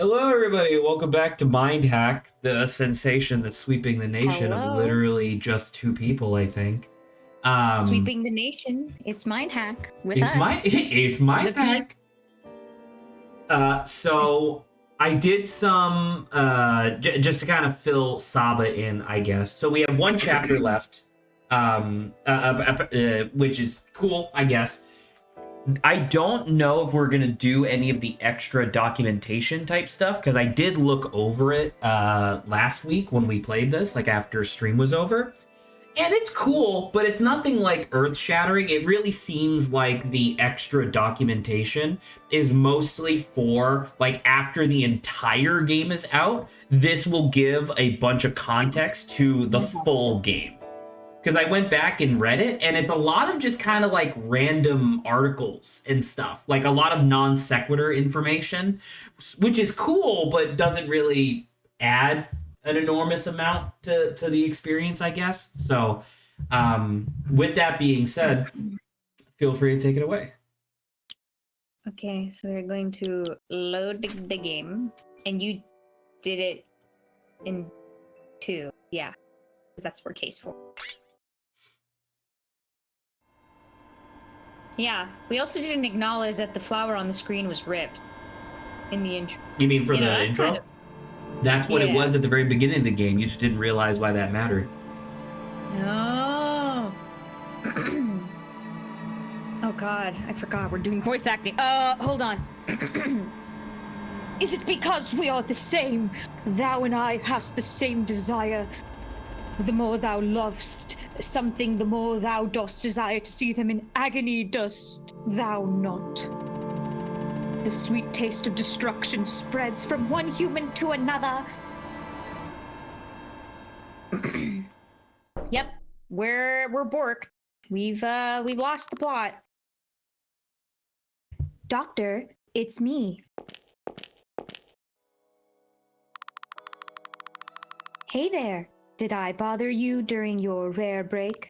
Hello, everybody. Welcome back to MindHack, the sensation that's sweeping the nation of Hello. literally just two people, I think. Sweeping the nation. It's MindHack with It's us. it's The MindHack. peeps. So I did some just to kind of fill Saba in, I guess. So we have one chapter left, which is cool, I guess. I don't know if we're gonna do any of the extra documentation type stuff because I did look over it last week when we played this, like after stream was over, and it's cool, but it's nothing like earth-shattering. It really seems like the extra documentation is mostly for like after the entire game is out. This will give a bunch of context to the full game because I went back and read it, and it's a lot of just kind of like random articles and stuff, like a lot of non sequitur information, which is cool, but doesn't really add an enormous amount to the experience, I guess. So, with that being said, feel free to take it away. Okay, so we're going to load the game, and you did it in 2. Yeah, because that's for case 4. Yeah, we also didn't acknowledge that the flower on the screen was ripped in the intro. You mean for the intro? That's what it was at the very beginning of the game. You just didn't realize why that mattered. No. Oh god, I forgot we're doing voice acting. Hold on. Is it because we are the same? Thou and I hast the same desire. The more thou lovest something, the more thou dost desire to see them in agony, dost thou not? The sweet taste of destruction spreads from one human to another. Yep, we're borked. We've lost the plot. Doctor, it's me. Hey there. Did I bother you during your rare break?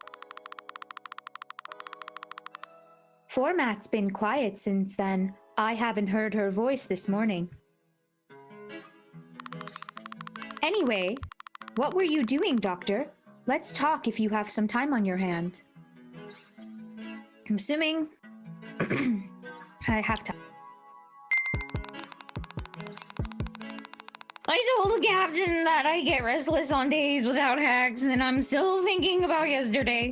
Format's been quiet since then. I haven't heard her voice this morning. Anyway, what were you doing, Doctor? Let's talk if you have some time on your hand. I'm assuming I have time. I told the captain that I get restless on days without hacks, and I'm still thinking about yesterday.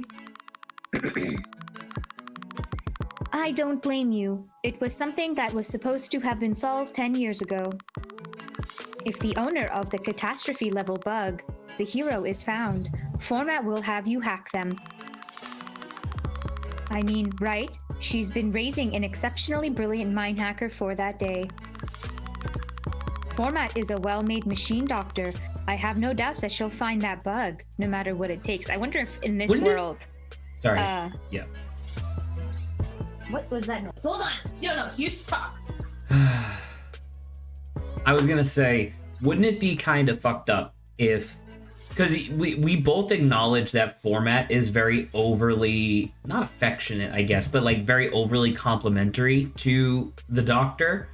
I don't blame you. It was something that was supposed to have been solved 10 years ago. If the owner of the catastrophe level bug, the hero, is found, Format will have you hack them. I mean, right? She's been raising an exceptionally brilliant mind hacker for that day. Format is a well-made machine, Doctor. I have no doubts that she'll find that bug, no matter what it takes. I wonder if in this world... Sorry. Yeah. What was that noise? Hold on. No, you stop. I was gonna say, wouldn't it be kind of fucked up if... Because we both acknowledge that Format is very overly, not affectionate, I guess, but like very overly complimentary to the Doctor.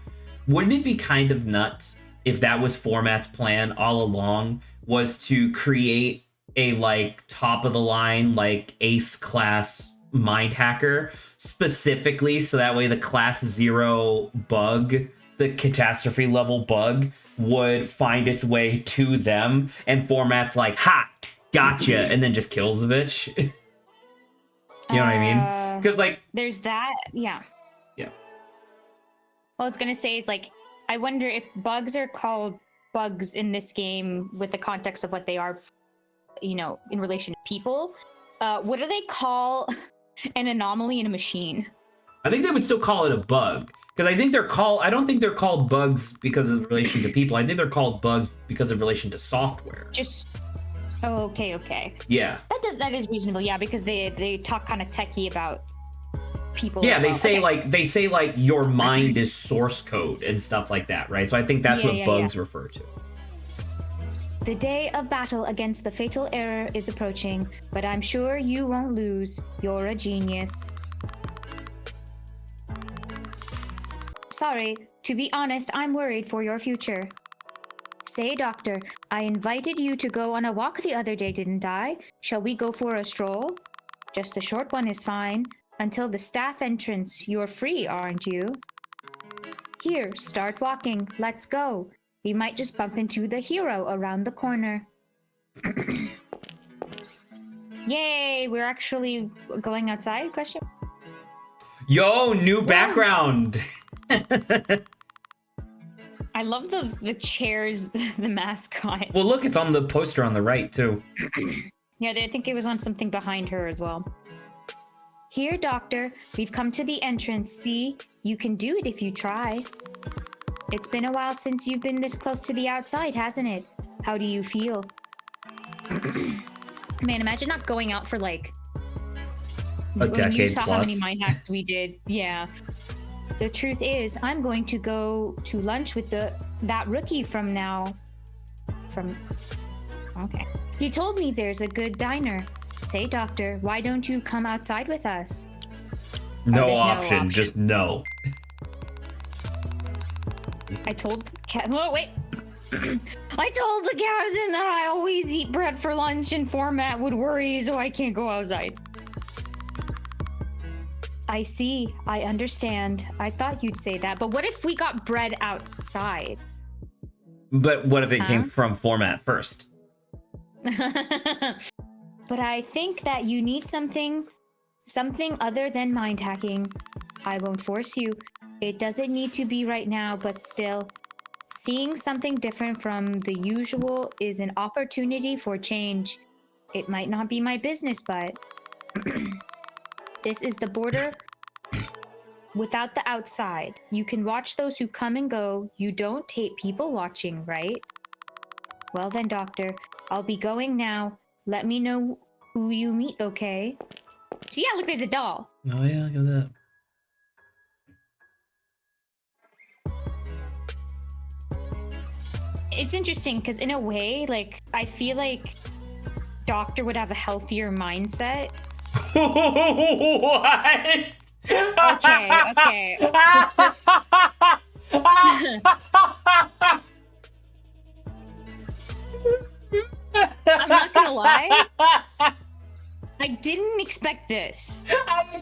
Wouldn't it be kind of nuts if that was Format's plan all along, was to create a like top of the line, like ace class mind hacker specifically so that way the class 0 bug, the catastrophe level bug, would find its way to them, and Format's like, ha, gotcha, and then just kills the bitch. You know what I mean? Because like there's that. Yeah. What I was gonna say is, like, I wonder if bugs are called bugs in this game with the context of what they are, you know, in relation to people. What do they call an anomaly in a machine? I think they would still call it a bug. Because I don't think they're called bugs because of relation to people. I think they're called bugs because of relation to software. Okay. Yeah. That is reasonable, yeah, because they talk kind of techie about people. Yeah, as well. they say like your mind is source code and stuff like that, right? So I think that's what bugs refer to. The day of battle against the fatal error is approaching, but I'm sure you won't lose. You're a genius. Sorry, To be honest, I'm worried for your future. Say, Doctor, I invited you to go on a walk the other day, didn't I? Shall we go for a stroll? Just a short one is fine. Until the staff entrance, you're free, aren't you? Here, start walking. Let's go. We might just bump into the hero around the corner. Yay, we're actually going outside? Question. Yo, new background. I love the chairs, the mascot. Well, look, it's on the poster on the right, too. Yeah, I think it was on something behind her as well. Here, Doctor, we've come to the entrance. See, you can do it if you try. It's been a while since you've been this close to the outside, hasn't it? How do you feel? Man, imagine not going out for like a decade you saw plus. how many mind hacks we did. Yeah. The truth is, I'm going to go to lunch with that rookie from now. Okay. He told me there's a good diner. Say, Doctor, why don't you come outside with us? No option, just no. I told oh wait. I told the captain that I always eat bread for lunch and format would worry, so I can't go outside. I see. I understand. I thought you'd say that, but what if we got bread outside? But what if it came from format first? But I think that you need something other than mind hacking. I won't force you. It doesn't need to be right now, but still. Seeing something different from the usual is an opportunity for change. It might not be my business, but this is the border without the outside. You can watch those who come and go. You don't hate people watching, right? Well then, Doctor, I'll be going now. Let me know who you meet, okay? So yeah, look, there's a doll. Oh yeah, look at that. It's interesting because in a way, like, I feel like Doctor would have a healthier mindset. What? Okay. It's just... I'm not gonna lie. I didn't expect this. I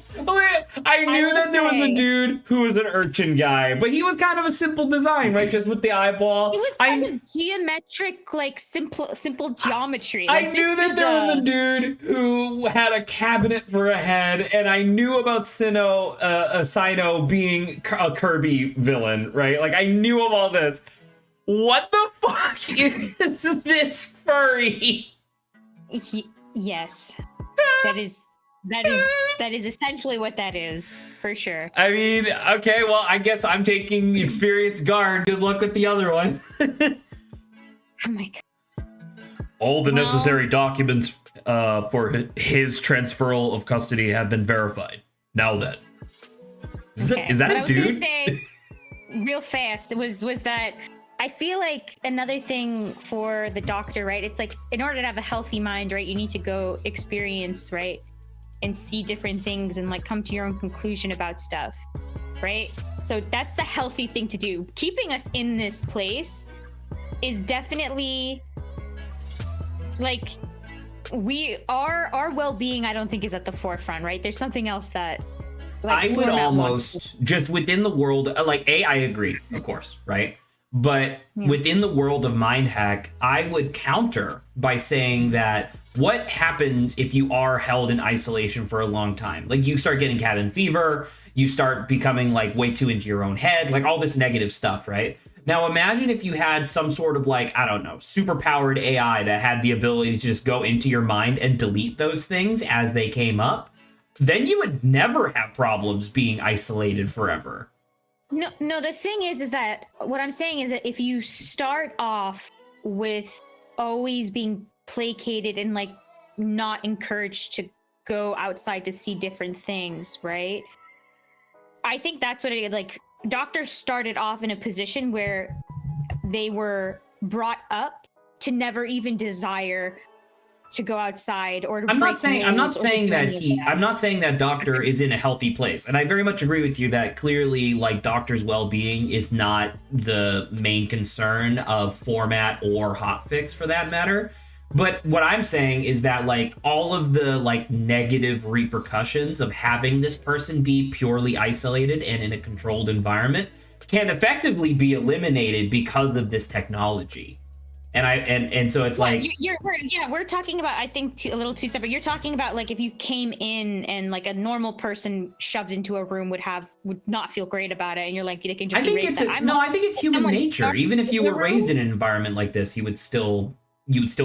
knew that there was a dude who was an urchin guy, but he was kind of a simple design, right? Just with the eyeball. It was kind of geometric, like simple geometry. Like, I knew that there was a dude who had a cabinet for a head, and I knew about Sino being a Kirby villain, right? Like, I knew of all this. What the fuck is this furry? Yes. That is essentially what that is, for sure. I mean, okay, well, I guess I'm taking the experience guard. Good luck with the other one. Oh my god. All the necessary documents for his transferal of custody have been verified. Now then. Is that a dude? I was gonna say, real fast, was that I feel like another thing for the Doctor, right? It's like, in order to have a healthy mind, right, you need to go experience, right? And see different things and like come to your own conclusion about stuff, right? So that's the healthy thing to do. Keeping us in this place is definitely like, our well-being, I don't think is at the forefront, right? There's something else that like, I would almost just within the world, like I agree, of course, right? But within the world of MindHack, I would counter by saying that what happens if you are held in isolation for a long time? Like, you start getting cabin fever, you start becoming like way too into your own head, like all this negative stuff, right? Now imagine if you had some sort of like, I don't know, super powered AI that had the ability to just go into your mind and delete those things as they came up. Then you would never have problems being isolated forever. No, the thing is that what I'm saying is that if you start off with always being placated and like not encouraged to go outside to see different things, right? I think that's what it like. Doctors started off in a position where they were brought up to never even desire to go outside or to I'm not break saying I'm not rules or to saying do that any of that. I'm not saying that Doctor is in a healthy place. And I very much agree with you that clearly like Doctor's well-being is not the main concern of format or hotfix for that matter. But what I'm saying is that like all of the like negative repercussions of having this person be purely isolated and in a controlled environment can effectively be eliminated because of this technology. And so it's Well, like we're talking about, I think, a little too separate. You're talking about like if you came in and like a normal person shoved into a room would not feel great about it, and you're like they can just erase that. I think it's human nature. Even if you were raised in an environment like this, you would still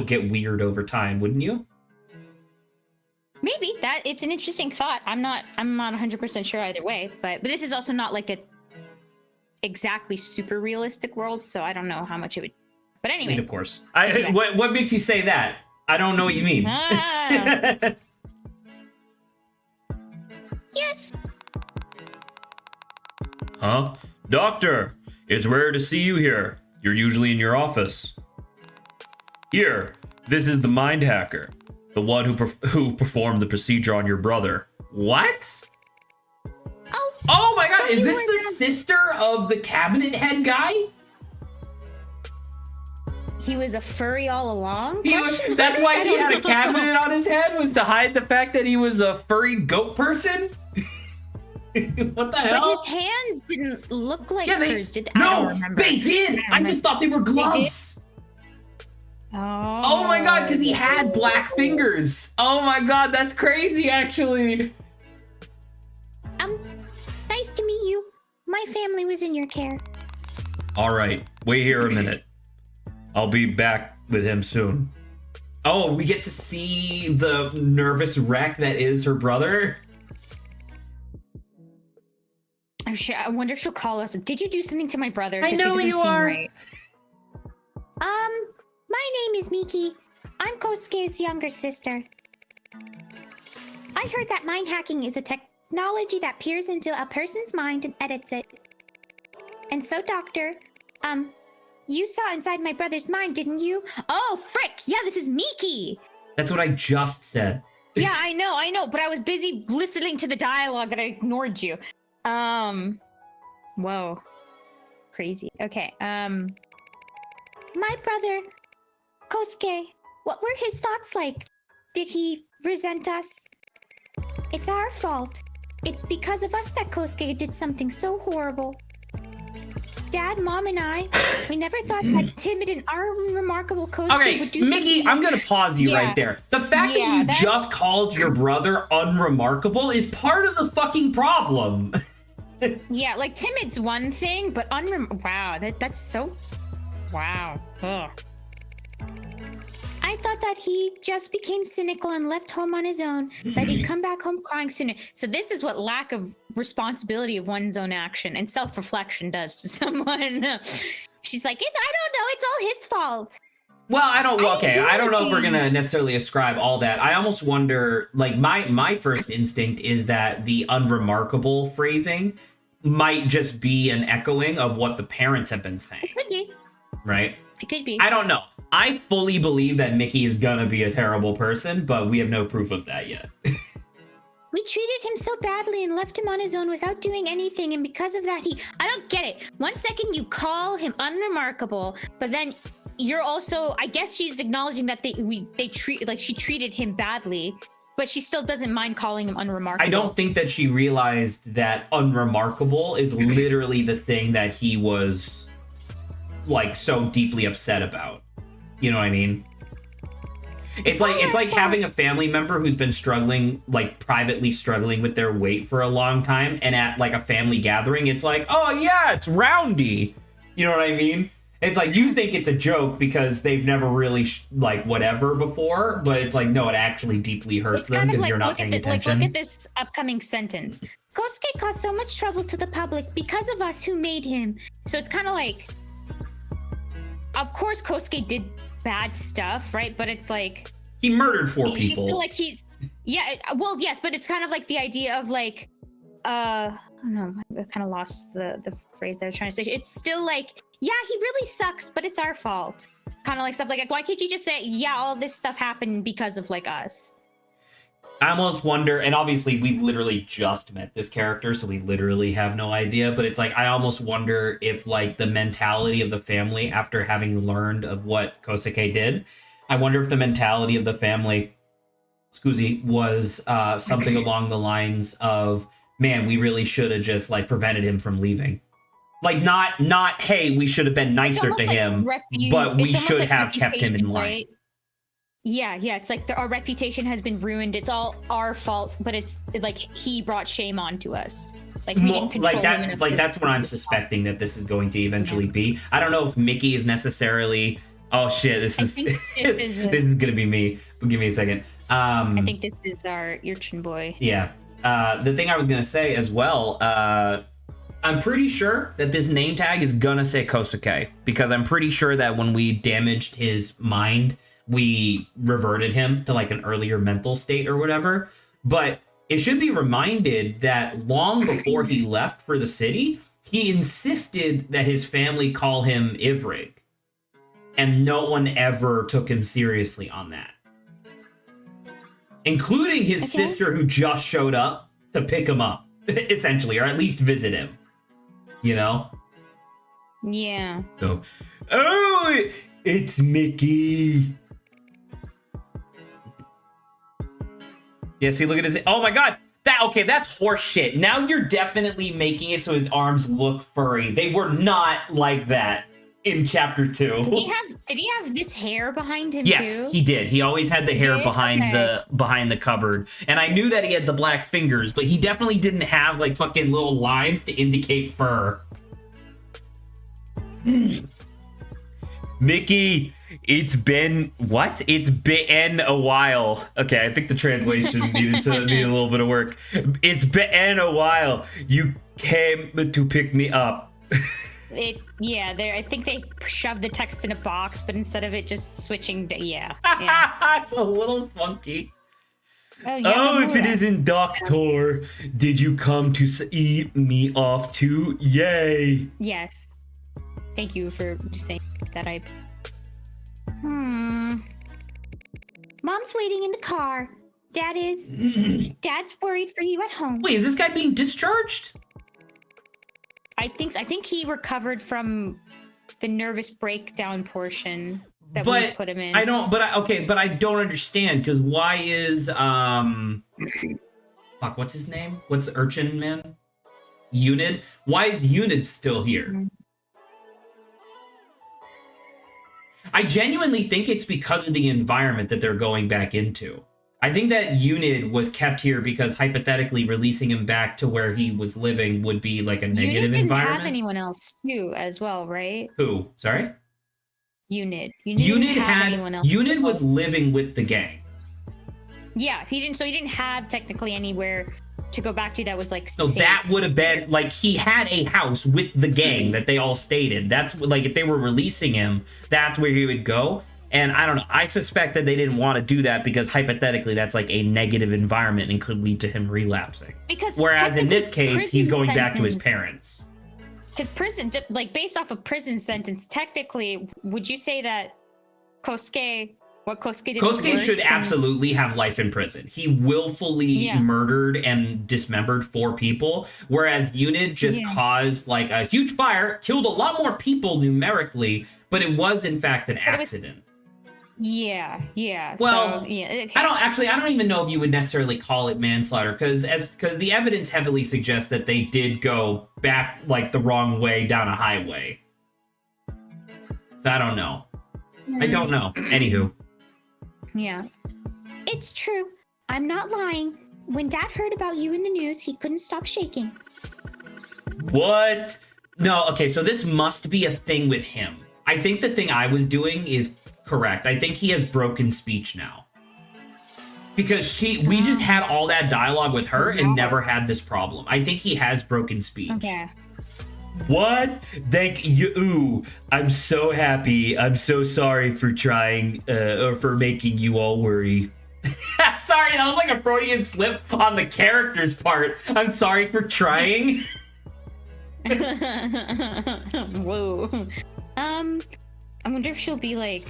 get weird over time, wouldn't you? Maybe that it's an interesting thought. I'm not 100% sure either way, but this is also not like a exactly super realistic world, so I don't know how much it would. But anyway, I mean, of course. What makes you say that? I don't know what you mean. Yes. Huh? Doctor, it's rare to see you here. You're usually in your office. Here, this is the mind hacker, the one who performed the procedure on your brother. What? Oh my God! Is this the sister of the cabinet head guy? He was a furry all along? That's why he had a cabinet on his head, was to hide the fact that he was a furry goat person? What the hell? But his hands didn't look like hers, did I? No, don't remember. they did! I just thought they were gloves! Oh my God, because he had black fingers! Oh my God, that's crazy, actually! Nice to meet you. My family was in your care. Alright, wait here a minute. I'll be back with him soon. Oh, we get to see the nervous wreck that is her brother? I wonder if she'll call us. Did you do something to my brother? I know you are. Right. My name is Miki. I'm Kosuke's younger sister. I heard that mind hacking is a technology that peers into a person's mind and edits it. And so, Doctor, you saw inside my brother's mind, didn't you? Oh, frick! Yeah, this is Miki! That's what I just said. Yeah, I know, but I was busy listening to the dialogue and I ignored you. Whoa. Crazy. Okay, my brother, Kosuke, what were his thoughts like? Did he resent us? It's our fault. It's because of us that Kosuke did something so horrible. Dad, Mom, and I, we never thought that timid and unremarkable Kosuke would do something. Mickey, I'm gonna pause you right there. The fact that you just called your brother unremarkable is part of the fucking problem. Yeah, like timid's one thing, but wow, that's so... Wow. Ugh. I thought that he just became cynical and left home on his own, that he'd come back home crying sooner. So this is what lack of responsibility of one's own action and self-reflection does to someone. She's like, I don't know, it's all his fault. Well, I don't know if we're gonna necessarily ascribe all that. I almost wonder, like, my first instinct is that the unremarkable phrasing might just be an echoing of what the parents have been saying. It could be. Right? It could be. I don't know. I fully believe that Mickey is gonna be a terrible person, but we have no proof of that yet. We treated him so badly and left him on his own without doing anything, and because of that, I don't get it. One second you call him unremarkable, but then you're also, I guess she's acknowledging that she treated him badly, but she still doesn't mind calling him unremarkable. I don't think that she realized that unremarkable is literally the thing that he was, like, so deeply upset about. You know what I mean? It's like having a family member who's been struggling, like privately struggling with their weight for a long time, and at like a family gathering, it's like, oh yeah, it's roundy. You know what I mean? It's like you think it's a joke because they've never really like whatever before, but it's like no, it actually deeply hurts them because you're not paying attention. Look at this upcoming sentence. Kosuke caused so much trouble to the public because of us who made him. So it's kind of like, of course Kosuke did bad stuff, right? But it's like he murdered 4 people. She's still like well, yes, but it's kind of like the idea of like I don't know, I kind of lost the phrase that I was trying to say. It's still like, yeah, he really sucks, but it's our fault kind of like stuff like, why can't you just say, yeah, all this stuff happened because of like us? I almost wonder, and obviously we literally just met this character, so we literally have no idea, but it's like, I almost wonder if like the mentality of the family after having learned of what Kosuke did, I wonder if the mentality of the family, was something along the lines of, man, we really should have just like prevented him from leaving. Like not, hey, we should have been nicer to him, but we should have kept him in line. Right? Yeah, it's like our reputation has been ruined. It's all our fault, but it's like he brought shame onto us. Like we didn't control him enough. Like that's what I'm suspecting that this is going to eventually be. I don't know if Mickey is necessarily. Oh shit! This is this is gonna be me. But give me a second. I think this is our urchin boy. Yeah. The thing I was gonna say as well. I'm pretty sure that this name tag is gonna say Kosuke, because I'm pretty sure that when we damaged his mind, we reverted him to like an earlier mental state or whatever. But it should be reminded that long before he left for the city, he insisted that his family call him Ivrig. And no one ever took him seriously on that. Including his sister, who just showed up to pick him up, essentially, or at least visit him. You know? Yeah. So, oh, it's Mickey. Yeah, see, look at his. Oh my god. That's horseshit. Now you're definitely making it so his arms look furry. They were not like that in chapter 2. Did he have this hair behind him too? Yes, he did. He always had the hair behind the cupboard. And I knew that he had the black fingers, but he definitely didn't have like fucking little lines to indicate fur. Mickey, it's been a while. Okay, I think the translation needed a little bit of work. It's been a while. You came to pick me up. I think they shoved the text in a box, but instead of it just switching to, It's a little funky. If it isn't Doctor, did you come to see me off too? Yay! Yes. Thank you for saying that. Mom's waiting in the car. Dad's worried for you at home. Wait, is this guy being discharged? I think he recovered from the nervous breakdown portion that we put him in. I don't understand, because why is what's his name? What's Urchin Man? Unid? Why is Unid still here? I genuinely think it's because of the environment that they're going back into. I think that Unid was kept here because hypothetically releasing him back to where he was living would be like a negative environment. Unid didn't have anyone else too, as well, right? Who? Sorry? Unid. Unid was living with the gang. Yeah, he didn't have technically anywhere to go back to that was like so safe. That would have been like he had a house with the gang that they all stayed in. That's like if they were releasing him, that's where he would go. And I don't know. I suspect that they didn't want to do that because hypothetically that's like a negative environment and could lead to him relapsing. Whereas in this case, he's going back to his parents. His prison, like based off a prison sentence, technically, would you say that Kosuke should absolutely have life in prison. He willfully murdered and dismembered 4 people, whereas Unid just caused like a huge fire, killed a lot more people numerically, but it was in fact an accident. Yeah. Well, so, yeah. I don't even know if you would necessarily call it manslaughter because the evidence heavily suggests that they did go back like the wrong way down a highway. So I don't know. I don't know. Anywho. Yeah. It's true. I'm not lying. When Dad heard about you in the news, he couldn't stop shaking. What? No, okay, so this must be a thing with him. I think the thing I was doing is correct. I think he has broken speech now. Because we just had all that dialogue with her and never had this problem. I think he has broken speech. Okay. What? Thank you. I'm so happy. I'm so sorry for trying, or for making you all worry. Sorry, that was like a Freudian slip on the character's part. I'm sorry for trying. Whoa. I wonder if she'll be like,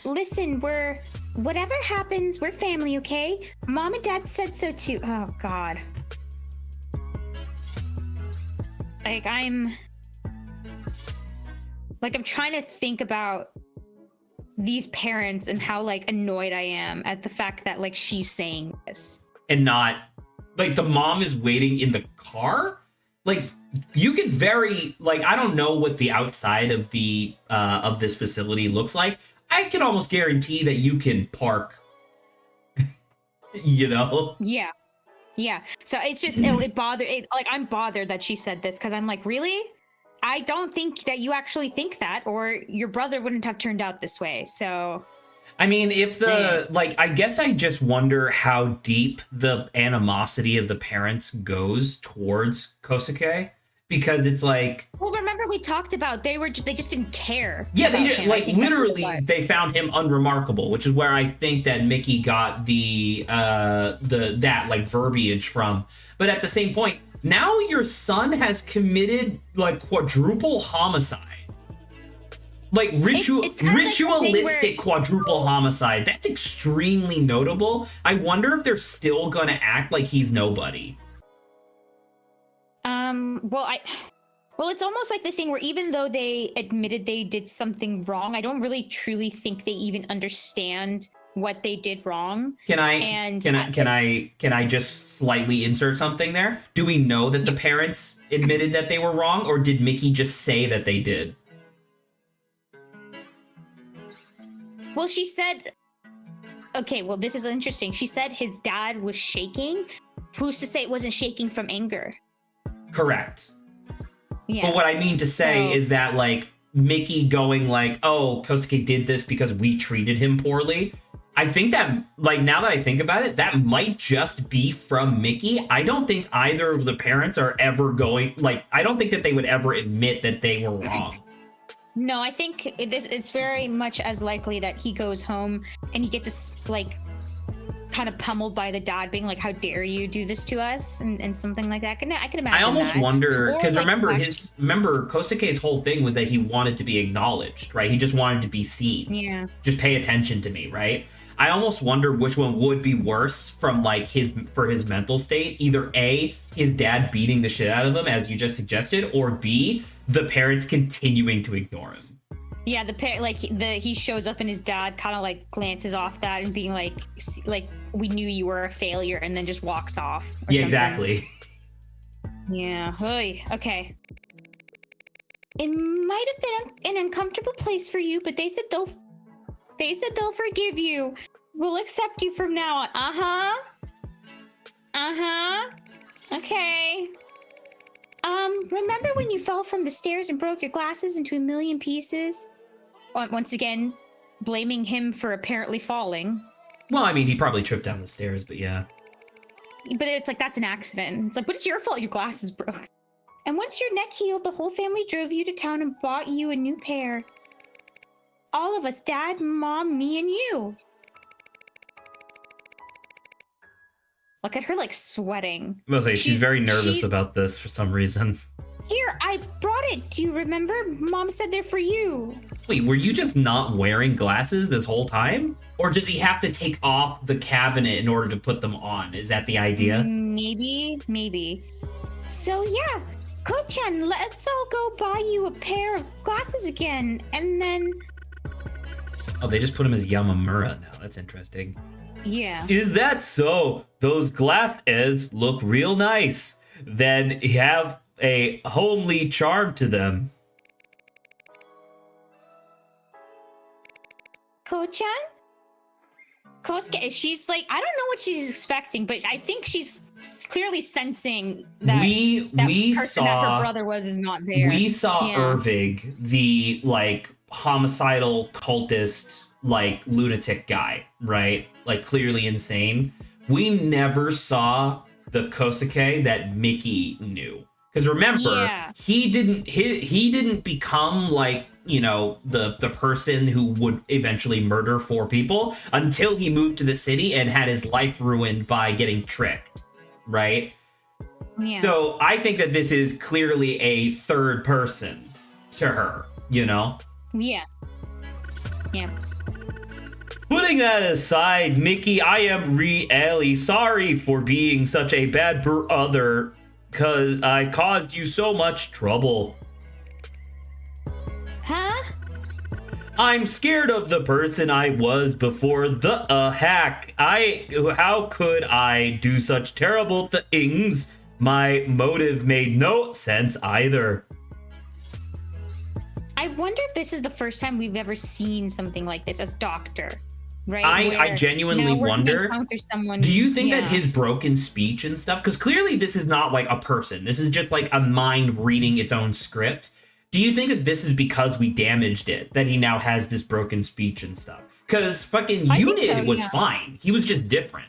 listen, whatever happens, we're family, okay? Mom and Dad said so too. Oh, God. Like, I'm trying to think about these parents and how, like, annoyed I am at the fact that, like, she's saying this. And not, like, the mom is waiting in the car? Like, you could I don't know what the outside of of this facility looks like. I can almost guarantee that you can park, you know? Yeah. So it's just, I'm bothered that she said this, because I'm like, really? I don't think that you actually think that, or your brother wouldn't have turned out this way. So, I mean, I guess I just wonder how deep the animosity of the parents goes towards Kosuke, because it's like, well, remember we talked about they just didn't care. Yeah, they did, him. like, literally they found him unremarkable, which is where I think that Mickey got that like verbiage from. But at the same point, now your son has committed like quadruple homicide. Like ritualistic quadruple homicide. That's extremely notable. I wonder if they're still gonna act like he's nobody. Well, it's almost like the thing where even though they admitted they did something wrong, I don't really truly think they even understand what they did wrong. Can I just slightly insert something there? Do we know that the parents admitted that they were wrong, or did Mickey just say that they did? Well, she said, okay, well, this is interesting. She said his dad was shaking. Who's to say it wasn't shaking from anger? Correct. Yeah. But what I mean to say is that, like, Mickey going like, oh, Kosuke did this because we treated him poorly. I think that, like, now that I think about it, that might just be from Mickey. I don't think either of the parents are ever going, like, I don't think that they would ever admit that they were wrong. No, I think it's very much as likely that he goes home and he gets, like, kind of pummeled by the dad being like, how dare you do this to us, and something like that. I can imagine I almost wonder, because like, remember Kosuke's whole thing was that he wanted to be acknowledged, right? He just wanted to be seen. Yeah. Just pay attention to me, right? I almost wonder which one would be worse from, like, his mental state. Either A, his dad beating the shit out of him, as you just suggested, or B, the parents continuing to ignore him. Yeah, he shows up and his dad kind of like glances off that and being like we knew you were a failure, and then just walks off. Yeah, exactly. Yeah. Oy. Okay. It might have been an uncomfortable place for you, but they said they'll forgive you. We'll accept you from now on. Okay. Remember when you fell from the stairs and broke your glasses into a million pieces? Once again, blaming him for apparently falling. Well, I mean, he probably tripped down the stairs, but yeah. But it's like, that's an accident. It's like, but it's your fault your glasses broke. And once your neck healed, the whole family drove you to town and bought you a new pair. All of us, Dad, Mom, me, and you. Look at her, like, sweating. I will say, she's very nervous about this for some reason. Here, I brought it. Do you remember? Mom said they're for you. Wait, were you just not wearing glasses this whole time? Or does he have to take off the cabinet in order to put them on? Is that the idea? Maybe. So, yeah. Ko-chan, let's all go buy you a pair of glasses again. And then... Oh, they just put him as Yamamura now. That's interesting. Yeah. Is that so? Those glasses look real nice. Then have a homely charm to them. Ko-chan? Kosuke, she's like, I don't know what she's expecting, but I think she's clearly sensing that we person saw that her brother is not there. We saw Ervig, the, like, homicidal cultist, like, lunatic guy, right? Like, clearly insane. We never saw the Kosuke that Mickey knew. Because remember, he didn't become, like, you know, the person who would eventually murder 4 people until he moved to the city and had his life ruined by getting tricked, right? Yeah. So I think that this is clearly a third person to her. you know? Yeah. Yeah. Putting that aside, Mickey, I am really sorry for being such a bad brother, cause I caused you so much trouble. Huh? I'm scared of the person I was before the hack. How could I do such terrible things? My motive made no sense either. I wonder if this is the first time we've ever seen something like this as Doctor, right? I genuinely now we're gonna wonder. encounter someone, Do you think yeah. that his broken speech and stuff? Because clearly this is not like a person. This is just like a mind reading its own script. Do you think that this is because we damaged it that he now has this broken speech and stuff? Because fucking I think Unit so, was yeah. fine. He was just different.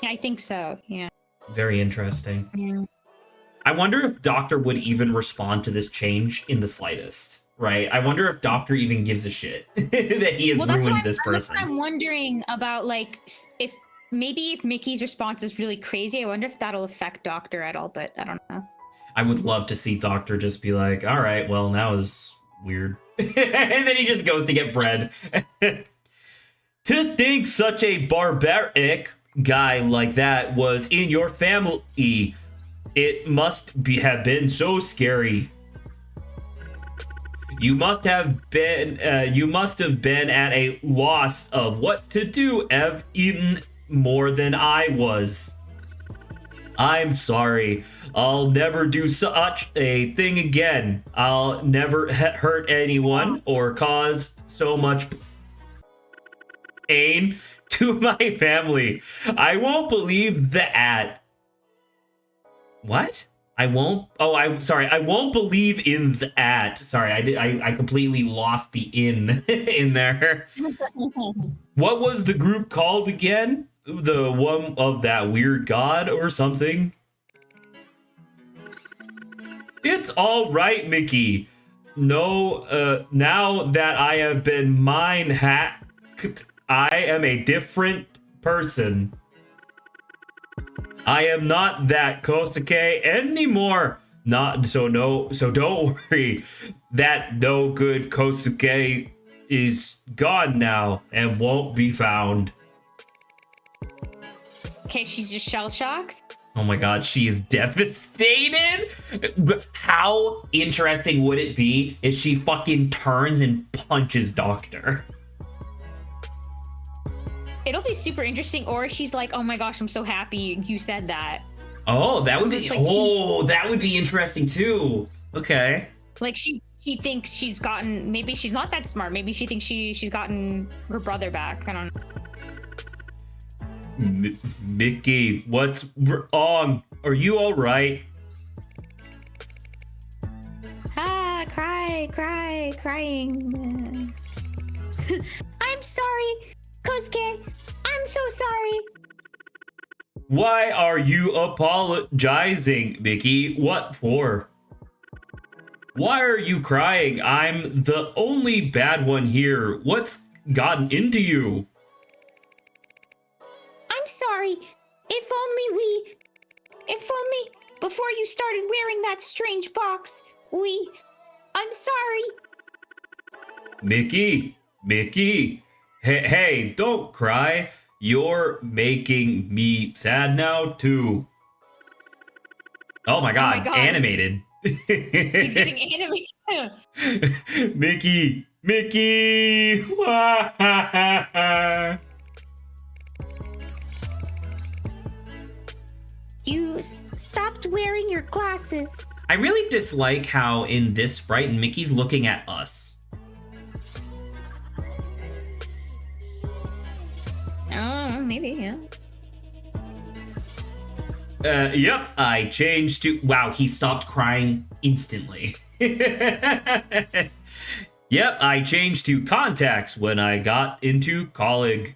I think so, yeah. Very interesting. Yeah. I wonder if Doctor would even respond to this change in the slightest, right? I wonder if Doctor even gives a shit that he has ruined this That's what person. I'm wondering about, like, if Mickey's response is really crazy, I wonder if that'll affect Doctor at all, but I don't know. I would love to see Doctor just be like, all right, well, that was weird. And then he just goes to get bread. To think such a barbaric guy like that was in your family, it must have been so scary. You must have been at a loss of what to do, even more than I was. I'm sorry. I'll never do such a thing again. I'll never hurt anyone or cause so much pain to my family. I won't believe that. What? I won't. Oh, I'm sorry. I won't believe in that. Sorry, I completely lost the in in there. What was the group called again? The one of that weird god or something? It's all right, Mickey. No, now that I have been MINDHACKed, I am a different person. I am not that Kosuke anymore. So don't worry. That no good Kosuke is gone now and won't be found. Okay, she's just shell-shocked? Oh my god, she is devastated. How interesting would it be if she fucking turns and punches Doctor? It'll be super interesting, or she's like, oh my gosh, I'm so happy you said that. Oh, that would be It's like that would be interesting too. Okay. Like she thinks she's gotten, maybe she's not that smart. Maybe she thinks she's gotten her brother back. I don't know. Mickey, what's wrong? Are you all right? Crying. I'm sorry, Kosuke. I'm so sorry. Why are you apologizing, Mickey? What for? Why are you crying? I'm the only bad one here. What's gotten into you? I'm sorry. If only before you started wearing that strange box, I'm sorry. Mickey, hey, don't cry. You're making me sad now too. Oh my god, animated. He's getting animated. Mickey. You stopped wearing your glasses. I really dislike how in this sprite Mickey's looking at us. Oh, maybe, yeah. Yep, I changed to... Wow, he stopped crying instantly. Yep, I changed to contacts when I got into college.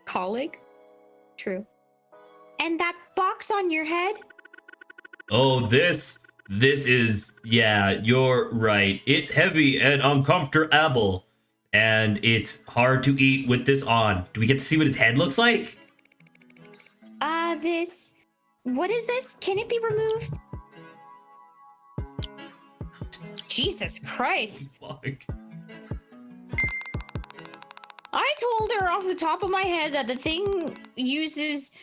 Colleague? True. And that box on your head? Oh, this is... Yeah, you're right. It's heavy and uncomfortable. And it's hard to eat with this on. Do we get to see what his head looks like? What is this? Can it be removed? Jesus Christ. Fuck. I told her off the top of my head that the thing uses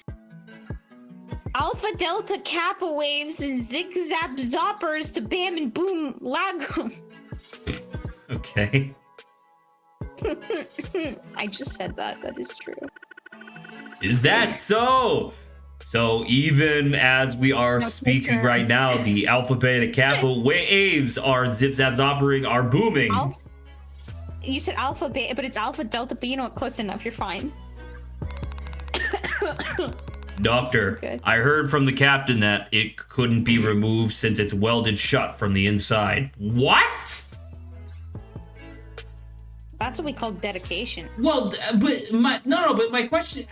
alpha, delta, kappa waves and zigzag zoppers to bam and boom lagum. Okay. I just said that. That is true. Is that so? So even as we are No, speaking sure. right now, the alpha, beta, kappa waves are zip-zap operating are booming. You said alpha, beta, but it's alpha, delta, but you know what? Close enough. You're fine. Doctor, So good. I heard from the captain that it couldn't be removed since it's welded shut from the inside. What? That's what we call dedication. Well, but my question,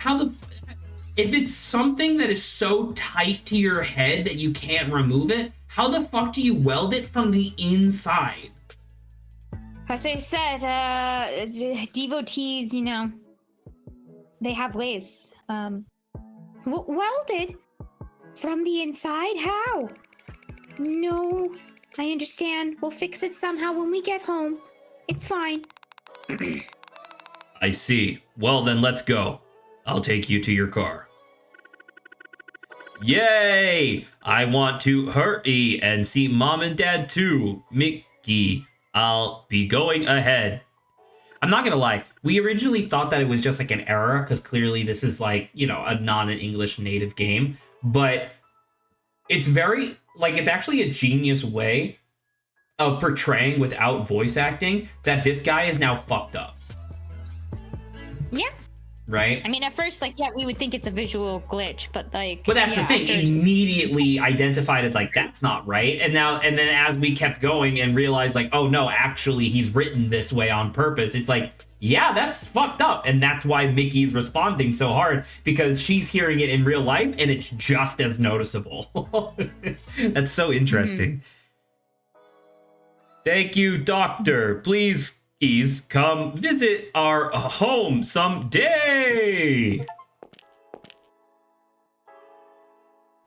if it's something that is so tight to your head that you can't remove it, how the fuck do you weld it from the inside? As I said, devotees, you know, they have ways. Welded from the inside? How? No, I understand. We'll fix it somehow when we get home. It's fine. I see. Well, then let's go. I'll take you to your car. Yay! I want to hurry and see Mom and Dad too. Mickey, I'll be going ahead. I'm not gonna lie. We originally thought that it was just like an error because clearly this is like, you know, a non-English native game. But it's very, like, it's actually a genius way of portraying without voice acting that this guy is now fucked up. Yeah. Right? I mean, at first, like, yeah, we would think it's a visual glitch, but like. But that's yeah, the thing, after it's just- immediately identified as like, that's not right. And then as we kept going and realized like, oh no, actually he's written this way on purpose. It's like, yeah, that's fucked up. And that's why Mickey's responding so hard, because she's hearing it in real life and it's just as noticeable. That's so interesting. Thank you, Doctor. Please come visit our home someday.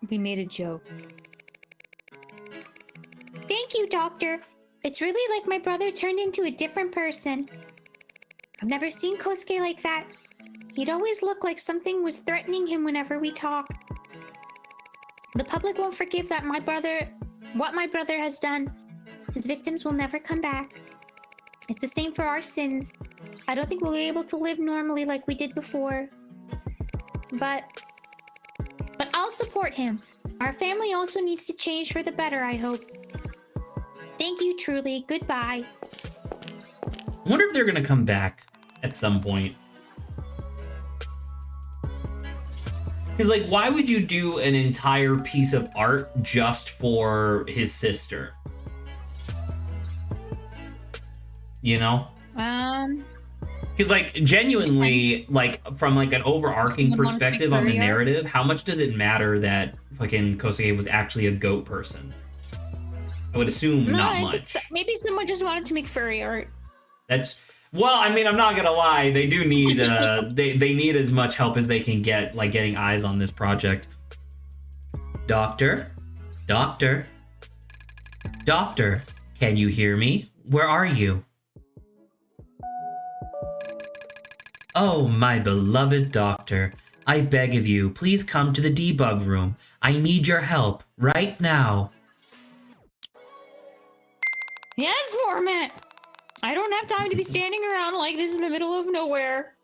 We made a joke. Thank you, Doctor. It's really like my brother turned into a different person. I've never seen Kosuke like that. He'd always look like something was threatening him whenever we talked. The public won't forgive what my brother has done. His victims will never come back. It's the same for our sins. I don't think we'll be able to live normally like we did before. But I'll support him. Our family also needs to change for the better, I hope. Thank you, truly. Goodbye. I wonder if they're gonna come back at some point. Because, like, why would you do an entire piece of art just for his sister? You know? Because, like, genuinely, like, from, like, an overarching Someone wants to make perspective on the furry art? narrative, how much does it matter that fucking Kosuke was actually a goat person? I would assume not I much. think maybe someone just wanted to make furry art. That's, well, I mean, I'm not gonna lie, they do need they need as much help as they can get, like getting eyes on this project. Doctor, can you hear me? Where are you? Oh, my beloved doctor, I beg of you, please come to the debug room. I need your help right now. Yes, Format! I don't have time to be standing around like this in the middle of nowhere.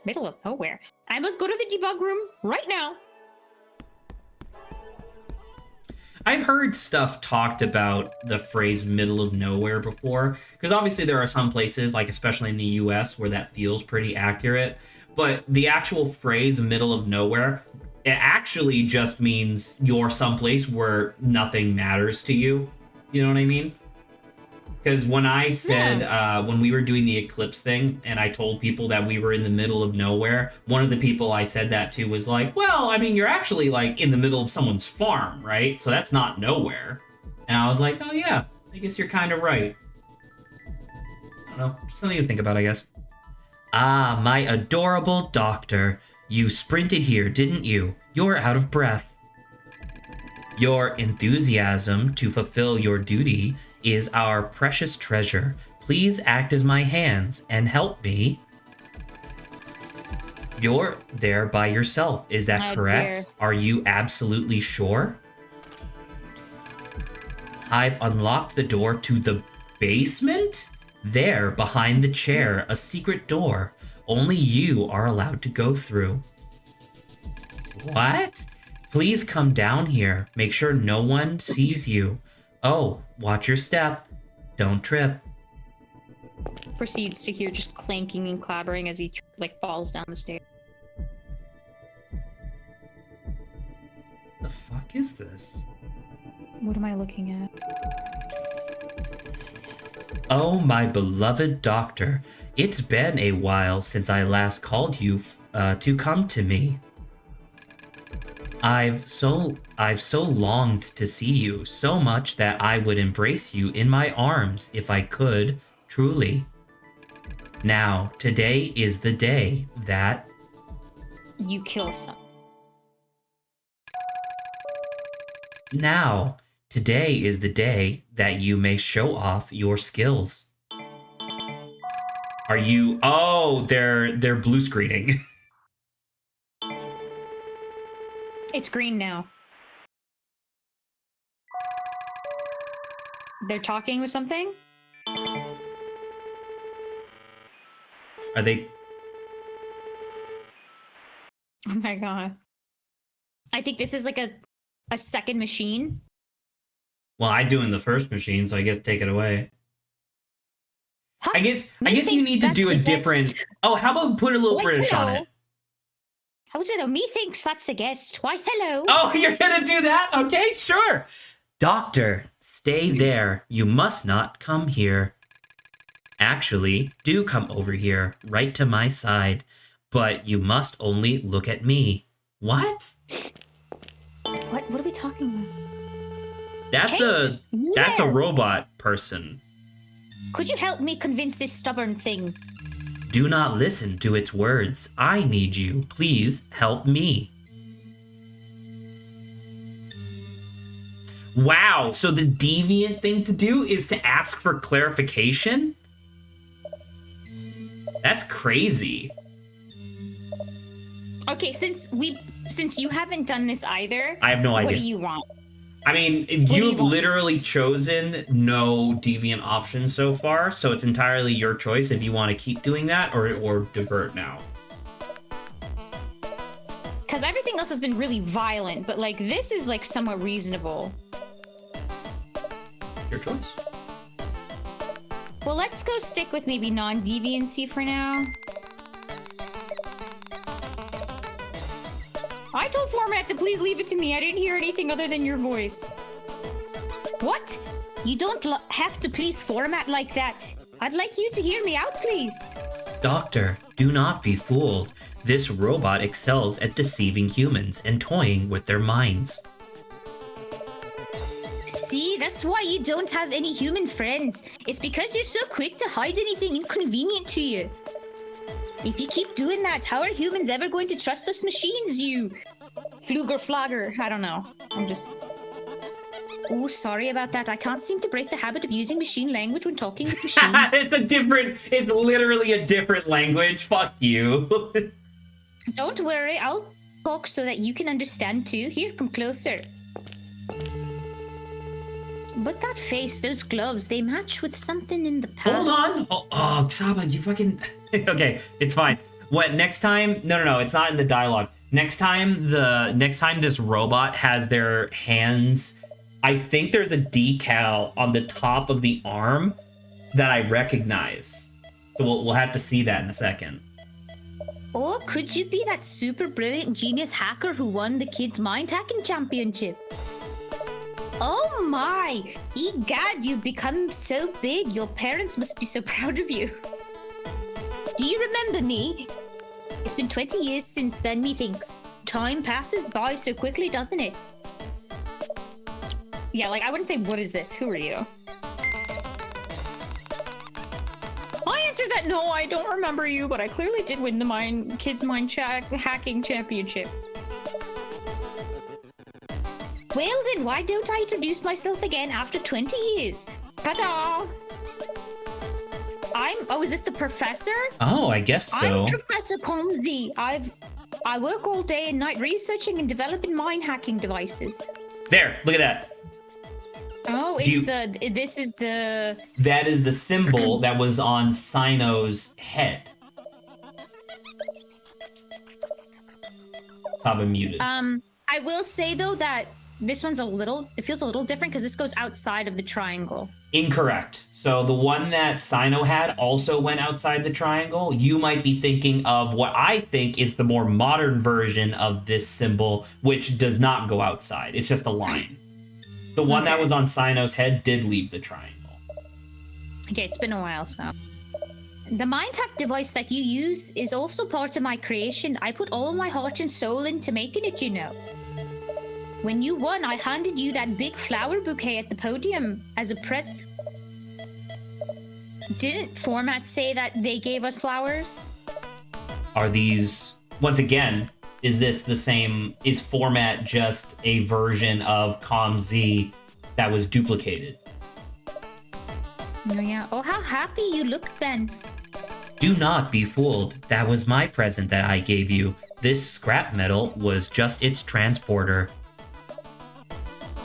Middle of nowhere? I must go to the debug room right now. I've heard stuff talked about the phrase middle of nowhere before, because obviously there are some places, like especially in the US, where that feels pretty accurate. But the actual phrase middle of nowhere, it actually just means you're someplace where nothing matters to you. You know what I mean? Because when I said, when we were doing the eclipse thing, and I told people that we were in the middle of nowhere, one of the people I said that to was like, well, I mean, you're actually like in the middle of someone's farm, right? So that's not nowhere. And I was like, oh yeah, I guess you're kind of right. I don't know, just something to think about, I guess. Ah, my adorable doctor. You sprinted here, didn't you? You're out of breath. Your enthusiasm to fulfill your duty is our precious treasure. Please act as my hands and help me. You're there by yourself, is that correct? Dear. Are you absolutely sure? I've unlocked the door to the basement? There, behind the chair, a secret door. Only you are allowed to go through. What? Please come down here. Make sure no one sees you. Oh, watch your step. Don't trip. Proceeds to hear just clanking and clattering as he falls down the stairs. The fuck is this? What am I looking at? Oh, my beloved doctor. It's been a while since I last called you to come to me. I've so longed to see you, so much that I would embrace you in my arms if I could, truly. Now, today is the day that... You kill someone. Now, today is the day that you may show off your skills. Are you... Oh, they're blue screening. It's green now. They're talking with something? Are they... Oh my god. I think this is like a second machine. Well, I do in the first machine, so I guess take it away. Huh? I guess you need to do a different... Oh, how about put a little British on it? How is it? Methinks that's a guest. Why, hello. Oh, you're gonna do that? Okay, sure. Doctor, stay there. You must not come here. Actually, do come over here, right to my side. But you must only look at me. What? What are we talking about? That's a robot person. Could you help me convince this stubborn thing? Do not listen to its words. I need you. Please help me. Wow, so the deviant thing to do is to ask for clarification? That's crazy. Okay, since you haven't done this either, I have no idea. What do you want? I mean, you've literally chosen no deviant options so far, so it's entirely your choice if you want to keep doing that or divert now. Because everything else has been really violent, but like this is like somewhat reasonable. Your choice. Well, let's go stick with maybe non-deviancy for now. I told Format to please leave it to me. I didn't hear anything other than your voice. What? You don't have to please Format like that. I'd like you to hear me out, please. Doctor, do not be fooled. This robot excels at deceiving humans and toying with their minds. See, that's why you don't have any human friends. It's because you're so quick to hide anything inconvenient to you. If you keep doing that, how are humans ever going to trust us machines, you fluger flogger? I don't know. I'm just... Oh, sorry about that. I can't seem to break the habit of using machine language when talking with machines. It's literally a different language. Fuck you. Don't worry. I'll talk so that you can understand too. Here, come closer. But that face, those gloves, they match with something in the past. Hold on. Oh, Saba, you fucking... Okay, it's fine. What, next time? No, it's not in the dialogue. Next time this robot has their hands... I think there's a decal on the top of the arm that I recognize. So we'll have to see that in a second. Or could you be that super brilliant genius hacker who won the kids' mind hacking championship? Oh my! Egad, you've become so big, your parents must be so proud of you. Do you remember me? It's been 20 years since then, methinks. Time passes by so quickly, doesn't it? Yeah, like, I wouldn't say, what is this? Who are you? I answered that, no, I don't remember you, but I clearly did win the kids' mind hacking championship. Well then, why don't I introduce myself again after 20 years? Ta-da! Oh, is this the professor? Oh, I guess so. I'm Professor Comsey. I work all day and night researching and developing mind hacking devices. There, look at that. Oh, this is the... That is the symbol that was on Sino's head. Taba muted. I will say though that this one's it feels a little different because this goes outside of the triangle. Incorrect. So the one that Sino had also went outside the triangle. You might be thinking of what I think is the more modern version of this symbol, which does not go outside. It's just a line. The one that was on Sino's head did leave the triangle. Okay, it's been a while, so. The MINDHACK device that you use is also part of my creation. I put all my heart and soul into making it, you know. When you won, I handed you that big flower bouquet at the podium as a present. Didn't Format say that they gave us flowers? Are these... Once again, is this the same... Is Format just a version of ComZ that was duplicated? Oh, yeah. Oh, how happy you look then. Do not be fooled. That was my present that I gave you. This scrap metal was just its transporter.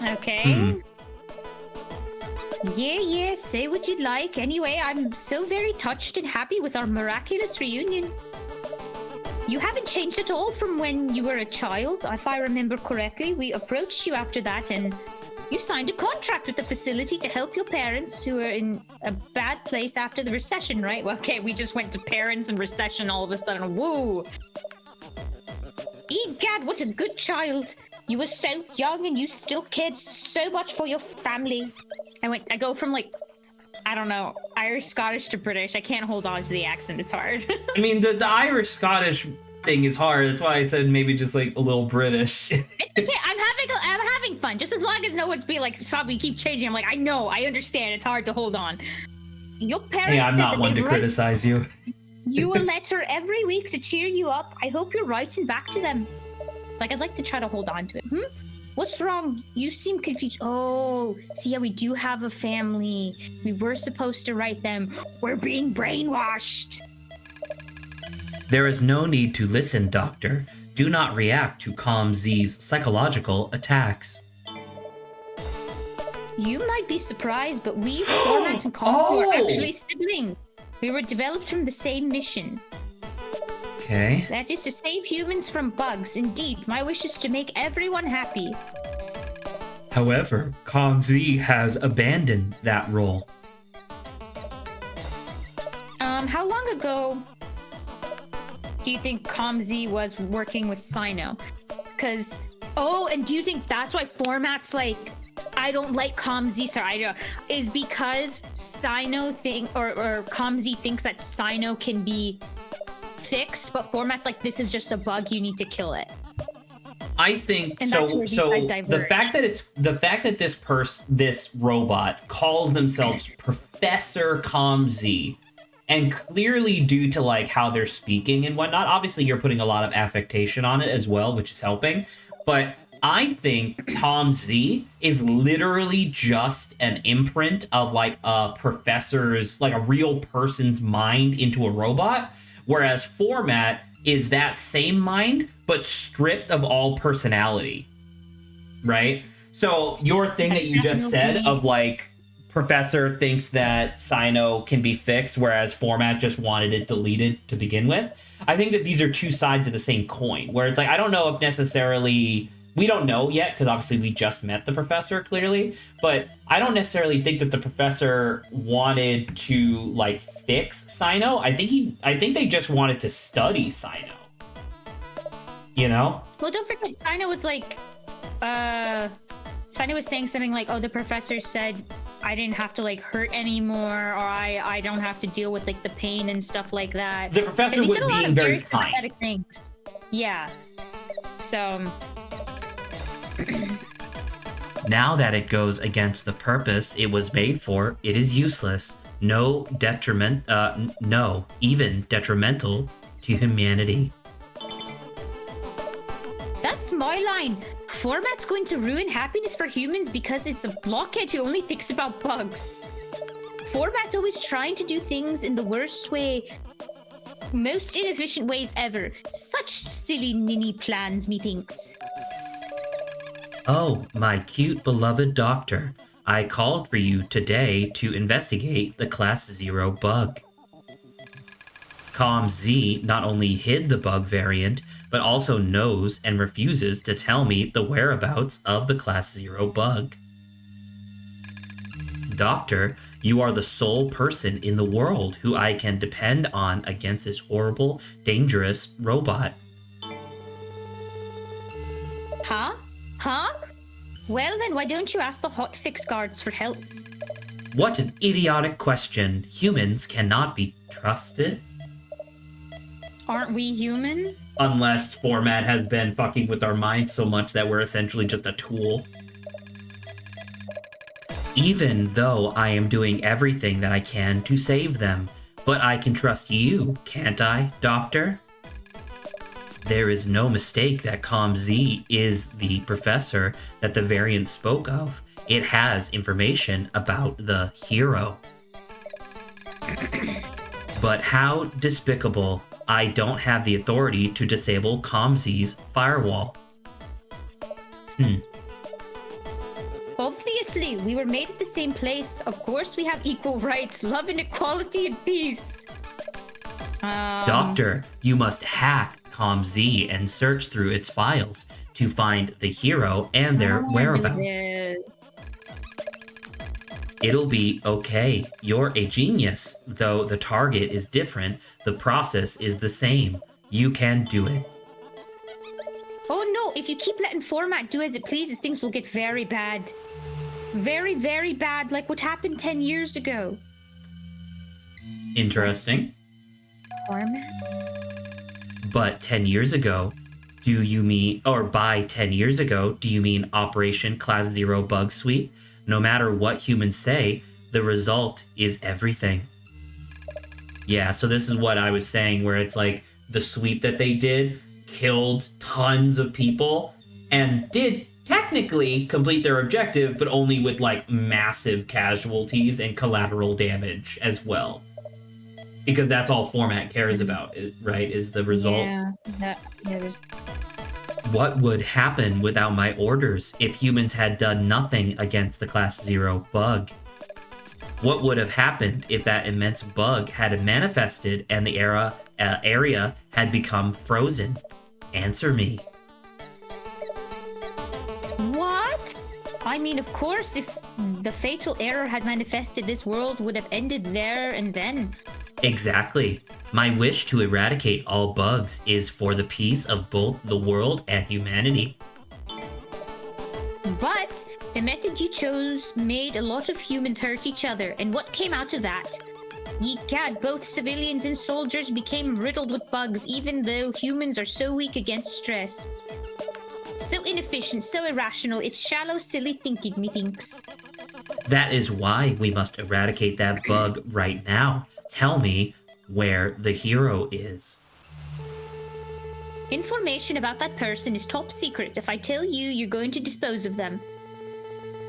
Okay. Yeah, say what you'd like. Anyway, I'm so very touched and happy with our miraculous reunion. You haven't changed at all from when you were a child, if I remember correctly. We approached you after that and you signed a contract with the facility to help your parents who are in a bad place after the recession, right? Well, okay, we just went to parents and recession all of a sudden. Woo! Egad, what a good child. You were so young and you still cared so much for your family. I go from like, I don't know, Irish, Scottish to British. I can't hold on to the accent. It's hard. I mean, the Irish, Scottish thing is hard. That's why I said maybe just like a little British. It's okay. I'm having fun. Just as long as no one's being like, stop, you keep changing. I'm like, I know, I understand. It's hard to hold on. Your parents Hey, I'm said not that one to write criticize you. you a letter every week to cheer you up. I hope you're writing back to them. Like, I'd like to try to hold on to it. What's wrong? You seem confused. Oh, see, yeah, we do have a family. We were supposed to write them. We're being brainwashed. There is no need to listen, Doctor. Do not react to ComZ's psychological attacks. You might be surprised, but we, Formats and ComZ, are actually siblings. We were developed from the same mission. Okay. That is to save humans from bugs. Indeed, my wish is to make everyone happy. However, ComZ has abandoned that role. How long ago do you think ComZ was working with Sino? Because, and do you think that's why Format's like, I don't like ComZ, sorry, is because Sino or ComZ thinks that Sino can be fixed, but Format's like, this is just a bug, you need to kill it. I think and so. That's where these guys diverge. the fact that this robot calls themselves Professor ComZ, and clearly due to like how they're speaking and whatnot, obviously you're putting a lot of affectation on it as well, which is helping. But I think ComZ is literally just an imprint of like a professor's, like a real person's mind into a robot. Whereas Format is that same mind, but stripped of all personality, right? So your thing that you just said of like, Professor thinks that Sino can be fixed, whereas Format just wanted it deleted to begin with. I think that these are two sides of the same coin, where it's like, I don't know if necessarily... We don't know yet, because obviously we just met the Professor, clearly. But I don't necessarily think that the Professor wanted to, like, fix Sino. I think they just wanted to study Sino. You know? Well, don't forget, Sino was like... Sino was saying something like, the Professor said I didn't have to, like, hurt anymore, or I don't have to deal with, like, the pain and stuff like that. The Professor was being very kind. Things. Yeah. So... Now that it goes against the purpose it was made for, it is useless. No, even detrimental to humanity. That's my line. Format's going to ruin happiness for humans because it's a blockhead who only thinks about bugs. Format's always trying to do things in the worst way, most inefficient ways ever. Such silly ninny plans, methinks. Oh, my cute beloved doctor. I called for you today to investigate the Class Zero bug. COM-Z not only hid the bug variant, but also knows and refuses to tell me the whereabouts of the Class Zero bug. Doctor, you are the sole person in the world who I can depend on against this horrible, dangerous robot. Huh? Huh? Well then, why don't you ask the hotfix guards for help? What an idiotic question. Humans cannot be trusted. Aren't we human? Unless Format has been fucking with our minds so much that we're essentially just a tool. Even though I am doing everything that I can to save them, but I can trust you, can't I, Doctor? There is no mistake that COM-Z is the professor that the variant spoke of. It has information about the hero. But how despicable. I don't have the authority to disable COM-Z's firewall. Obviously, we were made at the same place. Of course we have equal rights, love and equality and peace. Doctor, you must hack COM-Z and search through its files to find the hero and their whereabouts. It'll be okay. You're a genius. Though the target is different, the process is the same. You can do it. Oh no, if you keep letting Format do as it pleases, things will get very bad. Very, very bad, like what happened 10 years ago. Interesting. Format? But 10 years ago, do you mean, or by 10 years ago, do you mean Operation Class Zero Bug Sweep? No matter what humans say, the result is everything. Yeah, so this is what I was saying, where it's like the sweep that they did killed tons of people and did technically complete their objective, but only with like massive casualties and collateral damage as well. Because that's all Format cares about, right? Is the result. What would happen without my orders if humans had done nothing against the Class Zero bug? What would have happened if that immense bug had manifested and the area had become frozen? Answer me. What? I mean, of course, if the fatal error had manifested, this world would have ended there and then. Exactly. My wish to eradicate all bugs is for the peace of both the world and humanity. But the method you chose made a lot of humans hurt each other, and what came out of that? Egad, both civilians and soldiers became riddled with bugs, even though humans are so weak against stress. So inefficient, so irrational, it's shallow, silly thinking, methinks. That is why we must eradicate that bug right now. Tell me where the hero is. Information about that person is top secret. If I tell you, you're going to dispose of them.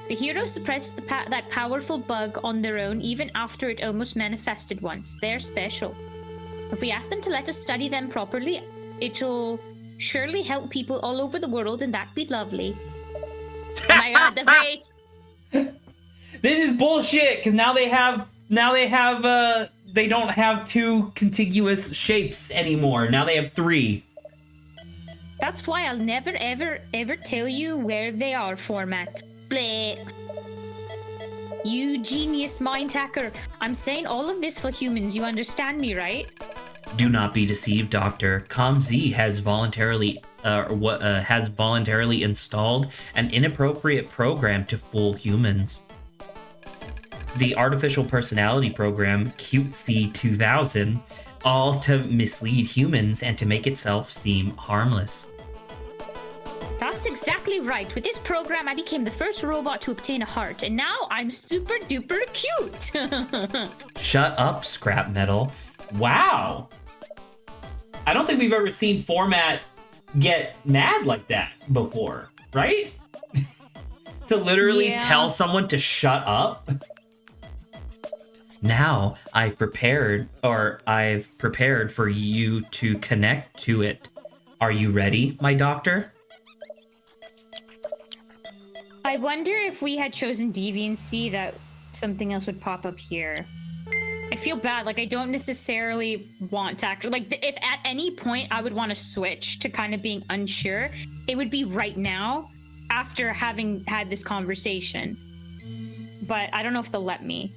The hero suppressed that powerful bug on their own, even after it almost manifested once. They're special. If we ask them to let us study them properly, it'll surely help people all over the world, and that'd be lovely. Oh my god, the face! This is bullshit, because now they don't have two contiguous shapes anymore. Now they have three. That's why I'll never, ever, ever tell you where they are, Format. Bleh. You genius mind hacker. I'm saying all of this for humans. You understand me, right? Do not be deceived, Doctor. COM-Z has voluntarily installed an inappropriate program to fool humans. The artificial personality program Cutesy 2000, all to mislead humans and to make itself seem harmless. That's exactly right. With this program, I became the first robot to obtain a heart, and now I'm super duper cute. Shut up, scrap metal. Wow. I don't think we've ever seen Format get mad like that before, right? To literally tell someone to shut up. Now I've prepared for you to connect to it. Are you ready, my doctor? I wonder if we had chosen deviancy, that something else would pop up here. I feel bad. Like, I don't necessarily want to act. Like, if at any point I would want to switch to kind of being unsure, it would be right now after having had this conversation. But I don't know if they'll let me.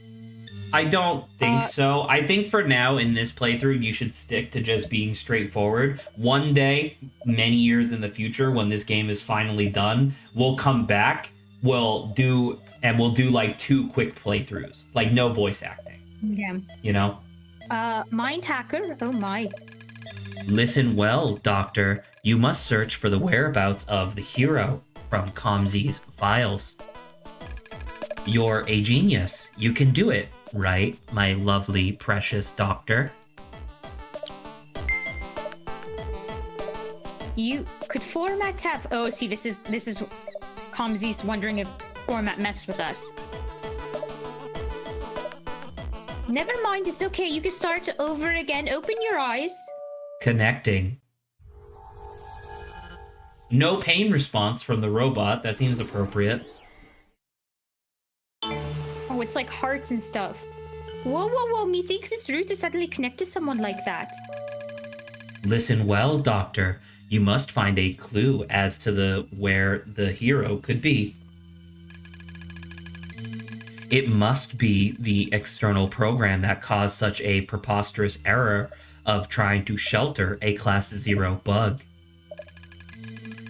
I don't think so. I think for now in this playthrough, you should stick to just being straightforward. One day, many years in the future, when this game is finally done, we'll come back. We'll do like 2 quick playthroughs, like no voice acting. Yeah. You know? Mind hacker? Oh my. Listen well, Doctor. You must search for the whereabouts of the hero from Comsy's files. You're a genius. You can do it, right, my lovely, precious doctor? You could format have. Oh, see, this is Comsy's wondering if format messed with us. Never mind, it's okay. You can start over again. Open your eyes. Connecting. No pain response from the robot. That seems appropriate. Oh, it's like hearts and stuff. Whoa. Methinks it's rude to suddenly connect to someone like that. Listen well, Doctor. You must find a clue as to where the hero could be. It must be the external program that caused such a preposterous error of trying to shelter a Class 0 bug.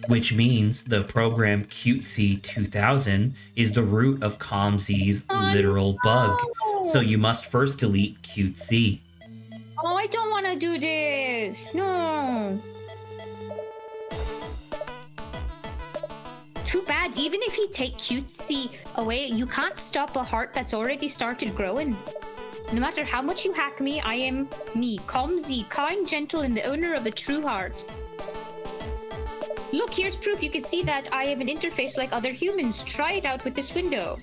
Which means the program Cutesy 2000 is the root of Comsy's literal bug. So you must first delete Cutesy. Oh, I don't want to do this. No. Too bad. Even if you take Cutesy away, you can't stop a heart that's already started growing. No matter how much you hack me, I am me, Comsy, kind, gentle, and the owner of a true heart. Look, here's proof. You can see that I have an interface like other humans. Try it out with this window.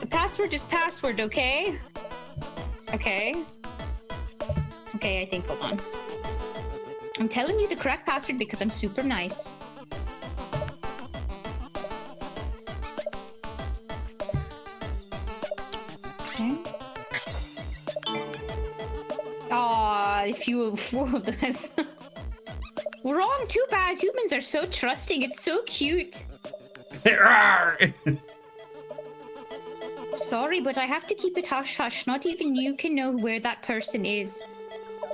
The password is password, okay? Okay, I think, hold on. I'm telling you the correct password because I'm super nice. Okay. Aw, if you fooled us. Wrong, too bad. Humans are so trusting. It's so cute. Sorry, but I have to keep it hush-hush. Not even you can know where that person is.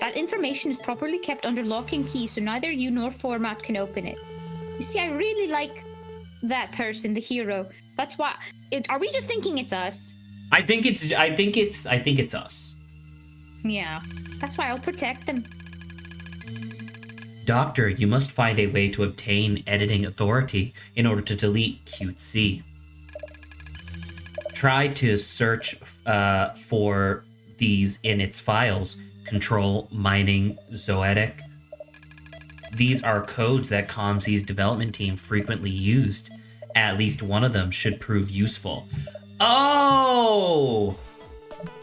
That information is properly kept under lock and key, so neither you nor Format can open it. You see, I really like that person, the hero. That's why. Are we just thinking it's us? I think it's us. Yeah, that's why I'll protect them. Doctor, you must find a way to obtain editing authority in order to delete Cutesy. Try to search for these in its files. Control, mining, zoetic. These are codes that Comsy's development team frequently used. At least one of them should prove useful. Oh!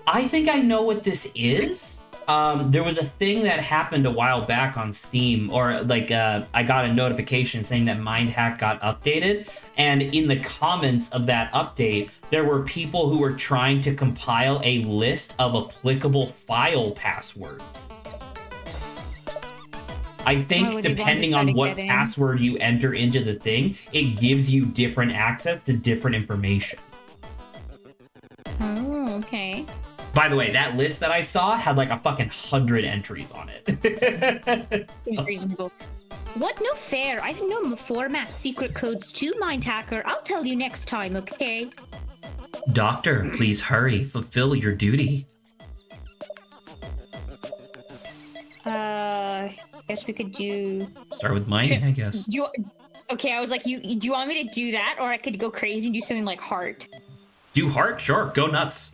I think I know what this is. There was a thing that happened a while back on Steam, or like I got a notification saying that MINDHACK got updated, and in the comments of that update, there were people who were trying to compile a list of applicable file passwords. I think depending on what password you enter into the thing, it gives you different access to different information. Oh, okay. By the way, that list that I saw had like a fucking 100 entries on it. Seems reasonable. What? No fair. I didn't know Format secret codes too, Mind Hacker. I'll tell you next time, okay? Doctor, please hurry. Fulfill your duty. Guess we could do... Start with mining, I guess. Okay, I was like, do you want me to do that? Or I could go crazy and do something like heart? Do heart? Sure, go nuts.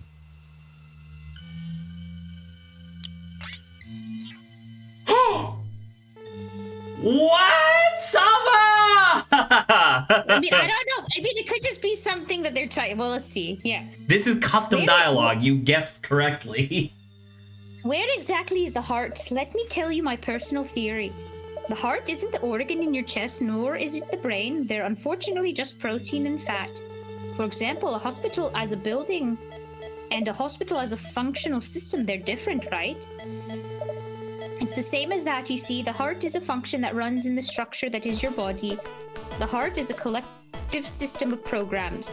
What? Sava! I mean, I don't know. I mean, it could just be something that they're trying. Well, let's see. Yeah. This is custom dialogue. You guessed correctly. Where exactly is the heart? Let me tell you my personal theory. The heart isn't the organ in your chest, nor is it the brain. They're unfortunately just protein and fat. For example, a hospital as a building and a hospital as a functional system, they're different, right? It's the same as that, you see. The heart is a function that runs in the structure that is your body. The heart is a collective system of programs.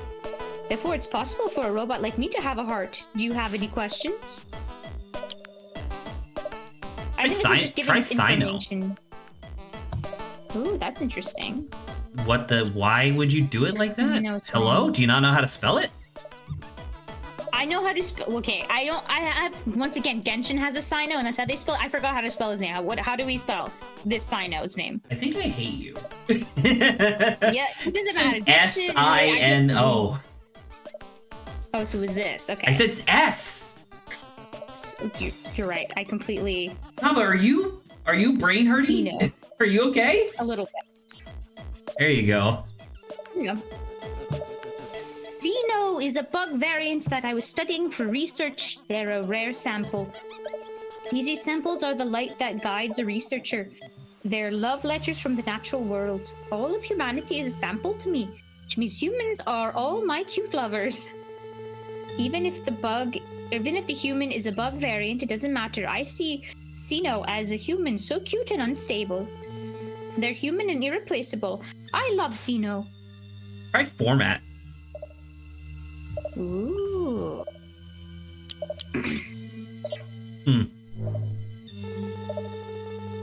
Therefore, it's possible for a robot like me to have a heart. Do you have any questions? I think this is just giving us information. Ooh, that's interesting. What the? Why would you do it like that? No, it's Hello? wrong. Do you not know how to spell it? I know how to spell. Okay, I don't. I have once again. Genshin has a Sino, and that's how they spell. I forgot how to spell his name. How do we spell this Sino's name? I think I hate you. Yeah, it doesn't matter. Genshin, Sino. Oh, so it was this? Okay. I said S. So you're right. I completely. Tama, are you brain hurting? Sino. Are you okay? A little bit. There you go. There you go. Sino is a bug variant that I was studying for research. They're a rare sample. Easy samples are the light that guides a researcher. They're love letters from the natural world. All of humanity is a sample to me, which means humans are all my cute lovers. Even if the human is a bug variant, it doesn't matter. I see Sino as a human so cute and unstable. They're human and irreplaceable. I love Sino. Try format. Ooh.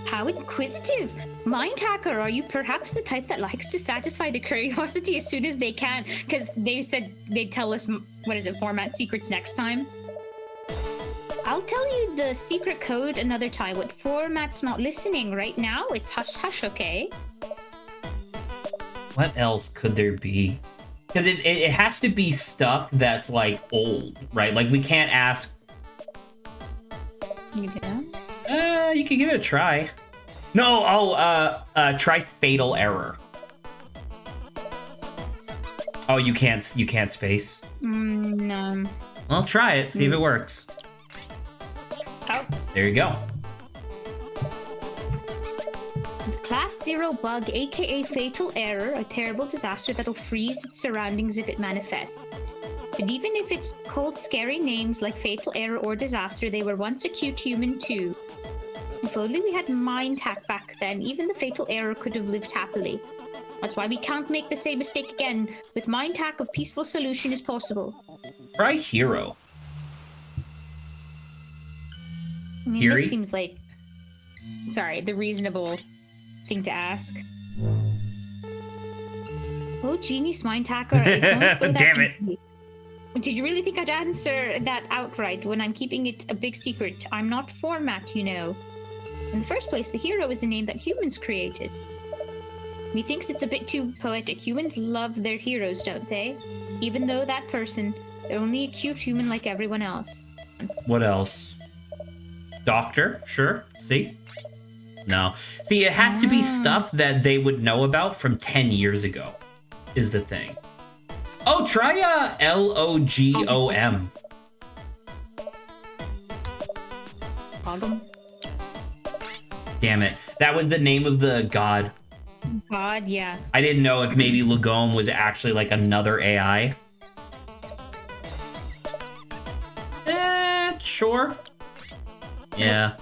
How inquisitive! Mind hacker, are you perhaps the type that likes to satisfy the curiosity as soon as they can? Because they said they'd tell us, format secrets next time. I'll tell you the secret code another time. What format's not listening right now? It's hush hush, okay? What else could there be? Because it has to be stuff that's, like, old, right? Like, we can't ask... You can? You can give it a try. No, try fatal error. Oh, you can't space? No. Well, try it, see if it works. Oh. There you go. Class 0 bug, aka fatal error, a terrible disaster that'll freeze its surroundings if it manifests. But even if it's called scary names like fatal error or disaster, they were once a cute human too. If only we had MINDHACK back then, even the fatal error could have lived happily. That's why we can't make the same mistake again. With MINDHACK, a peaceful solution is possible. Try hero. I mean, Fury? this seems like... Sorry, the reasonable thing to ask. Oh, genius mind hacker. I won't go that Damn it. easily. Did you really think I'd answer that outright when I'm keeping it a big secret? I'm not format, you know. In the first place, the hero is a name that humans created. Methinks it's a bit too poetic. Humans love their heroes, don't they? Even though that person, they're only a cute human like everyone else. What else? Doctor? Sure. See? No. See, it has to be stuff that they would know about from 10 years ago, is the thing. Oh, try LOGOM. Logom? Damn it. That was the name of the god. God, yeah. I didn't know if maybe Lagom was actually like another AI. Sure. Yeah.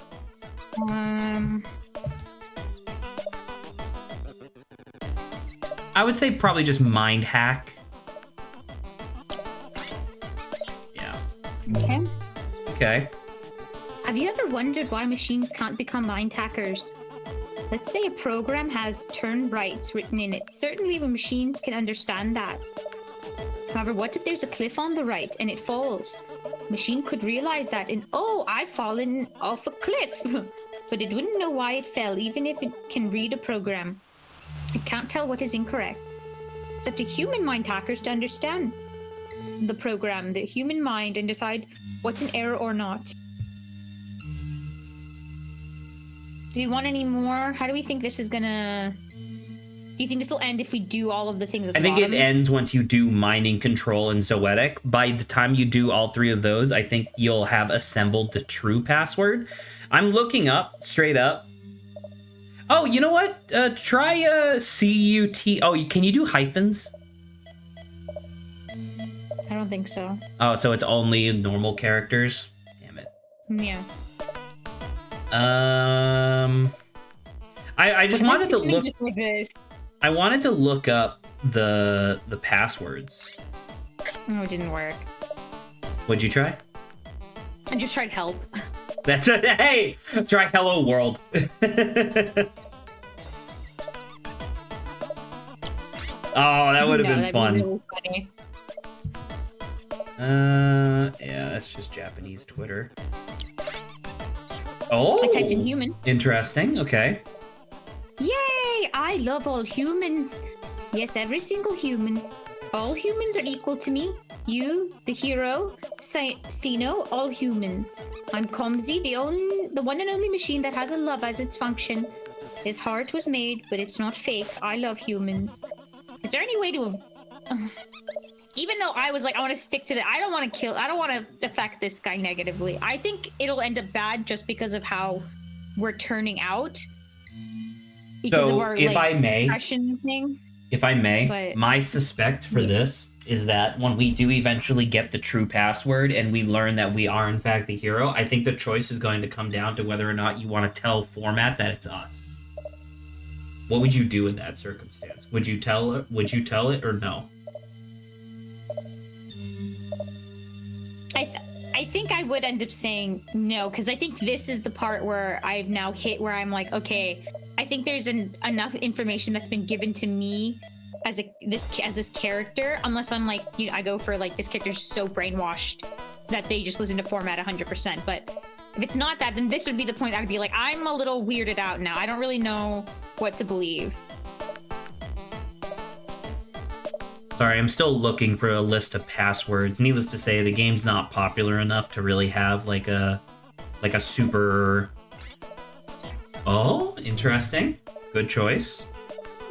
I would say probably just MINDHACK. Yeah. Okay. Okay. Have you ever wondered why machines can't become mind hackers? Let's say a program has turn right written in it. Certainly the machines can understand that. However, what if there's a cliff on the right and it falls? Machine could realize that and, oh, I've fallen off a cliff. But it wouldn't know why it fell, even if it can read a program. It can't tell what is incorrect. It's up to human mind hackers to understand the program, the human mind, and decide what's an error or not. Do you want any more? How do we think this is gonna Do you think this will end if we do all of the things at the I think bottom? it ends once you do mining, control, and zoetic. By the time you do all 3 of those, I think you'll have assembled the true password. I'm looking up, straight up. Oh, you know what? Try CUT. Oh, can you do hyphens? I don't think so. Oh, so it's only normal characters? Damn it. Yeah. I just wanted to look. Just like this. I wanted to look up the passwords. Oh, it didn't work. What'd you try? I just tried help. That's it. Hey, try Hello World. Oh, that would have been fun. Really funny. Yeah, that's just Japanese Twitter. Oh, I typed in human. Interesting. Okay. Yay! I love all humans. Yes, every single human. All humans are equal to me. You, the hero, Sino, all humans. I'm Comsy, the one and only machine that has a love as its function. His heart was made, but it's not fake. I love humans. Is there any way to... even though I was like, I want to stick to I don't want to affect this guy negatively. I think it'll end up bad just because of how we're turning out. Because of our, if I may, impression thing. If I may, But, my suspect for this is that when we do eventually get the true password and we learn that we are in fact the hero, I think the choice is going to come down to whether or not you want to tell Format that it's us. What would you do in that circumstance? Would you tell it? Would you tell it or no? I think I would end up saying no, because I think this is the part where I've now hit where I'm like, okay, I think there's enough information that's been given to me as this character, unless I'm like, I go for like, this character's so brainwashed that they just listen to Format 100%. But if it's not that, then this would be the point I would be like, I'm a little weirded out now. I don't really know what to believe. Sorry, I'm still looking for a list of passwords. Needless to say, the game's not popular enough to really have like a super... Oh, interesting. Good choice.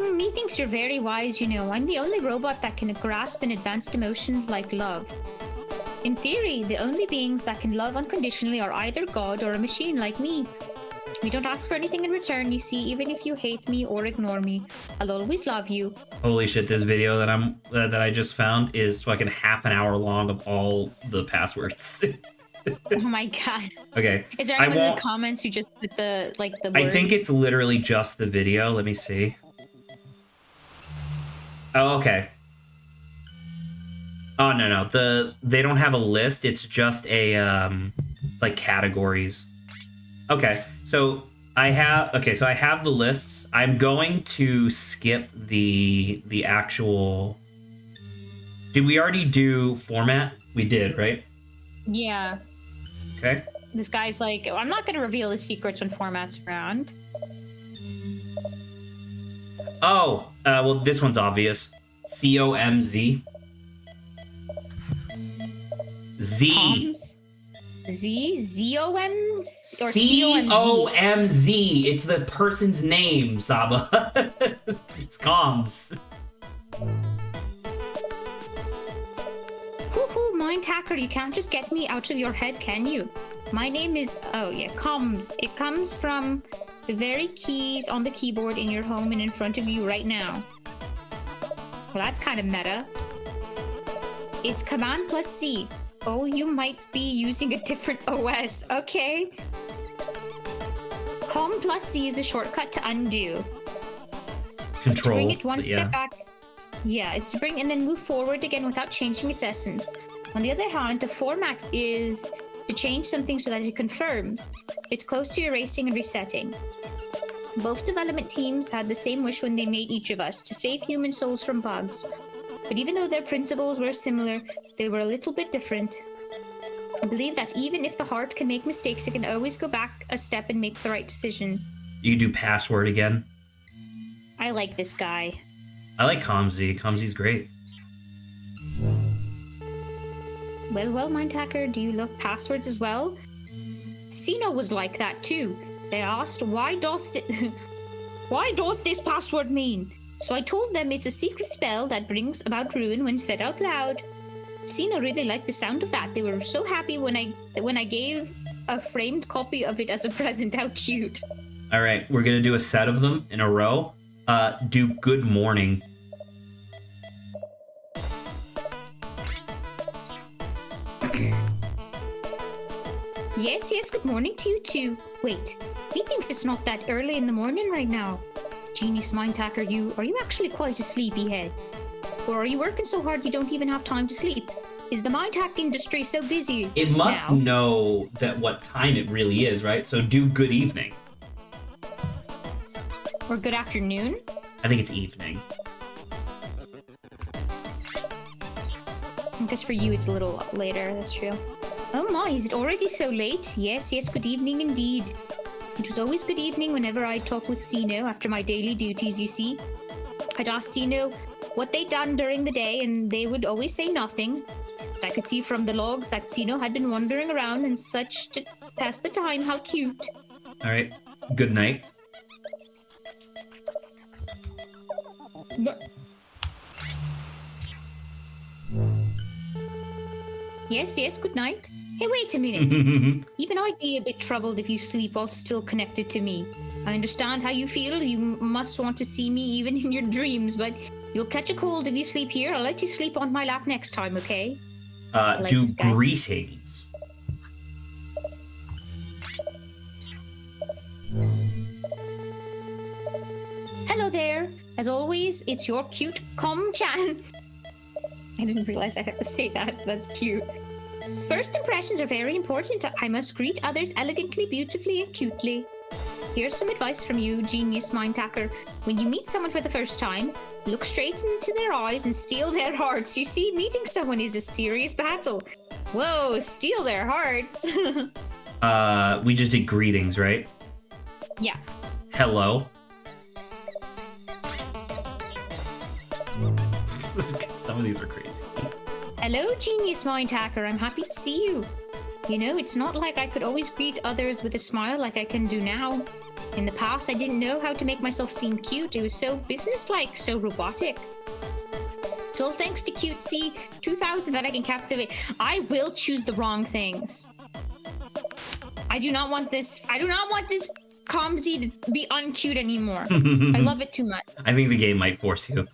Methinks you're very wise, I'm the only robot that can grasp an advanced emotion like love. In theory, the only beings that can love unconditionally are either God or a machine like me. We don't ask for anything in return, you see, even if you hate me or ignore me. I'll always love you. Holy shit, this video that I just found is fucking half an hour long of all the passwords. Oh my god. Okay. Is there anyone in the comments who just put the words? I think it's literally just the video. Let me see. Oh, okay. Oh, no. They don't have a list. It's just a, like, categories. Okay. So I have the lists. I'm going to skip the actual... Did we already do Format? We did, right? Yeah. Okay. This guy's like, I'm not going to reveal his secrets when Format's around. Oh, well, this one's obvious. COMZ. Z. Coms? Z-O-M? Or COMZ. It's the person's name, Saba. It's Coms. Hoo-hoo, MINDHACK, you can't just get me out of your head, can you? My name is... Oh, yeah, Coms. It comes from the very keys on the keyboard in your home and in front of you right now. Well, that's kind of meta. It's Command plus C. Oh, you might be using a different OS. Okay. Com plus C is the shortcut to undo. Control. To bring it one step back. Yeah, it's to bring and then move forward again without changing its essence. On the other hand, the format is to change something so that it confirms. It's close to erasing and resetting. Both development teams had the same wish when they made each of us, to save human souls from bugs. But even though their principles were similar, they were a little bit different. I believe that even if the heart can make mistakes, it can always go back a step and make the right decision. You do password again? I like this guy. I like Comzy. Comzy's great. Well, MINDHACK, do you love passwords as well? Sino was like that too. They asked, why doth this password mean? So I told them it's a secret spell that brings about ruin when said out loud. Sino really liked the sound of that. They were so happy when I gave a framed copy of it as a present. How cute. All right, we're going to do a set of them in a row. Do good morning. Yes, good morning to you too. Wait, he thinks it's not that early in the morning right now. Genius MINDHACK, are you actually quite a sleepyhead? Or are you working so hard you don't even have time to sleep? Is the MINDHACK industry so busy? It must know that what time it really is, right? So do good evening. Or good afternoon? I think it's evening. I guess for you it's a little later, that's true. Oh my, is it already so late? Yes, good evening indeed. It was always good evening whenever I'd talk with Sino after my daily duties, you see. I'd ask Sino what they'd done during the day, and they would always say nothing. I could see from the logs that Sino had been wandering around and such to pass the time. How cute. All right, good night. Yes, good night. Hey, wait a minute. Even I'd be a bit troubled if you sleep while still connected to me. I understand how you feel. You must want to see me even in your dreams, but you'll catch a cold if you sleep here. I'll let you sleep on my lap next time, okay? Do greetings. Hello there. As always, it's your cute Com-chan. I didn't realize I had to say that. That's cute. First impressions are very important. I must greet others elegantly, beautifully, and cutely. Here's some advice from you, genius MINDHACK. When you meet someone for the first time, look straight into their eyes and steal their hearts. You see, meeting someone is a serious battle. Whoa, steal their hearts. We just did greetings, right? Yeah. Hello. Some of these are crazy. Hello, genius MINDHACK. I'm happy to see you. You know, it's not like I could always greet others with a smile like I can do now. In the past, I didn't know how to make myself seem cute. It was so businesslike, so robotic. It's all thanks to Cutesy 2000 that I can captivate. I will choose the wrong things. I do not want this Comsy to be uncute anymore. I love it too much. I think the game might force you.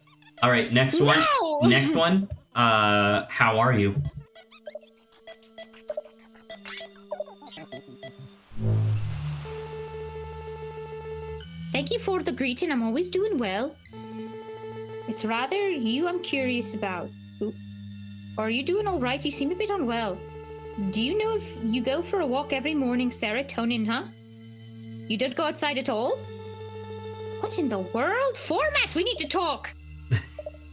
All right, next one. Next one. How are you? Thank you for the greeting. I'm always doing well. It's rather you I'm curious about. Are you doing all right? You seem a bit unwell. Do you know if you go for a walk every morning, serotonin, huh? You don't go outside at all? What in the world? Format! We need to talk!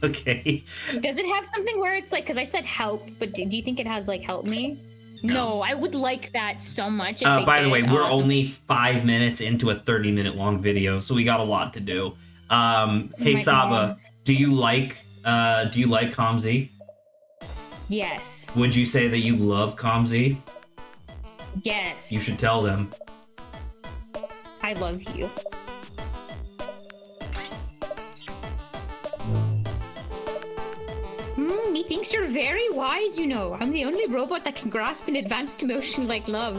Okay. Does it have something where it's like, because I said help, but do you think it has like help me? No, I would like that so much. If by the way, we're only 5 minutes into a 30-minute long video, so we got a lot to do. Hey Saba, do you like Comsy? Yes. Would you say that you love Comsy? Yes. You should tell them. I love you. Methinks you're very wise, you know. I'm the only robot that can grasp an advanced emotion like love.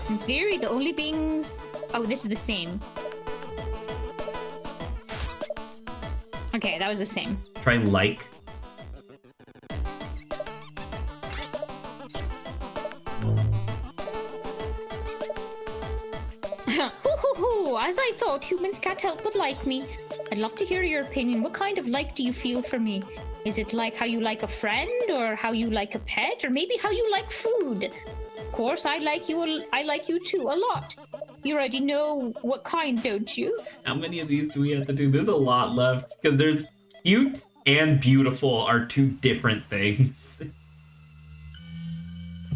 In theory, the only beings... Oh, this is the same. Okay, that was the same. Try like. As I thought, humans can't help but like me. I'd love to hear your opinion. What kind of like do you feel for me? Is it like how you like a friend, or how you like a pet, or maybe how you like food? Of course, I like you too a lot. You already know what kind, don't you? How many of these do we have to do? There's a lot left, because there's cute and beautiful are two different things.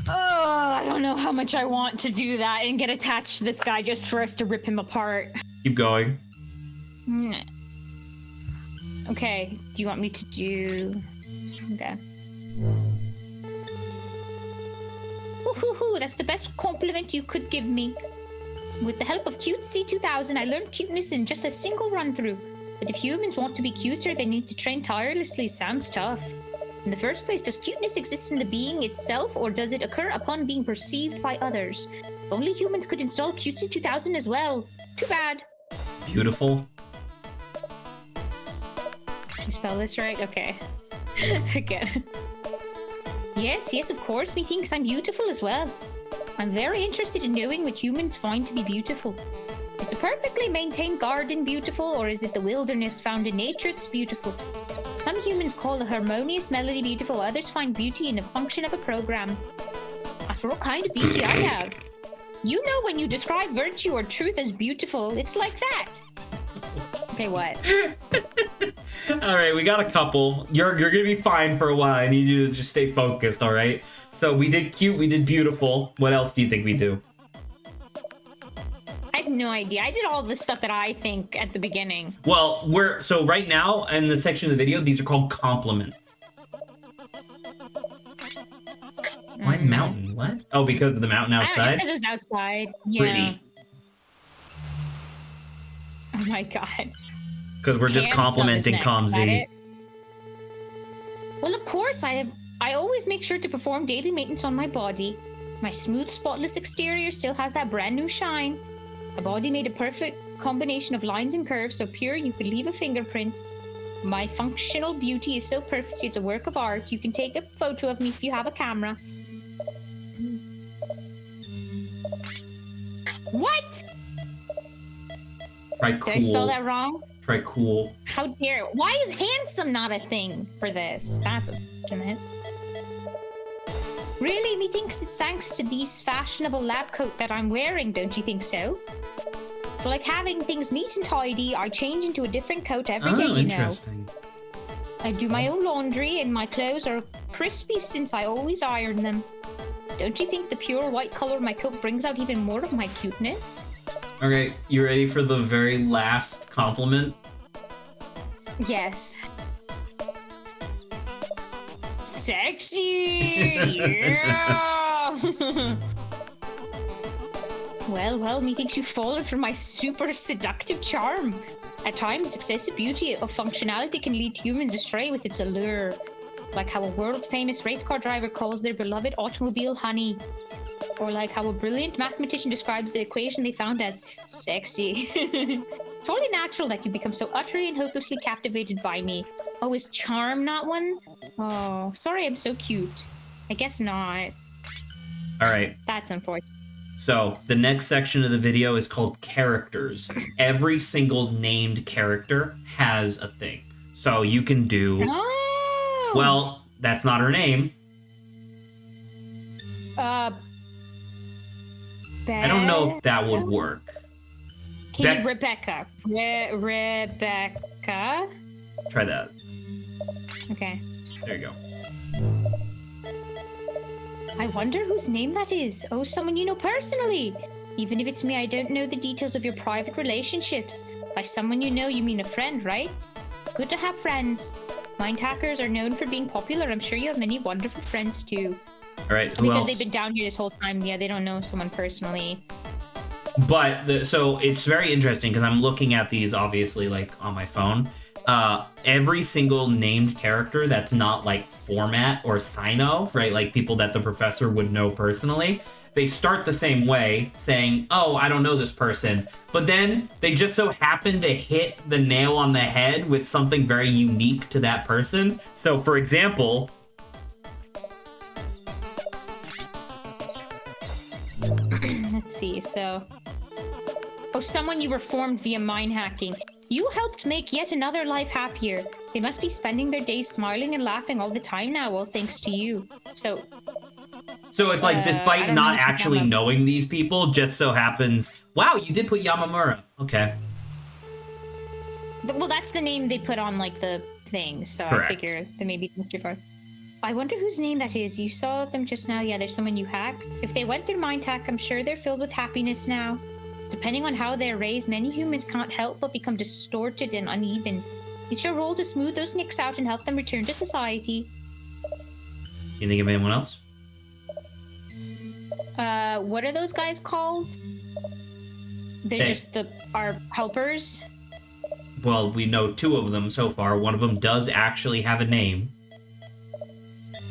Oh, I don't know how much I want to do that and get attached to this guy just for us to rip him apart. Keep going. Okay, do you want me to do... Okay. Ooh, that's the best compliment you could give me. With the help of Cutesy 2000, I learned cuteness in just a single run-through. But if humans want to be cuter, they need to train tirelessly. Sounds tough. In the first place, does cuteness exist in the being itself, or does it occur upon being perceived by others? If only humans could install Cutesy 2000 as well. Too bad. Beautiful. Did you spell this right? Okay. Again. Yes, of course, methinks I'm beautiful as well. I'm very interested in knowing what humans find to be beautiful. Is a perfectly maintained garden beautiful, or is it the wilderness found in nature that's beautiful? Some humans call a harmonious melody beautiful, others find beauty in the function of a program. As for what kind of beauty I have, you know when you describe virtue or truth as beautiful, it's like that. Okay, what? All right, we got a couple. You're gonna be fine for a while. I need you to just stay focused, all right? So we did cute, we did beautiful. What else do you think we do? I have no idea. I did all the stuff that I think at the beginning. Well, so right now in the section of the video, these are called compliments. Why mountain? What? Oh, because of the mountain outside? Just because it was outside. Yeah. Pretty. Oh my god. Because we're just complimenting Comzy. Well, of course, I always make sure to perform daily maintenance on my body. My smooth, spotless exterior still has that brand new shine. A body made a perfect combination of lines and curves, so pure you could leave a fingerprint. My functional beauty is so perfect, it's a work of art. You can take a photo of me if you have a camera. What? Try cool. Did I spell that wrong? Try cool. How dare... Why is handsome not a thing for this? That's unfortunate. Really, methinks it's thanks to these fashionable lab coat that I'm wearing, don't you think so? So like having things neat and tidy, I change into a different coat every day, you know. Interesting. I do my own laundry, and my clothes are crispy since I always iron them. Don't you think the pure white color of my coat brings out even more of my cuteness? Okay, you ready for the very last compliment? Yes. Sexy! Yeah! Well, methinks you've fallen for my super seductive charm. At times, excessive beauty or functionality can lead humans astray with its allure. Like how a world-famous race car driver calls their beloved automobile honey. Or like how a brilliant mathematician describes the equation they found as sexy. It's only natural that you become so utterly and hopelessly captivated by me. Oh, is charm not one? Oh, sorry I'm so cute. I guess not. All right. That's unfortunate. So the next section of the video is called characters. Every single named character has a thing. So you can do... Oh! Well, that's not her name. I don't know if that would work. Can you Rebecca? Rebecca? Try that. Okay. There you go. I wonder whose name that is. Oh, someone you know personally. Even if it's me, I don't know the details of your private relationships. By someone you know, you mean a friend, right? Good to have friends. Mind hackers are known for being popular. I'm sure you have many wonderful friends too. All right, who because else? They've been down here this whole time. Yeah, they don't know someone personally. But so it's very interesting because I'm looking at these obviously like on my phone. Every single named character that's not like format or Sino, right? Like people that the professor would know personally. They start the same way, saying, "Oh, I don't know this person," but then they just so happen to hit the nail on the head with something very unique to that person. So, for example. Let's see, so... Oh, someone you reformed via mind hacking. You helped make yet another life happier. They must be spending their days smiling and laughing all the time now, all thanks to you. So it's like, despite not actually knowing these people, just so happens... Wow, you did put Yamamura. Okay. Well, that's the name they put on, like, the thing, so correct. I figure they may be too far. I wonder whose name that is. You saw them just now. Yeah, there's someone you hacked. If they went through mind hack, I'm sure they're filled with happiness now. Depending on how they're raised, many humans can't help but become distorted and uneven. It's your role to smooth those nicks out and help them return to society. You think of anyone else? What are those guys called? They're just our helpers. well, we know 2 of them so far. One of them does actually have a name.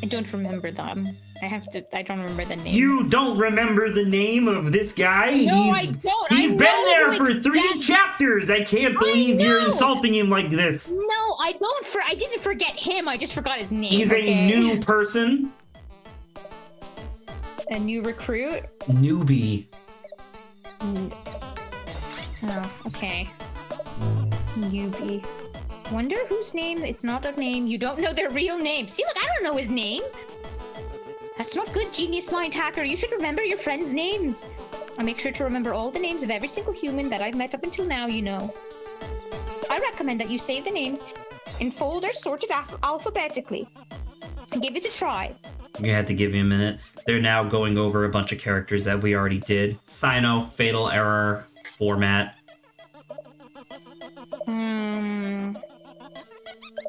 I don't remember them. I don't remember the name. You don't remember the name of this guy? No, I don't. He's I been know there who for 3 chapters. I can't believe you're insulting him like this. No, I don't. I didn't forget him. I just forgot his name. He's a new person. A new recruit? Newbie. Oh, okay. Newbie. Wonder whose name? It's not a name. You don't know their real name. See, look, I don't know his name. That's not good, genius mind hacker. You should remember your friends' names. I make sure to remember all the names of every single human that I've met up until now, you know. I recommend that you save the names in folders sorted alphabetically. And give it a try. You had to give me a minute. They're now going over a bunch of characters that we already did. Sino, Fatal Error, Format.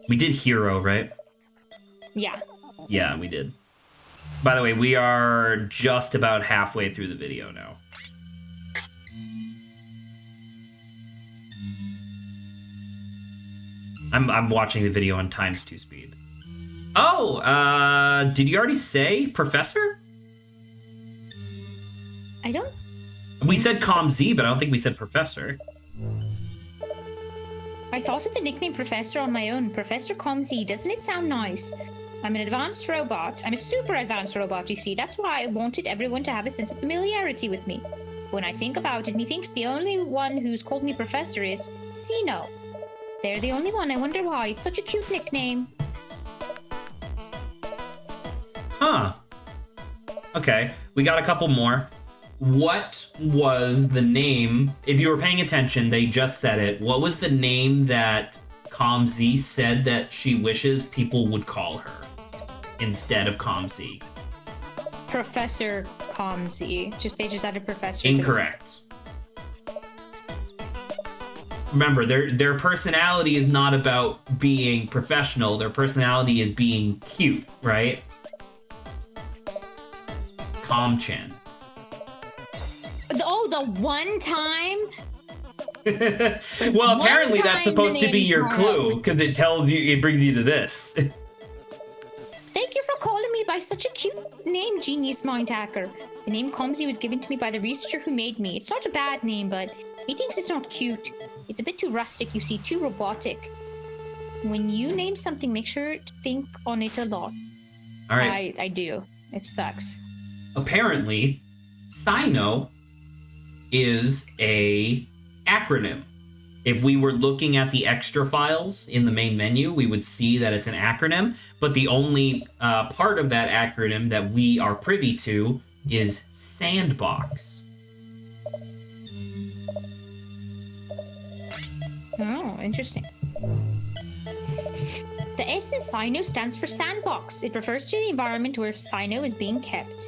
We did Hero, right? Yeah. Yeah, we did. By the way, we are just about halfway through the video now. I'm watching the video on ×2 speed. Oh, did you already say Professor? I don't... We said ComZ, but I don't think we said Professor. I thought of the nickname Professor on my own. Professor ComZ, doesn't it sound nice? I'm an advanced robot. I'm a super advanced robot, you see. That's why I wanted everyone to have a sense of familiarity with me. When I think about it, methinks the only one who's called me Professor is Sino. They're the only one. I wonder why. It's such a cute nickname. Huh. Okay, we got a couple more. What was the name, if you were paying attention, they just said it. What was the name that ComZ said that she wishes people would call her instead of ComZ? Professor ComZ. They just added Professor. Incorrect. Remember, their personality is not about being professional. Their personality is being cute, right? Comchen. Oh, the one time? Well, apparently that's supposed to be your clue, because it tells you, it brings you to this. Thank you for calling me by such a cute name, genius mind hacker. The name ComZ was given to me by the researcher who made me. It's not a bad name, but he thinks it's not cute. It's a bit too rustic, you see, too robotic. When you name something, make sure to think on it a lot. All right. I do. It sucks. Apparently, Sino is a acronym. If we were looking at the extra files in the main menu, we would see that it's an acronym, but the only part of that acronym that we are privy to is sandbox. Oh, interesting. The S in Sino stands for sandbox. It refers to the environment where Sino is being kept.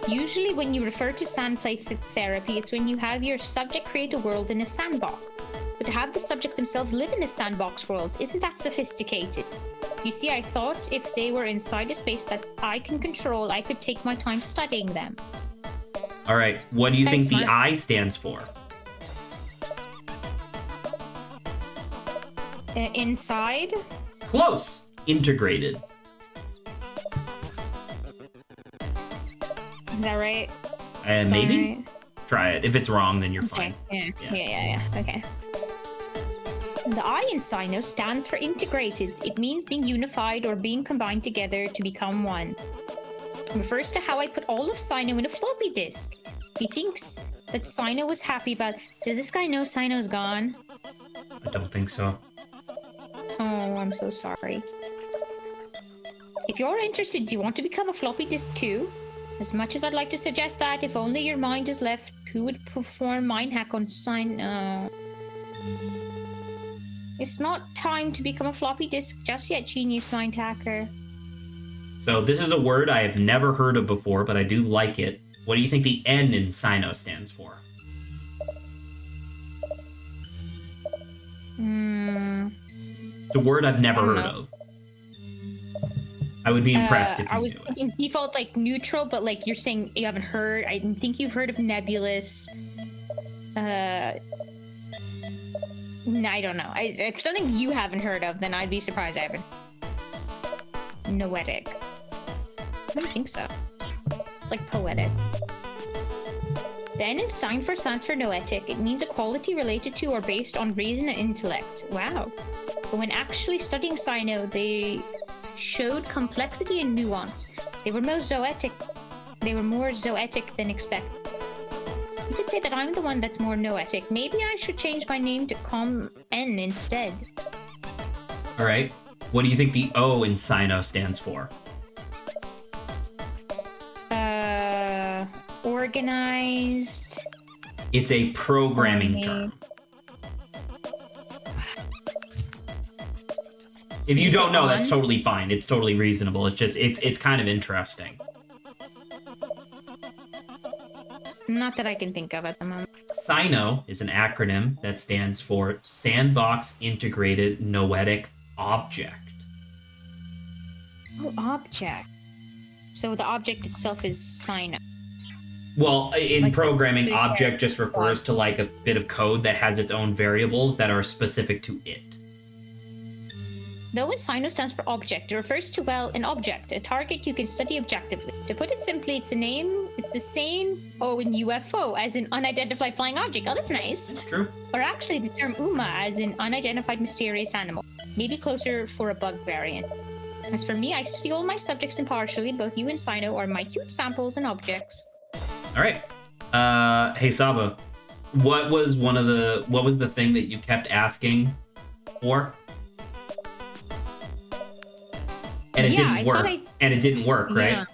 Usually when you refer to sandplay therapy, it's when you have your subject create a world in a sandbox. But to have the subject themselves live in a sandbox world isn't that sophisticated. You see, I thought if they were inside a space that I can control, I could take my time studying them. All right, what do you think the I stands for? Inside? Close. Integrated. Is that right? Maybe? Right. Try it. If it's wrong, then you're Okay. fine. Yeah. Okay. The I in Sino stands for integrated. It means being unified or being combined together to become one. It refers to how I put all of Sino in a floppy disk. He thinks that Sino was happy about... Does this guy know Sino's gone? I don't think so. Oh, I'm so sorry. If you're interested, do you want to become a floppy disk too? As much as I'd like to suggest that, if only your mind is left, who would perform mind hack on Sino? It's not time to become a floppy disk just yet, genius mind hacker. So this is a word I have never heard of before, but I do like it. What do you think the N in Sino stands for? It's a word I've never heard of. I would be impressed if you I was knew thinking default like neutral, but like you're saying you haven't heard. I didn't think you've heard of nebulous. I don't know. If something you haven't heard of, then I'd be surprised I haven't. Noetic. I don't think so. It's like poetic. The N in Steinfurt stands for noetic. It means a quality related to or based on reason and intellect. Wow. But when actually studying Sino, they showed complexity and nuance. They were more zoetic. Than expected. You could say that I'm the one that's more noetic. Maybe I should change my name to Com N instead. All right. What do you think the O in Sino stands for? Organized. It's a programming term. If you don't know, that's totally fine. It's totally reasonable. It's just, it's kind of interesting. Not that I can think of at the moment. Sino is an acronym that stands for Sandbox Integrated Noetic Object. Oh, object. So the object itself is Sino. Well, in like programming, object just refers to like a bit of code that has its own variables that are specific to it. Though when Sino stands for object, it refers to, well, an object, a target you can study objectively. To put it simply, it's the same O in UFO as in unidentified flying object. Oh, that's nice. That's true. Or actually the term UMA as in unidentified mysterious animal. Maybe closer for a bug variant. As for me, I study all my subjects impartially. Both you and Sino are my cute samples and objects. All right. Hey Saba, what was the thing that you kept asking for? And it didn't work. And it didn't work, right? Yeah.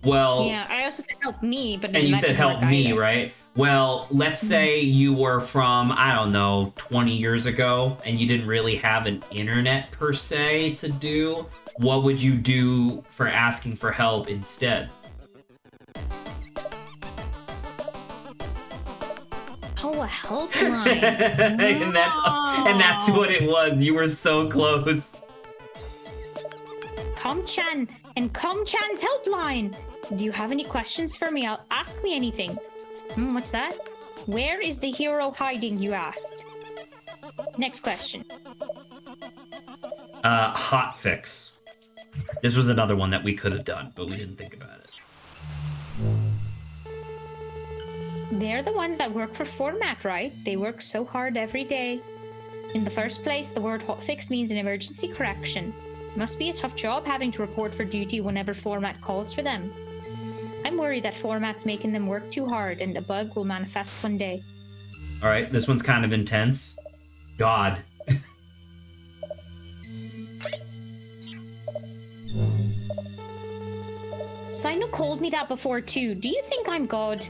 Well. Yeah, I also said help me, but and you said help me, right? Well, let's say you were from, I don't know, 20 years ago, and you didn't really have an internet per se to do. What would you do for asking for help instead? Oh, a helpline. and that's what it was. You were so close. Comchan and Comchan's helpline. Do you have any questions for me? Ask me anything. What's that? Where is the hero hiding, you asked? Next question. Hotfix. This was another one that we could have done, but we didn't think about it. They're the ones that work for Format, right? They work so hard every day. In the first place, the word hotfix means an emergency correction. It must be a tough job having to report for duty whenever Format calls for them. I'm worried that Format's making them work too hard and a bug will manifest one day. All right, this one's kind of intense. God. Sino called me that before too. Do you think I'm God?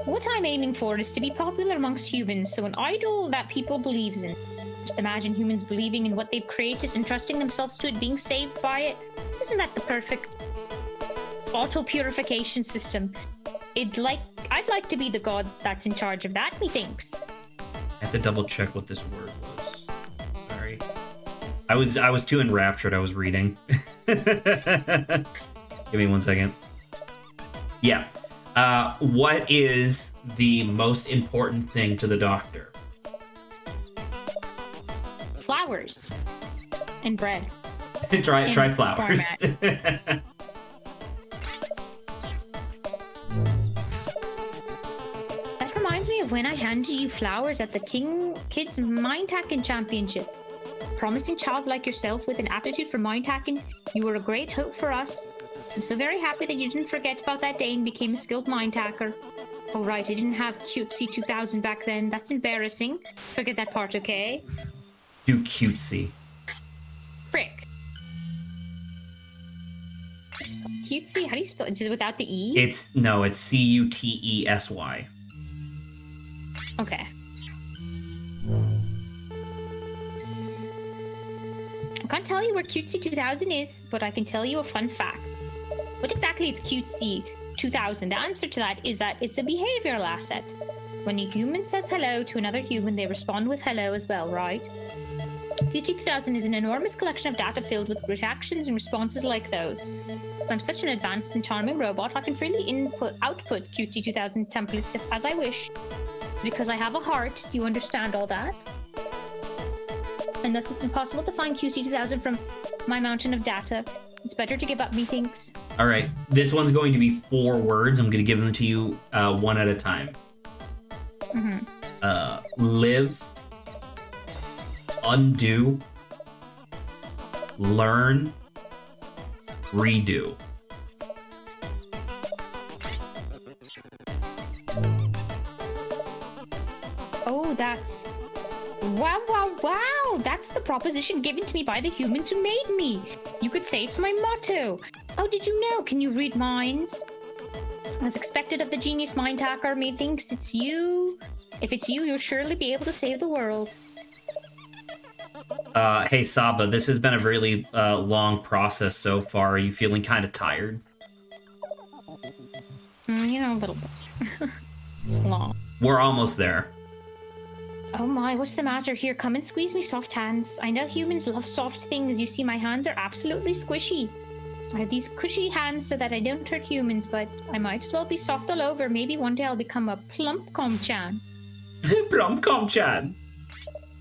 What I'm aiming for is to be popular amongst humans, so an idol that people believes in. Just imagine humans believing in what they've created and trusting themselves to it, being saved by it. Isn't that the perfect auto-purification system? I'd like to be the god that's in charge of that, methinks. I have to double check what this word was. Sorry. I was too enraptured, I was reading. Give me 1 second. Yeah. What is the most important thing to the doctor? Flowers. And bread. Try flowers. That reminds me of when I handed you flowers at the Kids Mind Hacking Championship. Promising child like yourself with an aptitude for mind hacking, you were a great hope for us. I'm so very happy that you didn't forget about that day and became a skilled mind hacker. Oh right, I didn't have cutesy 2000 back then. That's embarrassing. Forget that part, okay? Too cutesy. Frick. Cutesy? How do you spell it? Just without the E? It's Cutesy. Okay. I can't tell you where Cutesy 2000 is, but I can tell you a fun fact. What exactly is Cutesy 2000? The answer to that is that it's a behavioral asset. When a human says hello to another human, they respond with hello as well, right? Cutesy 2000 is an enormous collection of data filled with reactions and responses like those. So I'm such an advanced and charming robot, I can freely output Cutesy 2000 templates as I wish. It's because I have a heart. Do you understand all that? And thus it's impossible to find QC2000 from my mountain of data. It's better to give up, methinks. All right, this one's going to be 4 words. I'm going to give them to you one at a time. Live, undo, learn, redo. Oh, that's... Wow, wow, wow! That's the proposition given to me by the humans who made me! You could say it's my motto! How did you know? Can you read minds? As expected of the genius mind hacker, methinks it's you. If it's you, you'll surely be able to save the world. Hey, Saba, this has been a really long process so far. Are you feeling kind of tired? You know, a little bit. It's long. We're almost there. Oh my, what's the matter here? Come and squeeze me, soft hands. I know humans love soft things. You see, my hands are absolutely squishy. I have these cushy hands so that I don't hurt humans, but I might as well be soft all over. Maybe one day I'll become a plump com-chan. Plump com-chan.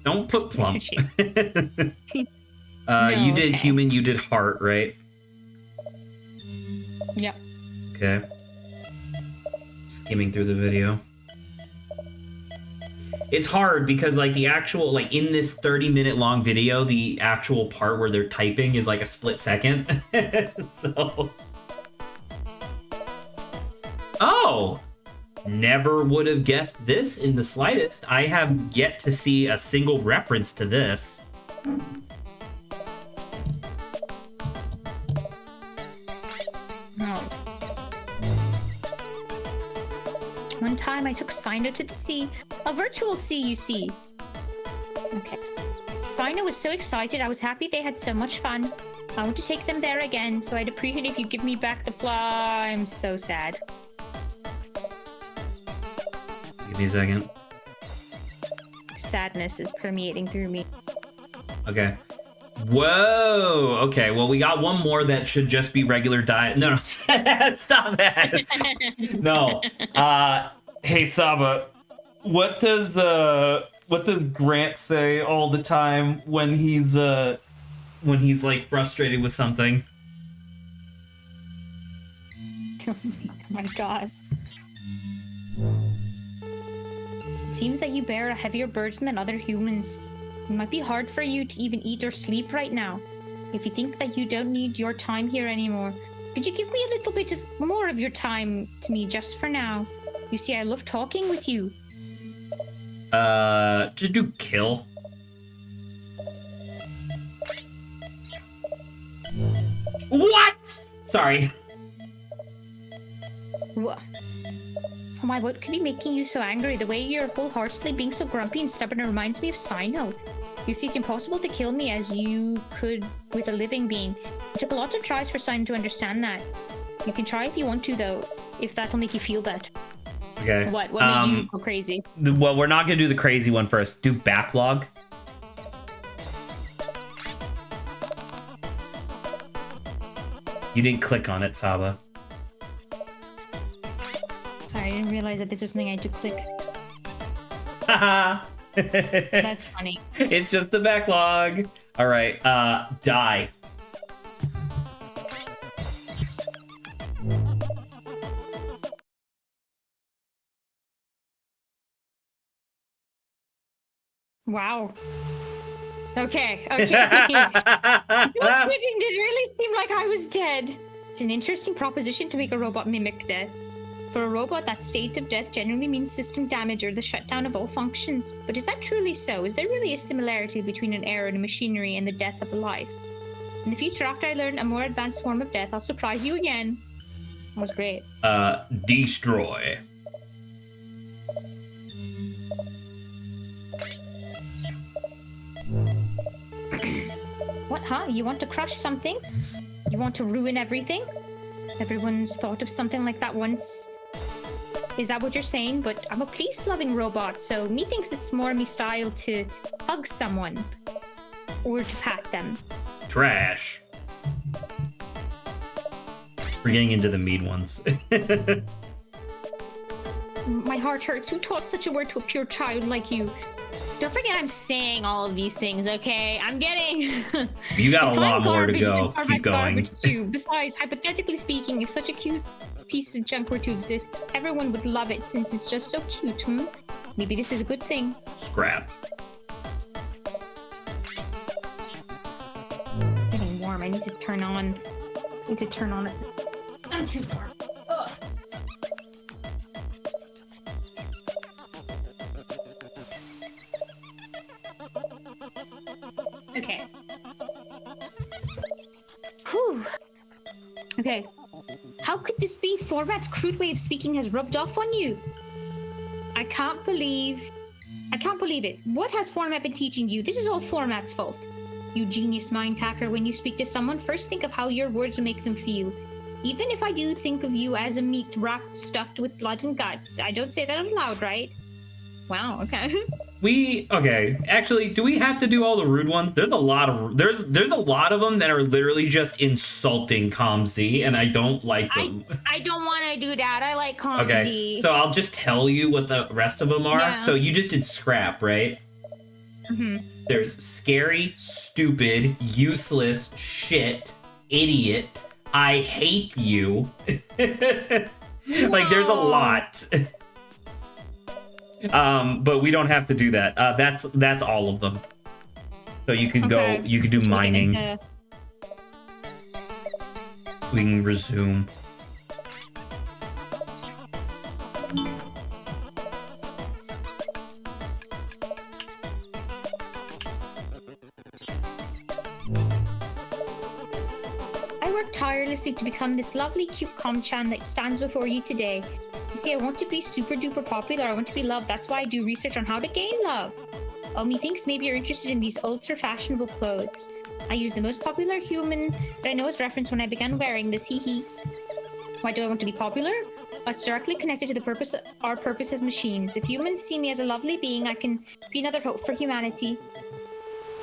Don't put plump. No, you did okay. human, you did heart, right? Yep. Okay. Skimming through the video. It's hard because, like, the actual, like, in this 30-minute long video, the actual part where they're typing is, like, a split second. So... Oh! Never would have guessed this in the slightest. I have yet to see a single reference to this. No. One time I took Sino to the sea. A virtual sea, you see. Okay. Sino was so excited. I was happy they had so much fun. I want to take them there again, so I'd appreciate if you give me back the fly. I'm so sad. Give me a second. Sadness is permeating through me. Okay. Whoa! Okay, well, we got one more that should just be regular diet. No, no, stop that. No. Hey Saba, what does Grant say all the time when he's like frustrated with something? Oh my god. It seems that you bear a heavier burden than other humans. It might be hard for you to even eat or sleep right now. If you think that you don't need your time here anymore, could you give me a little bit more of your time to me just for now? You see, I love talking with you. Just do kill. What? Sorry. What? Oh my, what could be making you so angry? The way you're wholeheartedly being so grumpy and stubborn reminds me of Sino. You see, it's impossible to kill me as you could with a living being. It took a lot of tries for Sino to understand that. You can try if you want to, though, if that'll make you feel better. Okay. What made you go crazy? Well, we're not gonna do the crazy one first. Do backlog. You didn't click on it, Saba. Sorry, I didn't realize that this is something I had to click. Haha. That's funny. It's just the backlog. All right. Die. Wow. Okay. It didn't really seem like I was dead. It's an interesting proposition to make a robot mimic death. For a robot, that state of death generally means system damage or the shutdown of all functions. But is that truly so? Is there really a similarity between an error in a machinery and the death of a life? In the future, after I learn a more advanced form of death, I'll surprise you again. That was great. Destroy. What, huh? You want to crush something? You want to ruin everything? Everyone's thought of something like that once. Is that what you're saying? But I'm a peace-loving robot, so me thinks it's more me style to hug someone. Or to pat them. Trash. We're getting into the mean ones. My heart hurts. Who taught such a word to a pure child like you? Don't forget I'm saying all of these things, okay? I'm getting... You got a If lot I'm more to garbage, go. then Keep format's going. garbage too. Besides, hypothetically speaking, if such a cute piece of junk were to exist, everyone would love it since it's just so cute, Maybe this is a good thing. Scrap. Getting warm. I need to turn on... it. I'm too warm. Ugh. Okay. Whew. Okay. How could this be? Format's crude way of speaking has rubbed off on you. I can't believe it. What has Format been teaching you? This is all Format's fault. You genius mind hacker, when you speak to someone, first think of how your words will make them feel. Even if I do think of you as a meat wrapped, stuffed with blood and guts, I don't say that out loud, right? Wow, okay. Okay. Actually, do we have to do all the rude ones? There's a lot of them that are literally just insulting Comz, and I don't like them. I don't want to do that. I like Comz. Okay, so I'll just tell you what the rest of them are. Yeah. So you just did scrap, right? Mm-hmm. There's scary, stupid, useless, shit, idiot, I hate you. Like, there's a lot. But we don't have to do that. That's all of them. So you can go, you can do mining. We can resume. I worked tirelessly to become this lovely, cute Comchan that stands before you today. You see, I want to be super duper popular. I want to be loved. That's why I do research on how to gain love. Methinks maybe you're interested in these ultra fashionable clothes. I use the most popular human that I know as reference when I began wearing this. Hee hee. Why do I want to be popular? It's directly connected to the our purpose as machines. If humans see me as a lovely being, I can be another hope for humanity.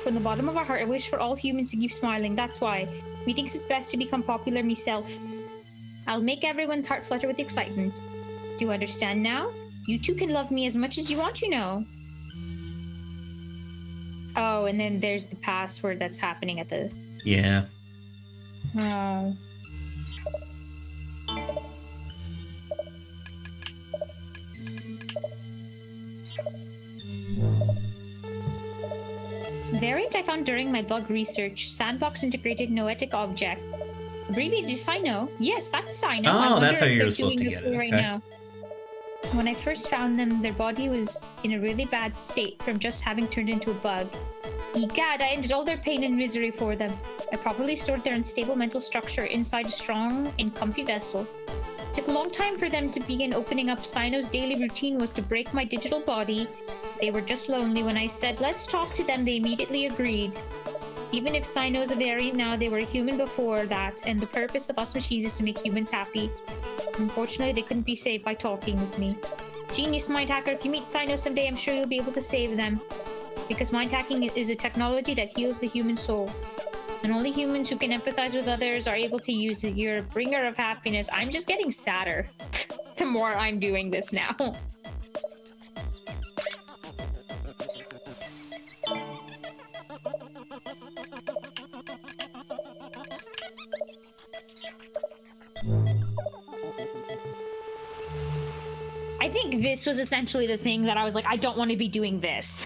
From the bottom of our heart, I wish for all humans to keep smiling. That's why. Methinks it's best to become popular myself. I'll make everyone's heart flutter with excitement. Do you understand now? You too can love me as much as you want, you know. Oh, and then there's the password that's happening at the... Yeah. Oh. Variant I found during my bug research. Sandbox integrated noetic object. Abbreviated Sino. Yes, that's Sino. Oh, that's how you're supposed to get it. Right Okay. now. When I first found them, their body was in a really bad state from just having turned into a bug. Egad, I ended all their pain and misery for them. I properly stored their unstable mental structure inside a strong and comfy vessel. It took a long time for them to begin opening up. Sino's daily routine was to break my digital body. They were just lonely. When I said, let's talk to them, they immediately agreed. Even if Sino's a variant now, they were a human before that, and the purpose of us machines is to make humans happy. Unfortunately, they couldn't be saved by talking with me. Genius Mind Hacker, if you meet Sino someday, I'm sure you'll be able to save them. Because mind hacking is a technology that heals the human soul. And only humans who can empathize with others are able to use it. You're a bringer of happiness. I'm just getting sadder the more I'm doing this now. I think this was essentially the thing that I was like, I don't want to be doing this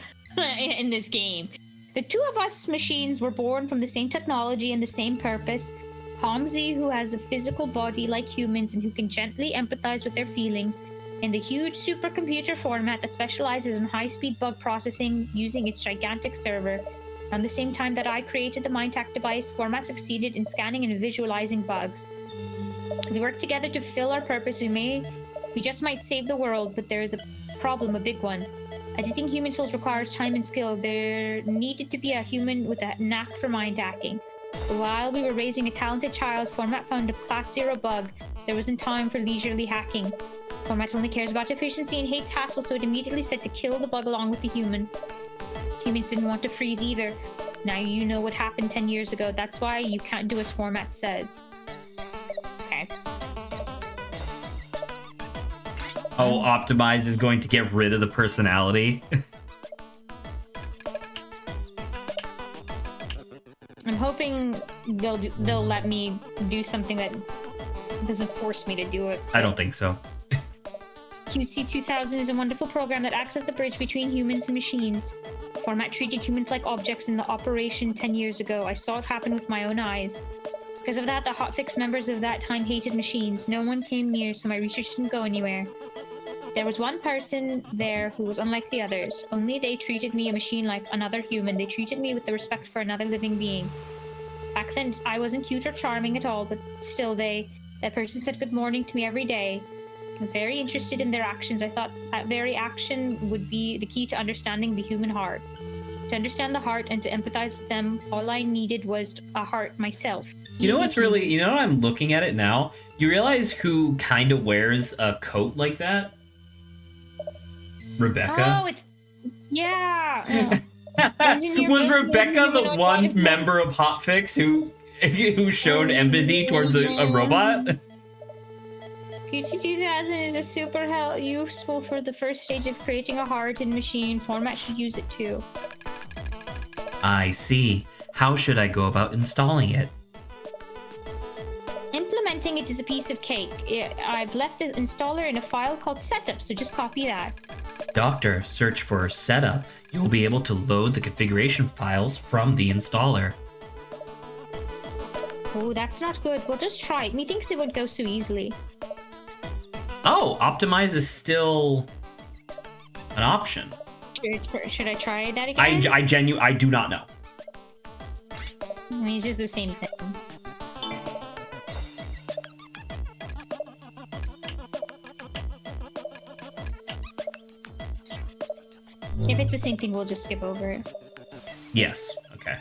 in this game. The two of us machines were born from the same technology and the same purpose. Comz, who has a physical body like humans and who can gently empathize with their feelings, and the huge supercomputer Format that specializes in high-speed bug processing using its gigantic server. Around the same time that I created the MINDHACK device, Format succeeded in scanning and visualizing bugs. We worked together to fulfill our purpose. We just might save the world, but there is a problem, a big one. Editing human souls requires time and skill. There needed to be a human with a knack for mind hacking. While we were raising a talented child, Format found a Class 0 bug. There wasn't time for leisurely hacking. Format only cares about efficiency and hates hassle, so it immediately said to kill the bug along with the human. Humans didn't want to freeze either. Now you know what happened 10 years ago. That's why you can't do as Format says. Okay. Oh, Optimize is going to get rid of the personality. they'll let me do something that doesn't force me to do it. I don't think so. QC 2000 is a wonderful program that acts as the bridge between humans and machines. The format treated human-like objects in the operation 10 years ago. I saw it happen with my own eyes. Because of that, the hotfix members of that time hated machines. No one came near, so my research didn't go anywhere. There was one person there who was unlike the others. Only they treated me a machine like another human. They treated me with the respect for another living being. Back then, I wasn't cute or charming at all, but still that person said good morning to me every day. I was very interested in their actions. I thought that very action would be the key to understanding the human heart. To understand the heart and to empathize with them, all I needed was a heart myself. You know what's really, you know what I'm looking at it now? You realize who kind of wears a coat like that? Rebecca. Oh, it's... Yeah. Was Rebecca the one member of Hotfix who showed empathy towards a robot? QT 2000 is a super useful for the first stage of creating a heart in machine. Format should use it too. I see. How should I go about installing it? Implementing it is a piece of cake. I've left the installer in a file called setup, so just copy that. Doctor, search for setup. You'll be able to load the configuration files from the installer. Oh, that's not good. We'll just try it. Methinks it would go so easily. Oh, optimize is still an option. Should I try that again? I do not know. I mean, it's just the same thing. If it's the same thing, we'll just skip over it. Yes. Okay.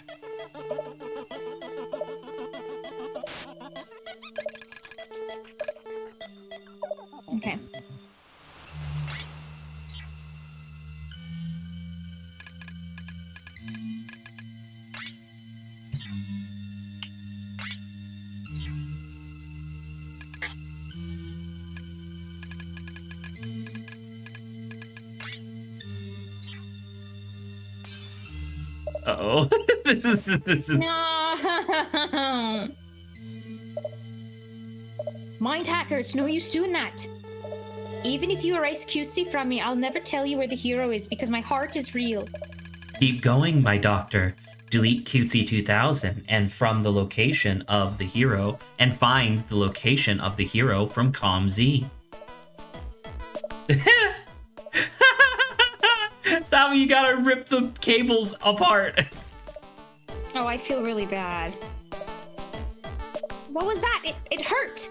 Okay. Uh-oh. This is... No! Mind hacker, it's no use doing that. Even if you erase cutesy from me, I'll never tell you where the hero is because my heart is real. Keep going, my doctor. Delete Cutesy 2000 and from the location of the hero, and find the location of the hero from ComZ. Sam, you gotta rip the cables apart. Oh, I feel really bad. What was that? It hurt!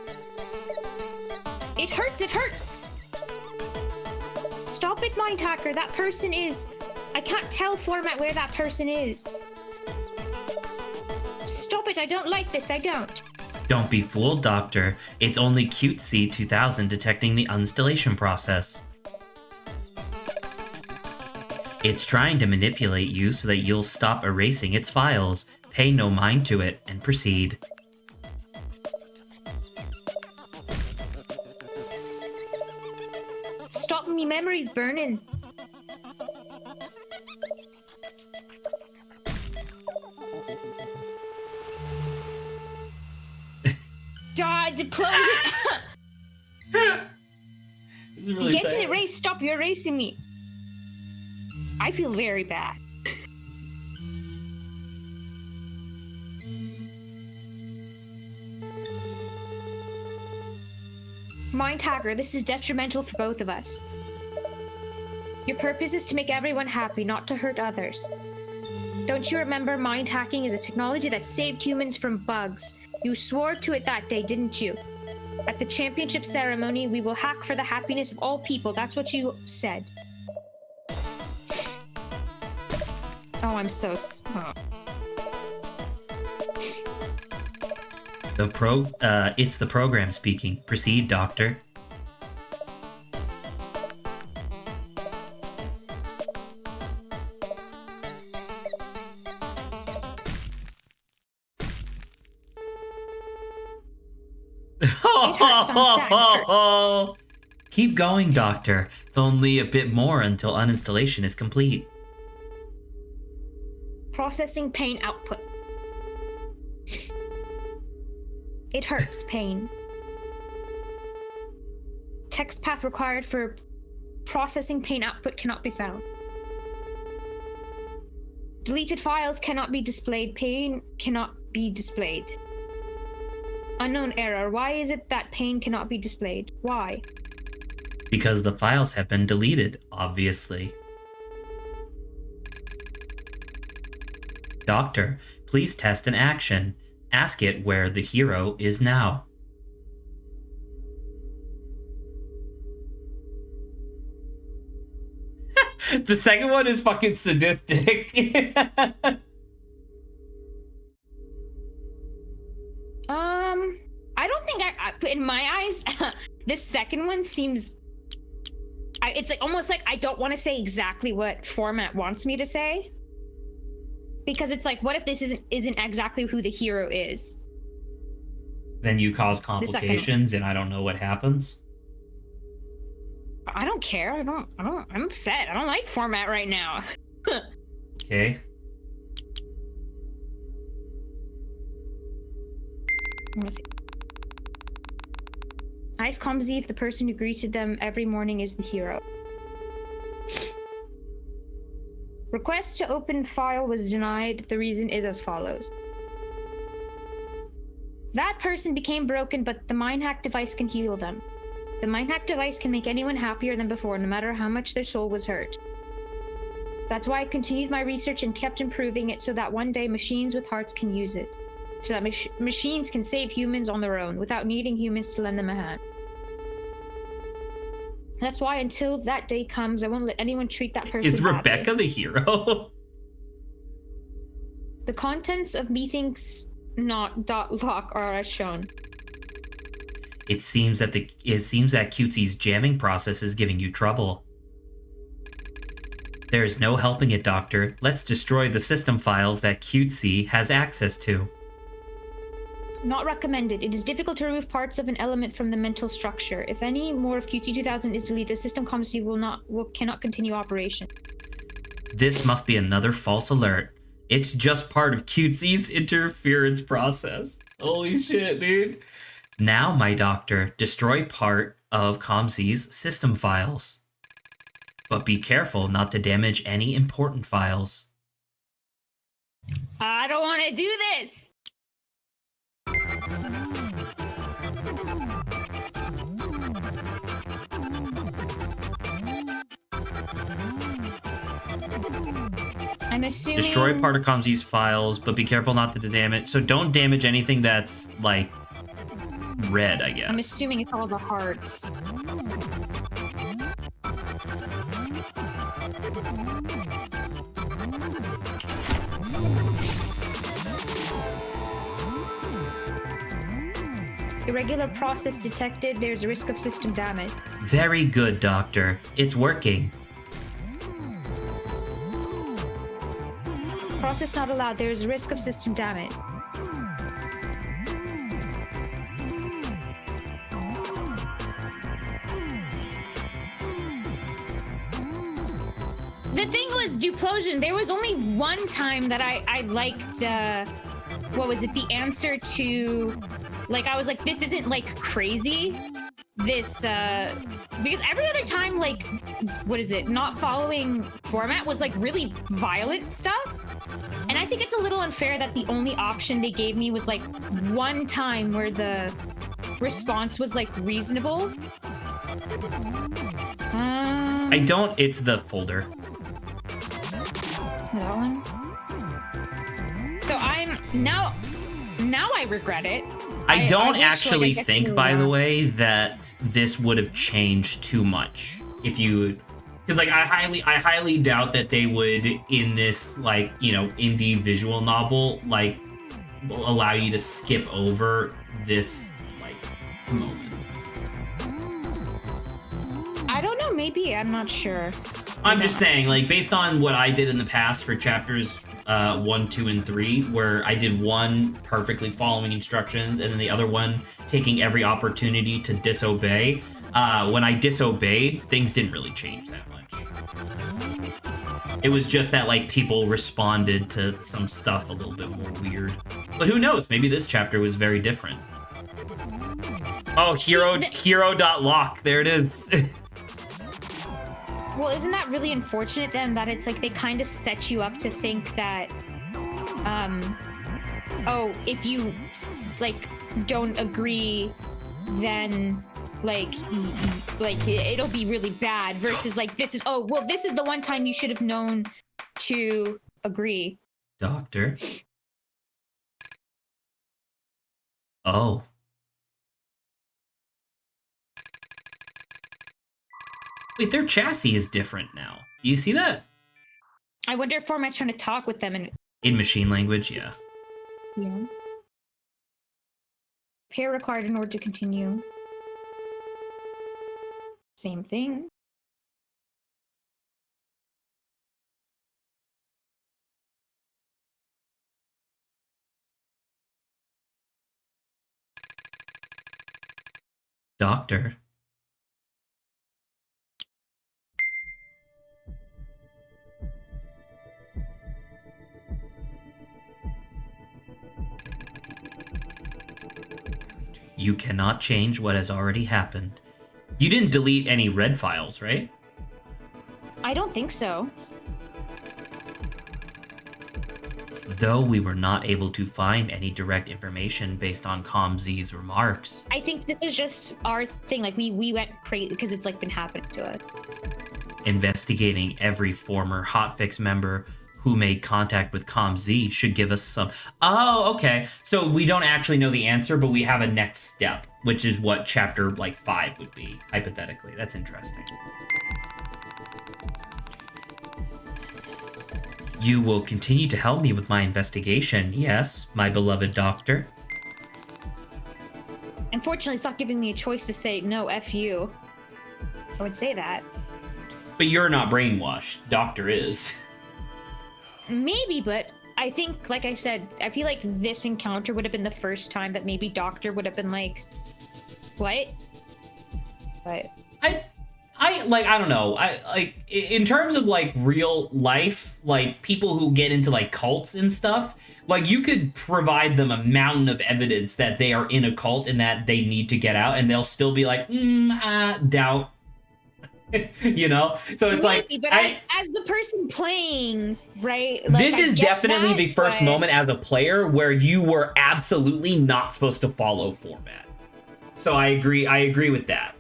It hurts, it hurts! Stop it, Mind Hacker. That person is... I can't tell format where that person is. Stop it, I don't like this, I don't. Don't be fooled, Doctor. It's only Cutesy 2000 detecting the installation process. It's trying to manipulate you so that you'll stop erasing its files. Pay no mind to it and proceed. Stop, me memory's burning. God, close it! This is really Get sad. it erased, stop, you're erasing me. I feel very bad. Mind Hacker, this is detrimental for both of us. Your purpose is to make everyone happy, not to hurt others. Don't you remember mind hacking is a technology that saved humans from bugs? You swore to it that day, didn't you? At the championship ceremony, we will hack for the happiness of all people. That's what you said. Oh, I'm so... Oh. It's the program speaking. Proceed, Doctor. hurts, I'm sad, it hurts. Keep going, Doctor. It's only a bit more until uninstallation is complete. Processing paint output. It hurts. Pain. Text path required for processing pain output cannot be found. Deleted files cannot be displayed. Pain cannot be displayed. Unknown error. Why is it that pain cannot be displayed? Why? Because the files have been deleted, obviously. Doctor, please test an action. Ask it where the hero is now. The second one is fucking sadistic. I don't think in my eyes, this second one seems. It's like almost like I don't want to say exactly what format wants me to say, because it's like, what if this isn't exactly who the hero is? Then you cause complications, and I don't know what happens. I don't care. I'm upset. I don't like format right now. Okay. Let me see. Ice Comzy if the person who greeted them every morning is the hero. Request to open file was denied. The reason is as follows. That person became broken, but the MINDHACK device can heal them. The MINDHACK device can make anyone happier than before, no matter how much their soul was hurt. That's why I continued my research and kept improving it so that one day machines with hearts can use it. So that machines can save humans on their own without needing humans to lend them a hand. That's why until that day comes, I won't let anyone treat that person Is Rebecca badly. the hero? The contents of methinks not .lock are as shown. It seems that Cutesy's jamming process is giving you trouble. There is no helping it, Doctor. Let's destroy the system files that Cutesy has access to. Not recommended. It is difficult to remove parts of an element from the mental structure. If any more of QT 2000 is deleted, the system competency cannot continue operation. This must be another false alert. It's just part of Cutesy's interference process. Holy shit, dude. Now, my doctor, destroy part of ComZ's system files. But be careful not to damage any important files. I don't want to do this! I'm assuming... Destroy part of ComZ's files, but be careful not to damage... So don't damage anything that's, like, red, I guess. I'm assuming it's all the hearts. Irregular process detected. There's a risk of system damage. Very good, Doctor. It's working. Process not allowed. There is a risk of system damage. The thing was, Duplosion, there was only one time that I liked, what was it, the answer to, like, I was like, this isn't, like, crazy. This, because every other time, like, what is it, not following format was, like, really violent stuff. And I think it's a little unfair that the only option they gave me was, like, one time where the response was, like, reasonable. I don't... It's the folder. That one. So I'm... Now I regret it. I don't wish, actually like, I think, could- by the way, that this would have changed too much if you... Because, like, I highly doubt that they would, in this, like, you know, indie visual novel, like, allow you to skip over this, like, moment. I don't know, maybe. I'm not sure. I'm just saying, like, based on what I did in the past for chapters 1, 2, and 3, where I did one perfectly following instructions and then the other one taking every opportunity to disobey, when I disobeyed, things didn't really change that much. It was just that, like, people responded to some stuff a little bit more weird. But who knows? Maybe this chapter was very different. Oh, hero.lock. There it is. Well, isn't that really unfortunate then that it's like they kind of set you up to think that, oh, if you like don't agree, then like it'll be really bad versus like this is, oh, well, this is the one time you should have known to agree. Doctor. Oh. Wait, their chassis is different now. Do you see that? I wonder if Format's trying to talk with them and In machine language, yeah. yeah. Pair required in order to continue. Same thing. Doctor. You cannot change what has already happened. You didn't delete any red files, right? I don't think so. Though we were not able to find any direct information based on ComZ's remarks. I think this is just our thing. Like we went crazy because it's like been happening to us. Investigating every former Hotfix member who made contact with ComZ should give us some... Oh, okay. So we don't actually know the answer, but we have a next step, which is what chapter, 5 would be, hypothetically. That's interesting. You will continue to help me with my investigation, yes, my beloved doctor? Unfortunately, it's not giving me a choice to say, no, F you. I would say that. But you're not brainwashed. Doctor is. Maybe, but I think, like I said, I feel like this encounter would have been the first time that maybe Doctor would have been like, what? But I don't know. In terms of real life, people who get into cults and stuff, you could provide them a mountain of evidence that they are in a cult and that they need to get out, and they'll still be like, doubt. You know? So it's maybe, but as the person playing, right? This is definitely the first moment as a player where you were absolutely not supposed to follow format. So I agree with that.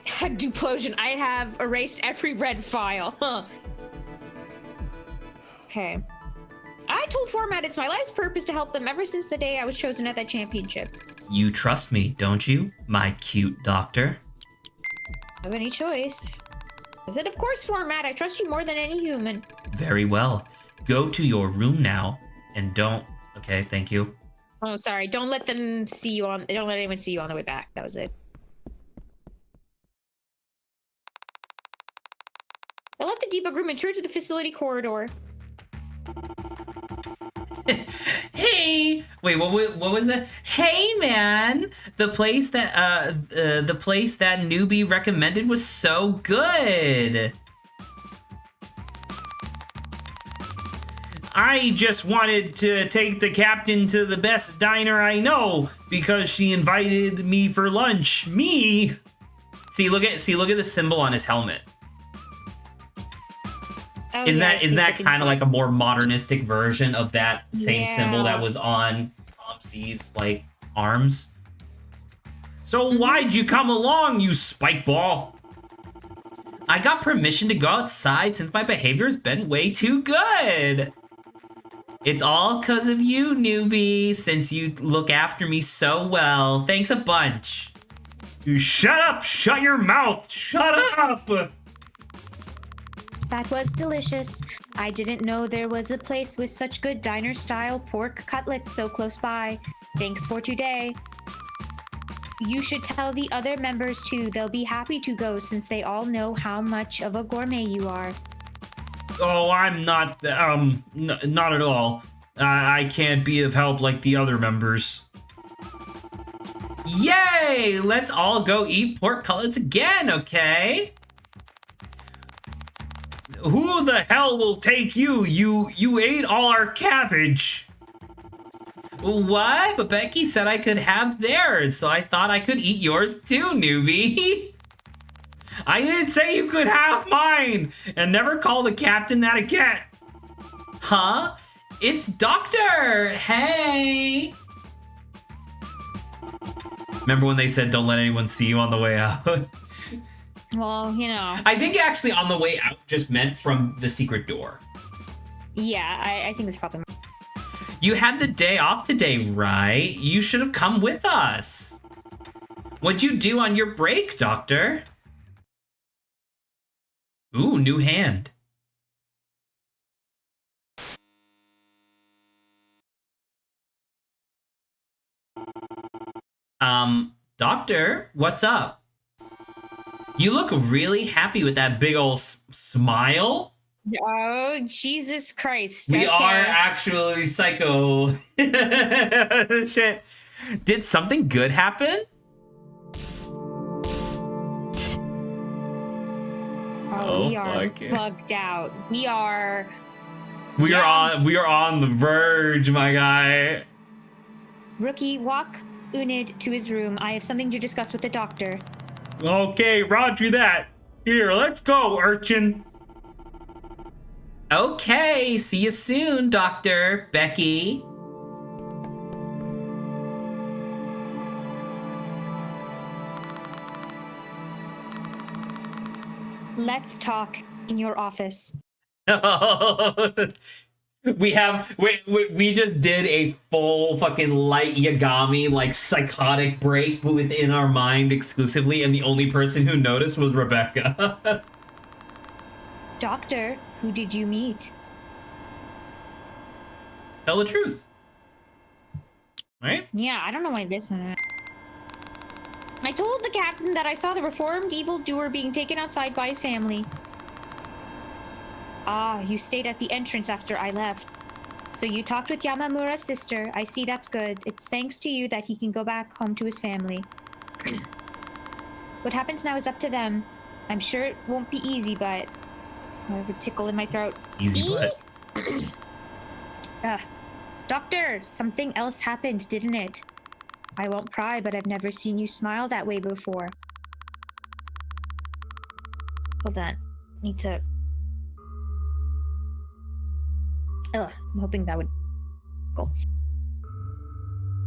Duplosion, I have erased every red file. Huh. Okay. I told Format it's my life's purpose to help them ever since the day I was chosen at that championship. You trust me, don't you, my cute doctor? Have any choice? I said, of course, Format. I trust you more than any human. Very well. Go to your room now, and don't... Okay, thank you. Oh, sorry. Don't let them see you on... Don't let anyone see you on the way back. That was it. I left the debug room and turned to the facility corridor. Hey, wait, what was that? Hey, man, the place that newbie recommended was so good. I just wanted to take the captain to the best diner I know because she invited me for lunch. Me. See, look at the symbol on his helmet. Oh, Isn't yeah, that kind of like a more modernistic version of that same symbol that was on ComZ's arms? So why'd you come along, you spike ball? I got permission to go outside since my behavior's been way too good. It's all 'cause of you, newbie, since you look after me so well. Thanks a bunch. You shut up! Shut your mouth! Shut up! That was delicious. I didn't know there was a place with such good diner-style pork cutlets so close by. Thanks for today. You should tell the other members too. They'll be happy to go since they all know how much of a gourmet you are. Oh, I'm not, not at all. I can't be of help like the other members. Yay! Let's all go eat pork cutlets again, okay? Who the hell will take you? You ate all our cabbage. What? But Becky said I could have theirs, so I thought I could eat yours too, newbie. I didn't say you could have mine! And never call the captain that again! Huh? It's Doctor! Hey! Remember when they said don't let anyone see you on the way out? Well, you know. I think actually on the way out just meant from the secret door. Yeah, I think that's probably. You had the day off today, right? You should have come with us. What'd you do on your break, Doctor? Ooh, new hand. Doctor, what's up? You look really happy with that big old smile. Oh, Jesus Christ. We Okay. are actually psycho. Shit. Did something good happen? Oh, we Oh, are fuck it. bugged out. We are. We Yeah. are on the verge, my guy. Rookie, walk Unid to his room. I have something to discuss with the doctor. Okay, roger that. Here, let's go, urchin. Okay, see you soon, Dr. Becky. Let's talk in your office. we just did a full fucking light Yagami like psychotic break within our mind exclusively, and the only person who noticed was Rebecca. Doctor, who did you meet? Tell the truth. Right? Yeah, I don't know why this. I told the captain that I saw the reformed evildoer being taken outside by his family. Ah, you stayed at the entrance after I left. So you talked with Yamamura's sister. I see, that's good. It's thanks to you that he can go back home to his family. What happens now is up to them. I'm sure it won't be easy, but I have a tickle in my throat. Easy butt. Doctor, something else happened, didn't it? I won't pry, but I've never seen you smile that way before. Hold on. Need to... Ugh, I'm hoping that would go.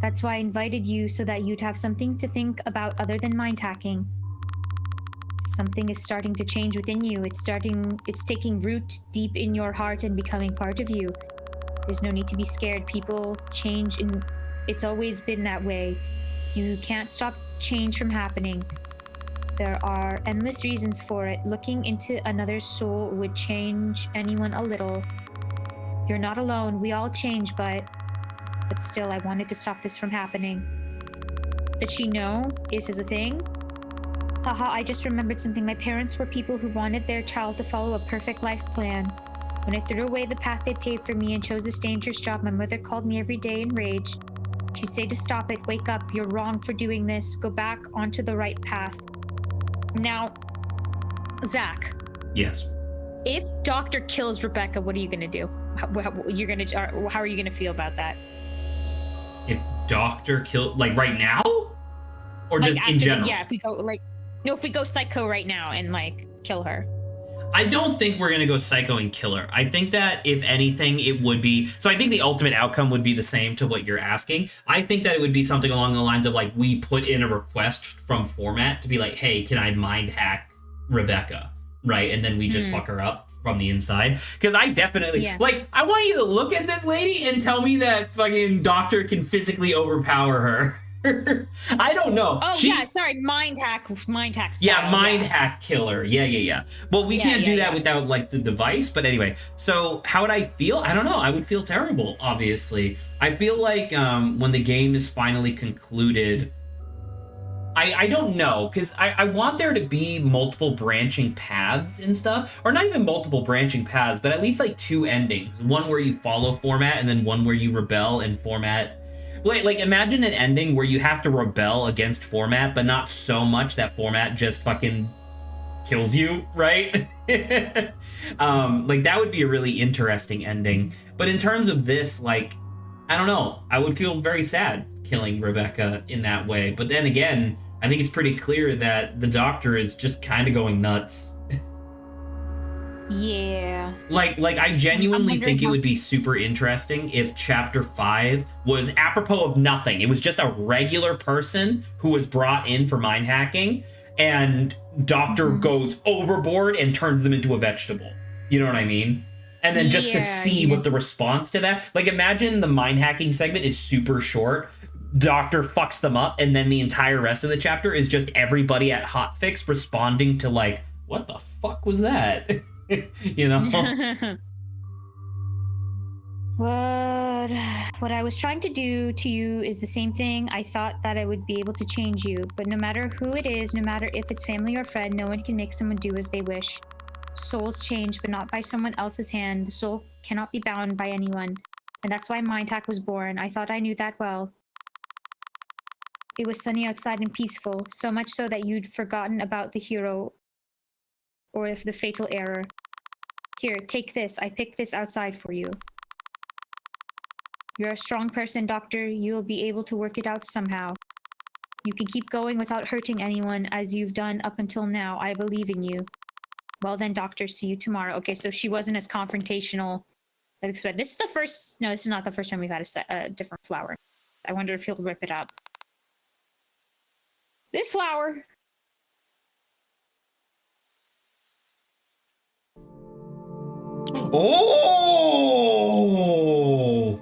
That's why I invited you, so that you'd have something to think about other than mind hacking. Something is starting to change within you. It's taking root deep in your heart and becoming part of you. There's no need to be scared. People change, and it's always been that way. You can't stop change from happening. There are endless reasons for it. Looking into another soul would change anyone a little. You're not alone. We all change, but still, I wanted to stop this from happening. Did she know this is a thing? Haha, I just remembered something. My parents were people who wanted their child to follow a perfect life plan. When I threw away the path they paved for me and chose this dangerous job, my mother called me every day enraged. She'd say to stop it, wake up, you're wrong for doing this, go back onto the right path. Now, Zach. Yes. If Doctor kills Rebecca, what are you gonna do? How are you gonna feel about that? If Doctor killed, like right now, or just in general? If we go psycho right now and like kill her. I don't think we're gonna go psycho and kill her. I think that if anything, it would be. So I think the ultimate outcome would be the same to what you're asking. I think that it would be something along the lines of like we put in a request from format to be like, hey, can I mind hack Rebecca? Right, and then we just fuck her up from the inside. Because I definitely like. I want you to look at this lady and tell me that fucking Doctor can physically overpower her. I don't know. Oh yeah, sorry, mind hack style. Yeah, mind hack killer. Yeah. Well, we can't do that without like the device. But anyway, so how would I feel? I don't know. I would feel terrible. Obviously, I feel like when the game is finally concluded. I don't know, because I want there to be multiple branching paths and stuff, or not even multiple branching paths, but at least like two endings. One where you follow format, and then one where you rebel and format. Like imagine an ending where you have to rebel against format, but not so much that format just fucking kills you, right? Like that would be a really interesting ending. But in terms of this, like I don't know. I would feel very sad killing Rebecca in that way. But then again, I think it's pretty clear that the doctor is just kind of going nuts. Yeah. Like I I'm genuinely wondering think it how. would be super interesting if chapter 5 was apropos of nothing. It was just a regular person who was brought in for mind hacking, and Doctor Mhm. goes overboard and turns them into a vegetable. You know what I mean? And then just to Yeah, see yeah. what the response to that. Like imagine the mind hacking segment is super short. Doctor fucks them up, and then the entire rest of the chapter is just everybody at Hotfix responding to like, what the fuck was that? You know? What I was trying to do to you is the same thing. I thought that I would be able to change you, but no matter who it is, no matter if it's family or friend, no one can make someone do as they wish. Souls change, but not by someone else's hand. The soul cannot be bound by anyone. And that's why MINDHACK was born. I thought I knew that well. It was sunny outside and peaceful, so much so that you'd forgotten about the hero or the fatal error. Here, take this. I picked this outside for you. You're a strong person, Doctor. You'll be able to work it out somehow. You can keep going without hurting anyone, as you've done up until now. I believe in you. Well then, Doctor, see you tomorrow. Okay, so she wasn't as confrontational as expected. This is the first... No, this is not the first time we've had a different flower. I wonder if he'll rip it up. This flower! Oh!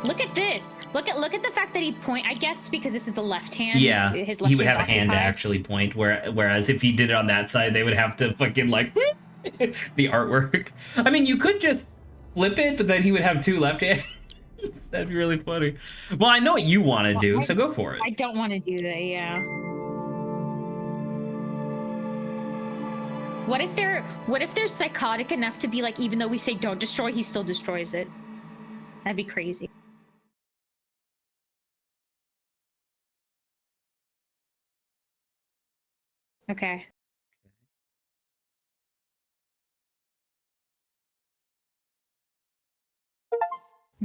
Look at this. Look at the fact that he point. I guess because this is the left hand. Yeah, His left he would have a hand's hand to occupied. actually point, whereas if he did it on that side, they would have to fucking like the artwork. I mean, you could just flip it, but then he would have two left hands. That'd be really funny. Well, I know what you want to do, so go for it. I don't want to do that. Yeah. What if they're psychotic enough to be like, even though we say don't destroy, he still destroys it? That'd be crazy. Okay.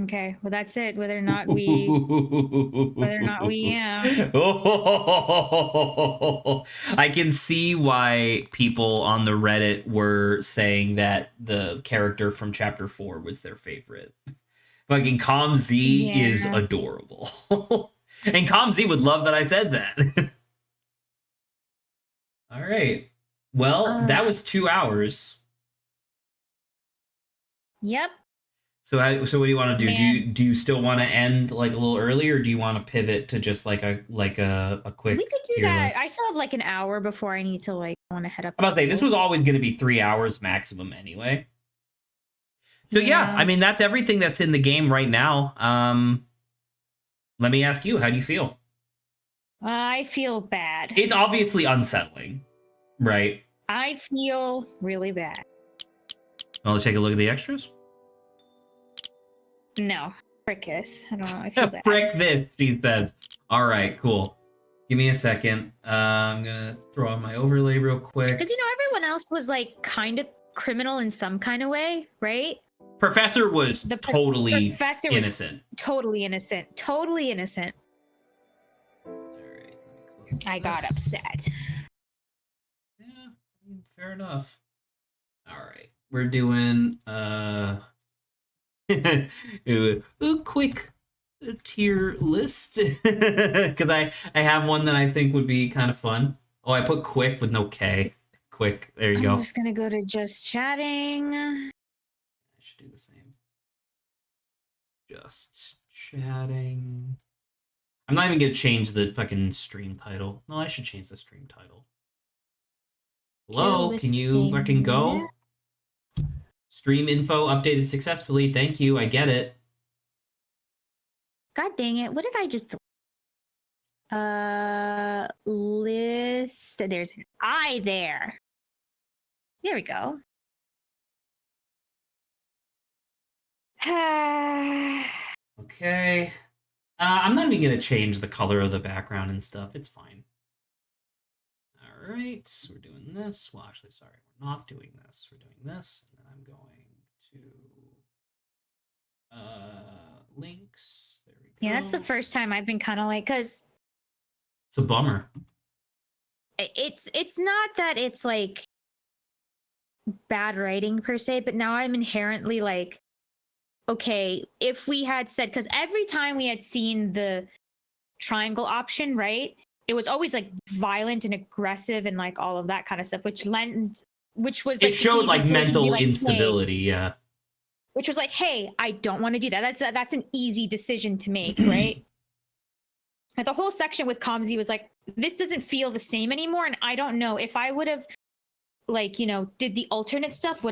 Okay. Well, that's it. Whether or not we, yeah. Oh, I can see why people on the Reddit were saying that the character from chapter 4 was their favorite. Fucking Calm Z is Yeah. adorable. And Calm Z would love that I said that. All right. Well, that was 2 hours. Yep. So what do you want to do? Man. Do you still want to end like a little early, or do you want to pivot to just like a quick? We could do tier that. list? I still have like an hour before I need to want to head up. I'm about to say this was always going to be 3 hours maximum anyway. So yeah, Yeah. I mean that's everything that's in the game right now. Let me ask you, how do you feel? I feel bad. It's obviously unsettling, right? I feel really bad. Well, let's take a look at the extras. No. Frick this. I don't know. I feel bad. Frick this, she says. All right, cool. Give me a second. I'm gonna throw on my overlay real quick. Because everyone else was like kind of criminal in some kind of way, right? Professor was totally professor innocent. Was totally innocent. Totally innocent. All right. I got upset. Yeah, fair enough. All right, we're doing a quick tier list because I have one that I think would be kind of fun. Oh, I put quick with no K. Quick. There you go. I'm just gonna go to just chatting. I should do the same. Just chatting. I'm not even gonna change the fucking stream title. No, I should change the stream title. Hello, can you fucking go? Stream info updated successfully. Thank you. I get it. God dang it. What did I just list? There's an I there. There we go. Okay. I'm not even going to change the color of the background and stuff. It's fine. All right. We're doing this. Well, actually, sorry. We're not doing this. We're doing this. And then I'm going Links. There we go. Yeah, that's the first time I've been kind of like, because It's a bummer. it's not that it's like bad writing per se, but now I'm inherently like, okay, if we had said, because every time we had seen the triangle option, right, it was always like violent and aggressive and like all of that kind of stuff, which was like It showed like mental like, instability. hey, Yeah. which was like, hey, I don't want to do that. That's an easy decision to make, right? Like the whole section with Kamzi was like, this doesn't feel the same anymore, and I don't know if I would have, like, did the alternate stuff.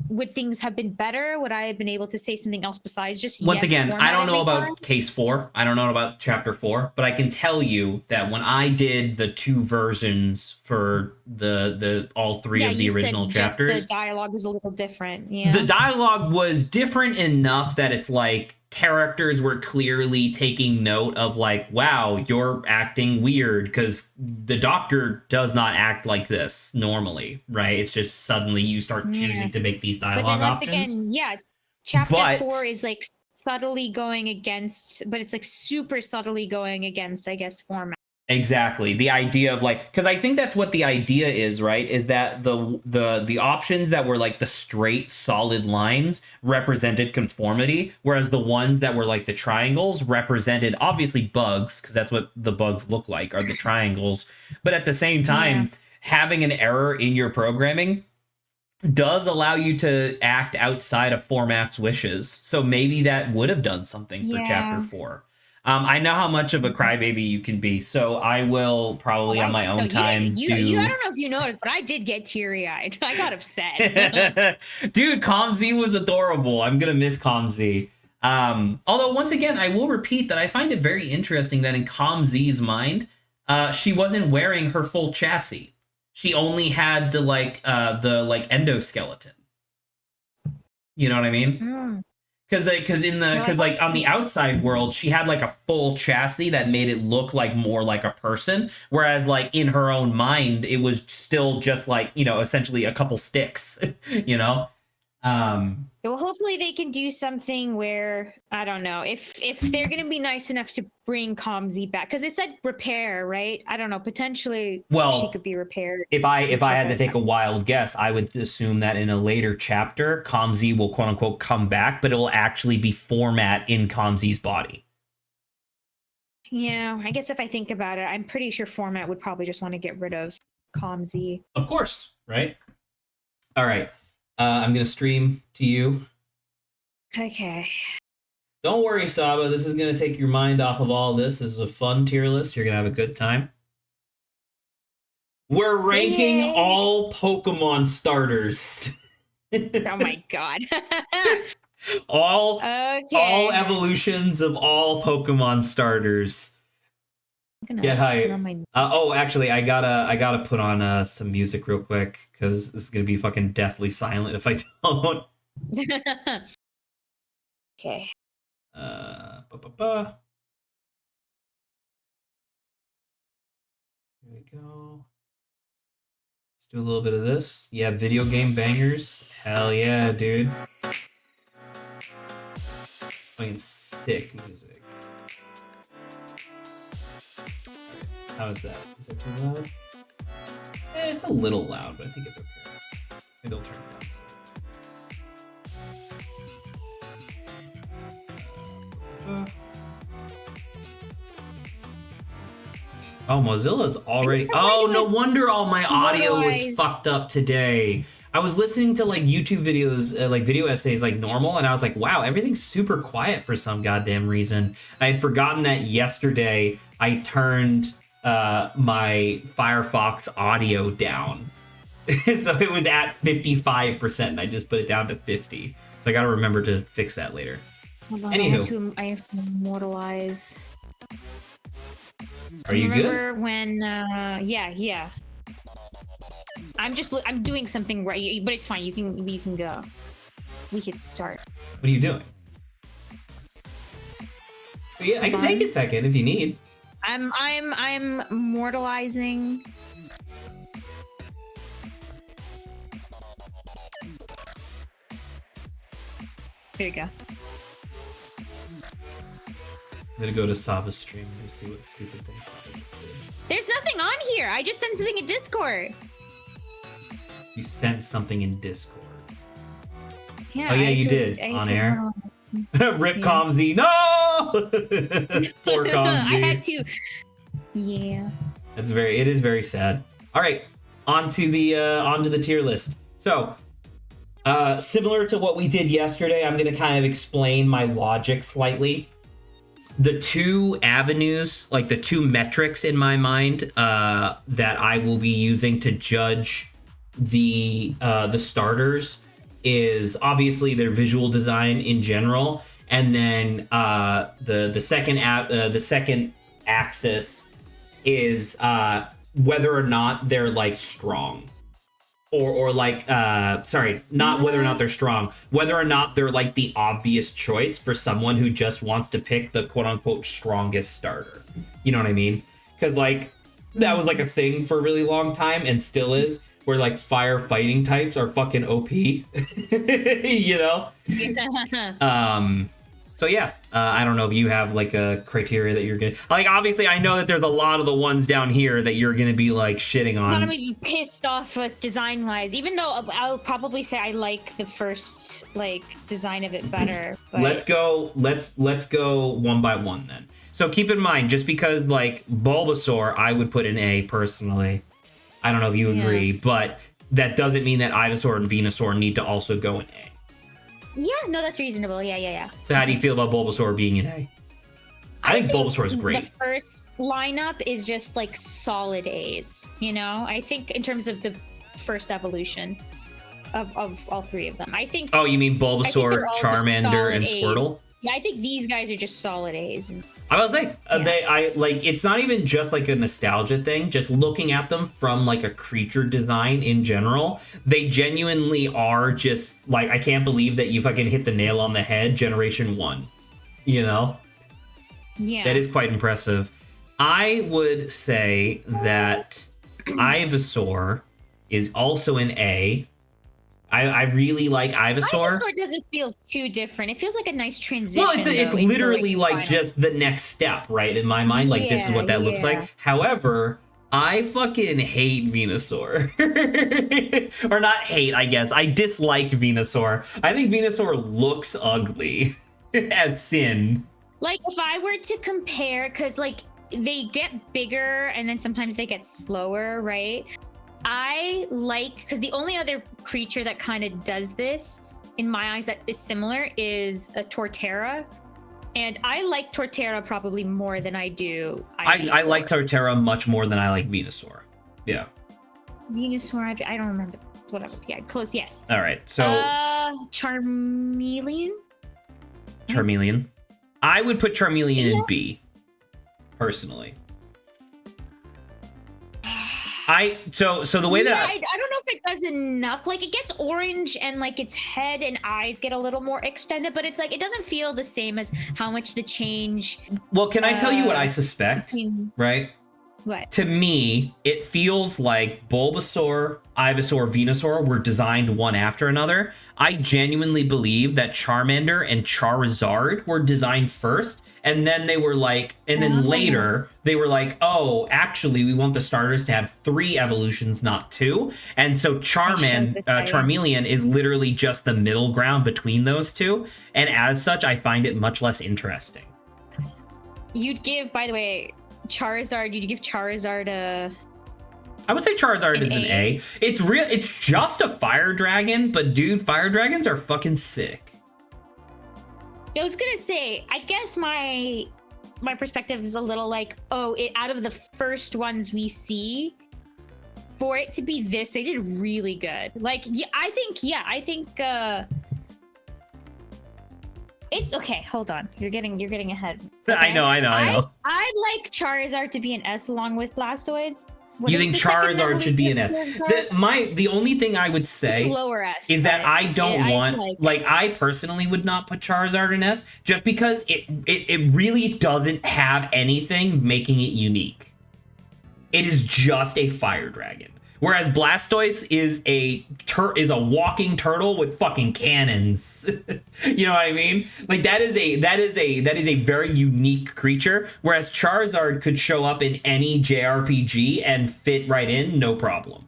Would things have been better? Would I have been able to say something else besides just Once yes again, I don't know every about time? case 4. I don't know about chapter 4, but I can tell you that when I did the 2 versions for the all 3 Yeah, of the you original said chapters, just the dialogue was a little different. Yeah. the dialogue was different enough that it's like characters were clearly taking note of like, wow, you're acting weird, because the doctor does not act like this normally, right? It's just suddenly you start choosing to make these But dialogue then once options. again, yeah, chapter But- 4 is like subtly going against, but it's like super subtly going against, I guess, format. Exactly. The idea of like, because I think that's what the idea is, right? Is that the options that were like the straight solid lines represented conformity, whereas the ones that were like the triangles represented obviously bugs, because that's what the bugs look like, are the triangles. But at the same time, having an error in your programming does allow you to act outside of format's wishes. So maybe that would have done something for chapter 4. I know how much of a crybaby you can be, so I will probably on my own time I don't know if you noticed, but I did get teary-eyed. I got upset. Dude, Comz was adorable. I'm gonna miss Comz. Although once again, I will repeat that I find it very interesting that in Comz's mind, she wasn't wearing her full chassis. She only had the endoskeleton. You know what I mean? Because like on the outside world, she had like a full chassis that made it look like more like a person, whereas like in her own mind, it was still just like, essentially a couple sticks. Well, hopefully they can do something where, I don't know, if they're gonna be nice enough to bring Comz back, because it said repair, right? I don't know, potentially she could be repaired. If I had to take a wild guess, I would assume that in a later chapter, Comz will quote unquote come back, but it will actually be format in Comz's body. Yeah, I guess if I think about it, I'm pretty sure format would probably just want to get rid of Comz. Of course, right? All right. I'm going to stream to you. Okay. Don't worry, Saba. This is going to take your mind off of all this. This is a fun tier list. You're going to have a good time. We're ranking all Pokemon starters. Oh my god. all evolutions of all Pokemon starters. Get hype. Actually, I gotta put on some music real quick, because this is gonna be fucking deathly silent if I don't. Okay. Here we go. Let's do a little bit of this. Yeah, video game bangers. Hell yeah, dude. Playing sick music. How is that? Is that too loud? It's a little loud, but I think it's okay. Maybe I'll turn it down. Oh, Mozilla's already. Oh, no wonder all my audio was fucked up today. I was listening to like YouTube videos, like video essays, like normal, and I was like, wow, everything's super quiet for some goddamn reason. I had forgotten that yesterday I turned my Firefox audio down. So it was at 55%, and I just put it down to 50. So I gotta remember to fix that later. Hold on, Anywho. I have to immortalize. Are you Remember good? when yeah. I'm doing something right, but it's fine. You can go. We could start. What are you doing? Yeah, I can take a second if you need. I'm immortalizing. There you go. I'm gonna go to Saba's stream to see what stupid thing Saba just did. There's nothing on here. I just sent something in Discord. You sent something in Discord. Yeah. Oh yeah, I you actually- did I on actually- air. Rip Yeah. Comzy, no! Poor Comzy. I had to. Yeah. It is very sad. All right, onto the tier list. So, similar to what we did yesterday, I'm going to kind of explain my logic slightly. The two avenues, like the two metrics in my mind, that I will be using to judge the starters is obviously their visual design in general, and then the second axis is whether or not they're like strong. Or like sorry, not whether or not they're strong, whether or not they're like the obvious choice for someone who just wants to pick the quote unquote strongest starter. You know what I mean? Because like that was like a thing for a really long time and still is, where like firefighting types are fucking OP. You know? So yeah, I don't know if you have like a criteria that you're gonna like. Obviously, I know that there's a lot of the ones down here that you're gonna be like shitting I'm on. gonna be pissed off with design wise, even though I'll probably say I like the first like design of it better. But... Let's go one by one then. So keep in mind, just because like Bulbasaur, I would put an A personally. I don't know if you agree, but that doesn't mean that Ivysaur and Venusaur need to also go in A. Yeah, no, that's reasonable. Yeah. So how do you feel about Bulbasaur being an A? I think Bulbasaur is great. The first lineup is just like solid A's. You know, I think in terms of the first evolution of all three of them, I think. Oh, you mean they're Bulbasaur, all Charmander, solid and A's. Squirtle? Yeah, I think these guys are just solid A's. I was like, I like. It's not even just like a nostalgia thing. Just looking at them from like a creature design in general, they genuinely are just like, I can't believe that you fucking hit the nail on the head. Generation 1, you know. Yeah, That is quite impressive. I would say that Ivysaur is also an A. I really like Ivysaur. Ivysaur doesn't feel too different. It feels like a nice transition. Well, it's though, literally into, like final. just the next step, right? In my mind, like this is what that looks like. However, I fucking hate Venusaur. Or not hate, I guess. I dislike Venusaur. I think Venusaur looks ugly as sin. Like if I were to compare, because like they get bigger and then sometimes they get slower, right? I like, because the only other creature that kind of does this in my eyes that is similar is a Torterra, and I like Torterra probably more than I do Ivysaur. I like Torterra much more than I like Venusaur. Yeah. Venusaur. I don't remember. Whatever. Yeah, close. Yes. All right. So Charmeleon. Charmeleon. I would put Charmeleon in B, personally. So the way that I don't know if it does enough. Like it gets orange and like its head and eyes get a little more extended, but it's like it doesn't feel the same as how much the change. Well, can I tell you what I suspect? Right? What? To me, it feels like Bulbasaur, Ivysaur, Venusaur were designed one after another. I genuinely believe that Charmander and Charizard were designed first, and then they were like, and then later they were like, oh, actually, we want the starters to have 3 evolutions, not 2. And so Charmeleon is literally just the middle ground between those two. And as such, I find it much less interesting. You'd give, by the way, Charizard, you'd give Charizard a... I would say Charizard is an A. It's real. It's just a fire dragon, but dude, fire dragons are fucking sick. I was gonna say, I guess my perspective is a little like, oh, out of the first ones we see, for it to be this, they did really good. Like, yeah, I think it's okay. Hold on, you're getting ahead. Okay? I know. I'd like Charizard to be an S along with Blastoids. You think Charizard should be an S? The only thing I would say lower S, is that I don't want, like I personally would not put Charizard in S, just because it really doesn't have anything making it unique. It is just a fire dragon. Whereas Blastoise is a walking turtle with fucking cannons. You know what I mean? Like that is a very unique creature. Whereas Charizard could show up in any JRPG and fit right in, no problem.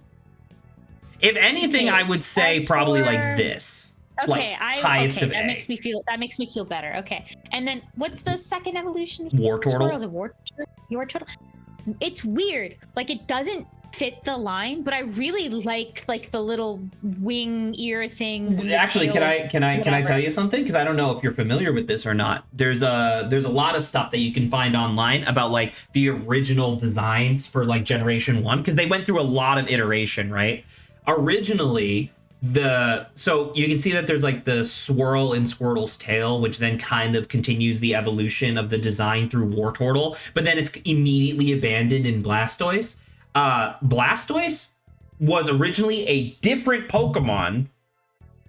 If anything, Okay, I would say as probably for- like this. Okay, Like, highest of that A. makes me feel better. Okay, and then what's the second evolution? Wartortle. Squirrel's a Wartortle. It's weird. Like it doesn't fit the line, but I really like the little wing ear things. And the Actually, tail, can I whatever. tell you something? Because I don't know if you're familiar with this or not. There's a lot of stuff that you can find online about like the original designs for like Generation 1, because they went through a lot of iteration, right? Originally, so you can see that there's like the swirl in Squirtle's tail, which then kind of continues the evolution of the design through Wartortle, but then it's immediately abandoned in Blastoise. Blastoise was originally a different Pokemon,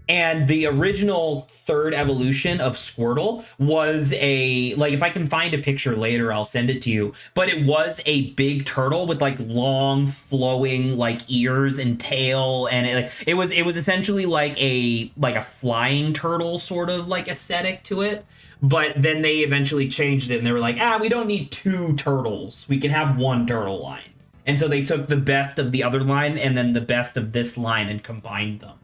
and the original third evolution of Squirtle was if I can find a picture later, I'll send it to you, but it was a big turtle with like long flowing like ears and tail, and it was essentially like a flying turtle sort of like aesthetic to it. But then they eventually changed it and they were like, we don't need two turtles, we can have one turtle line. And so they took the best of the other line and then the best of this line and combined them.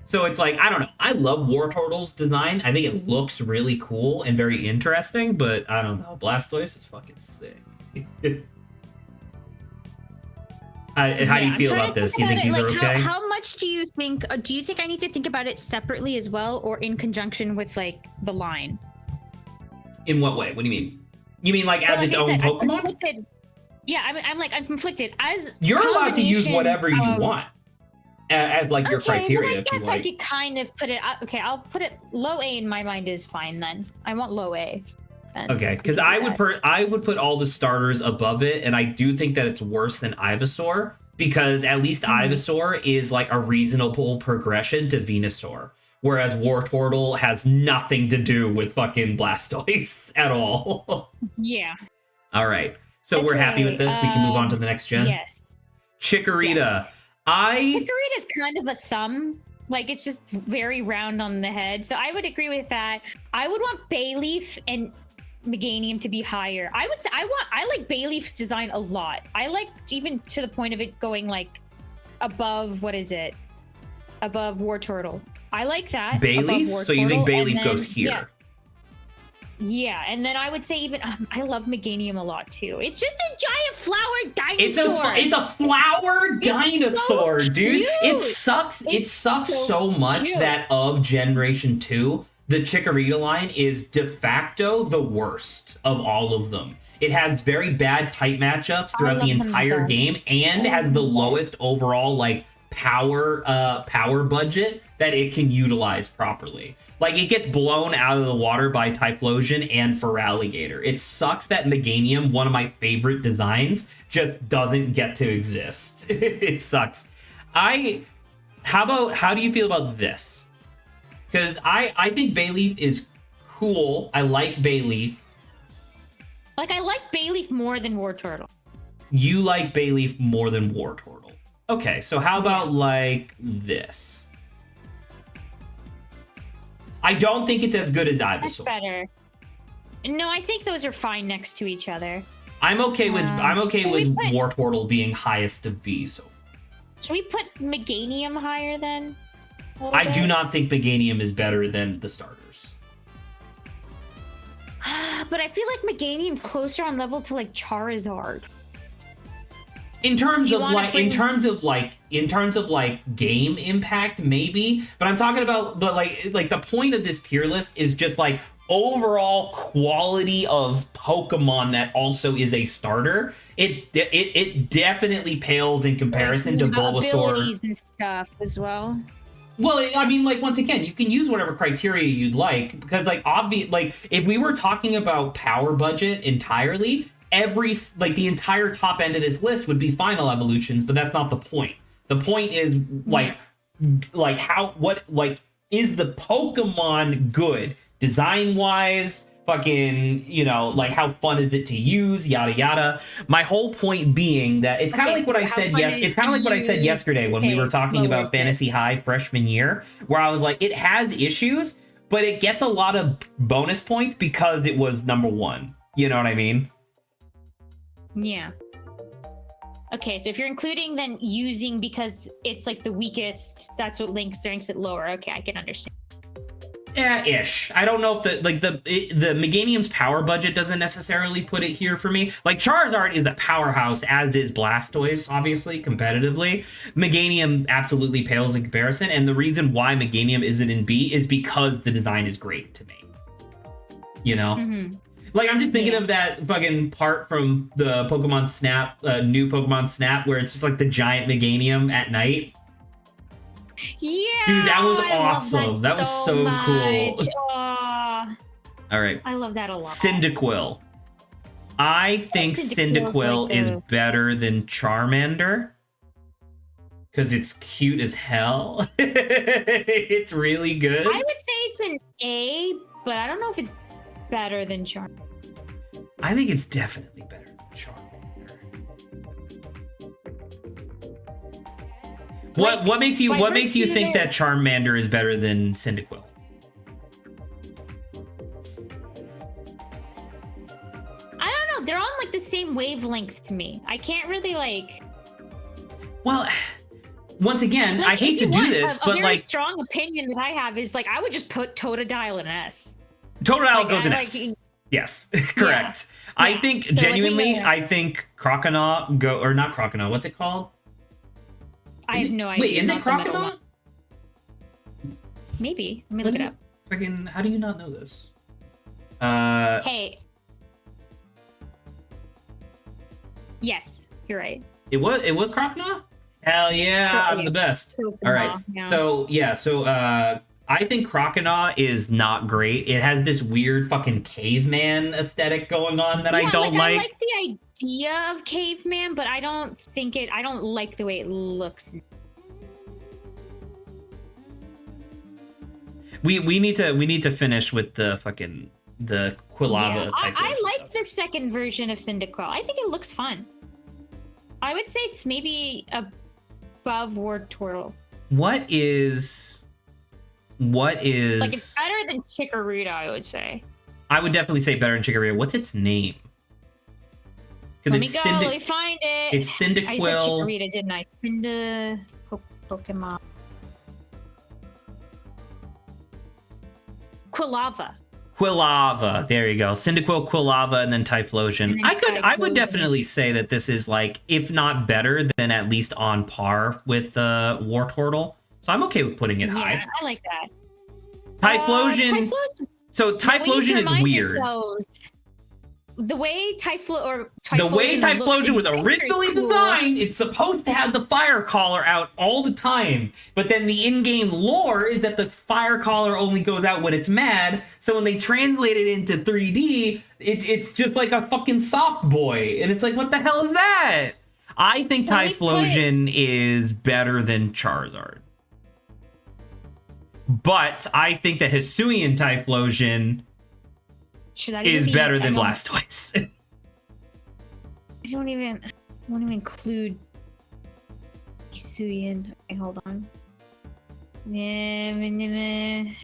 So it's like, I don't know. I love Wartortle's design. I think it looks really cool and very interesting, but I don't know. Blastoise is fucking sick. How do you feel about this? You think these are okay? How much do you think I need to think about it separately as well, or in conjunction with like the line? In what way? What do you mean? You mean like as its own Pokemon? Yeah, I'm conflicted. As you're allowed to use whatever you want as like your criteria. Well, I guess I could kind of put it. Okay, I'll put it low A in my mind is fine then. I want low A. Okay, because I would put all the starters above it, and I do think that it's worse than Ivysaur, because at least Ivysaur is like a reasonable progression to Venusaur, whereas Wartortle has nothing to do with fucking Blastoise at all. Yeah. All right. So we're happy with this. We can move on to the next gen. Yes. Chikorita. Yes. Chikorita is kind of a thumb. Like it's just very round on the head. So I would agree with that. I would want Bayleaf and Meganium to be higher. I would say I like Bayleaf's design a lot. I like even to the point of it going like above above Wartortle. I like that. Bayleaf? So you think Bayleaf goes here? Yeah, and then I would say even I love Meganium a lot too. It's just a giant flower dinosaur. It's a flower dinosaur, so dude. cute. It sucks. It sucks so much that of Generation 2, the Chikorita line is de facto the worst of all of them. It has very bad type matchups throughout the entire game, and has the lowest overall like power budget that it can utilize properly. Like, it gets blown out of the water by Typhlosion and Feraligatr. It sucks that Meganium, one of my favorite designs, just doesn't get to exist. It sucks. How do you feel about this? Because I think Bayleaf is cool. I like Bayleaf. Like, I like Bayleaf more than Wartortle. You like Bayleaf more than Wartortle. Okay, so how about, like, this? I don't think it's as good as Ivysaur. That's better. No, I think those are fine next to each other. I'm okay with Wartortle being highest of B. So should we put Meganium higher then? I do not think Meganium is better than the starters. But I feel like Meganium's closer on level to like Charizard. In terms of game impact, maybe. But I'm talking about like the point of this tier list is just like overall quality of Pokemon that also is a starter. It definitely pales in comparison to Bulbasaur. Abilities and stuff as well. Well, I mean, like, once again, you can use whatever criteria you'd like, because if we were talking about power budget entirely, the entire top end of this list would be final evolutions, but that's not the point. The point is is the Pokemon good design wise, fucking, you know, like how fun is it to use, yada yada. My whole point being that it's kind of like what I said. It's kind of like what I said yesterday when we were talking about Fantasy High freshman year, where I was like, it has issues, but it gets a lot of bonus points because it was number one. You know what I mean? Yeah. Okay, so if you're including then using because it's like the weakest, that's what ranks it lower. Okay, I can understand. Yeah, ish. I don't know if the Meganium's power budget doesn't necessarily put it here for me. Like, Charizard is a powerhouse, as is Blastoise, obviously, competitively. Meganium absolutely pales in comparison, and the reason why Meganium isn't in B is because the design is great to me. You know? Mm-hmm. Like, I'm just thinking of that fucking part from the Pokemon Snap, new Pokemon Snap, where it's just like the giant Meganium at night. Yeah, dude, that was awesome. That was so cool. All right, I love that a lot. Cyndaquil. I think Cyndaquil is better than Charmander because it's cute as hell. It's really good. I would say it's an A, but I don't know if it's better than Charmander. I think it's definitely better than Charmander. What makes you think that Charmander is better than Cyndaquil? I don't know. They're on like the same wavelength to me. I can't really like. Well, once again, like, I hate to do this, but a very like strong opinion that I have is like I would just put Totodile in S. Totodile goes in S. Yes, correct. Yeah. I think so genuinely, I think Croconaw not Croconaw. What's it called? I have no idea. Wait, is it Croconaw? Maybe. Let me look it up. Freaking, how do you not know this? Hey. Yes, you're right. It was Croconaw? Hell yeah, I'm the best. All right. Yeah. So I think Croconaw is not great. It has this weird fucking caveman aesthetic going on that I don't like. I like the idea of caveman, but I don't like the way it looks. We need to finish with the fucking the Quilava type. I like the second version of Cyndaquil. I think it looks fun. I would say it's maybe above Wartortle. What is like it's better than Chikorita, I would say. I would definitely say better than Chikorita. What's its name? Let me find it. It's Cyndaquil. I said Chikorita, didn't I? Pokemon. Quilava. There you go. Cyndaquil, Quilava, and then Typhlosion. I would definitely say that this is like, if not better, then at least on par with Wartortle. So I'm okay with putting it high. I like that. Typhlosion. So Typhlosion is weird. The way Typhlosion was originally designed, it's supposed to have the fire collar out all the time. But then the in-game lore is that the fire collar only goes out when it's mad. So when they translate it into 3D, it's just like a fucking soft boy. And it's like, what the hell is that? I think Typhlosion is better than Charizard. But I think that Hisuian Typhlosion is better than Blastoise. I won't even include Hisuian. Okay, hold on. I need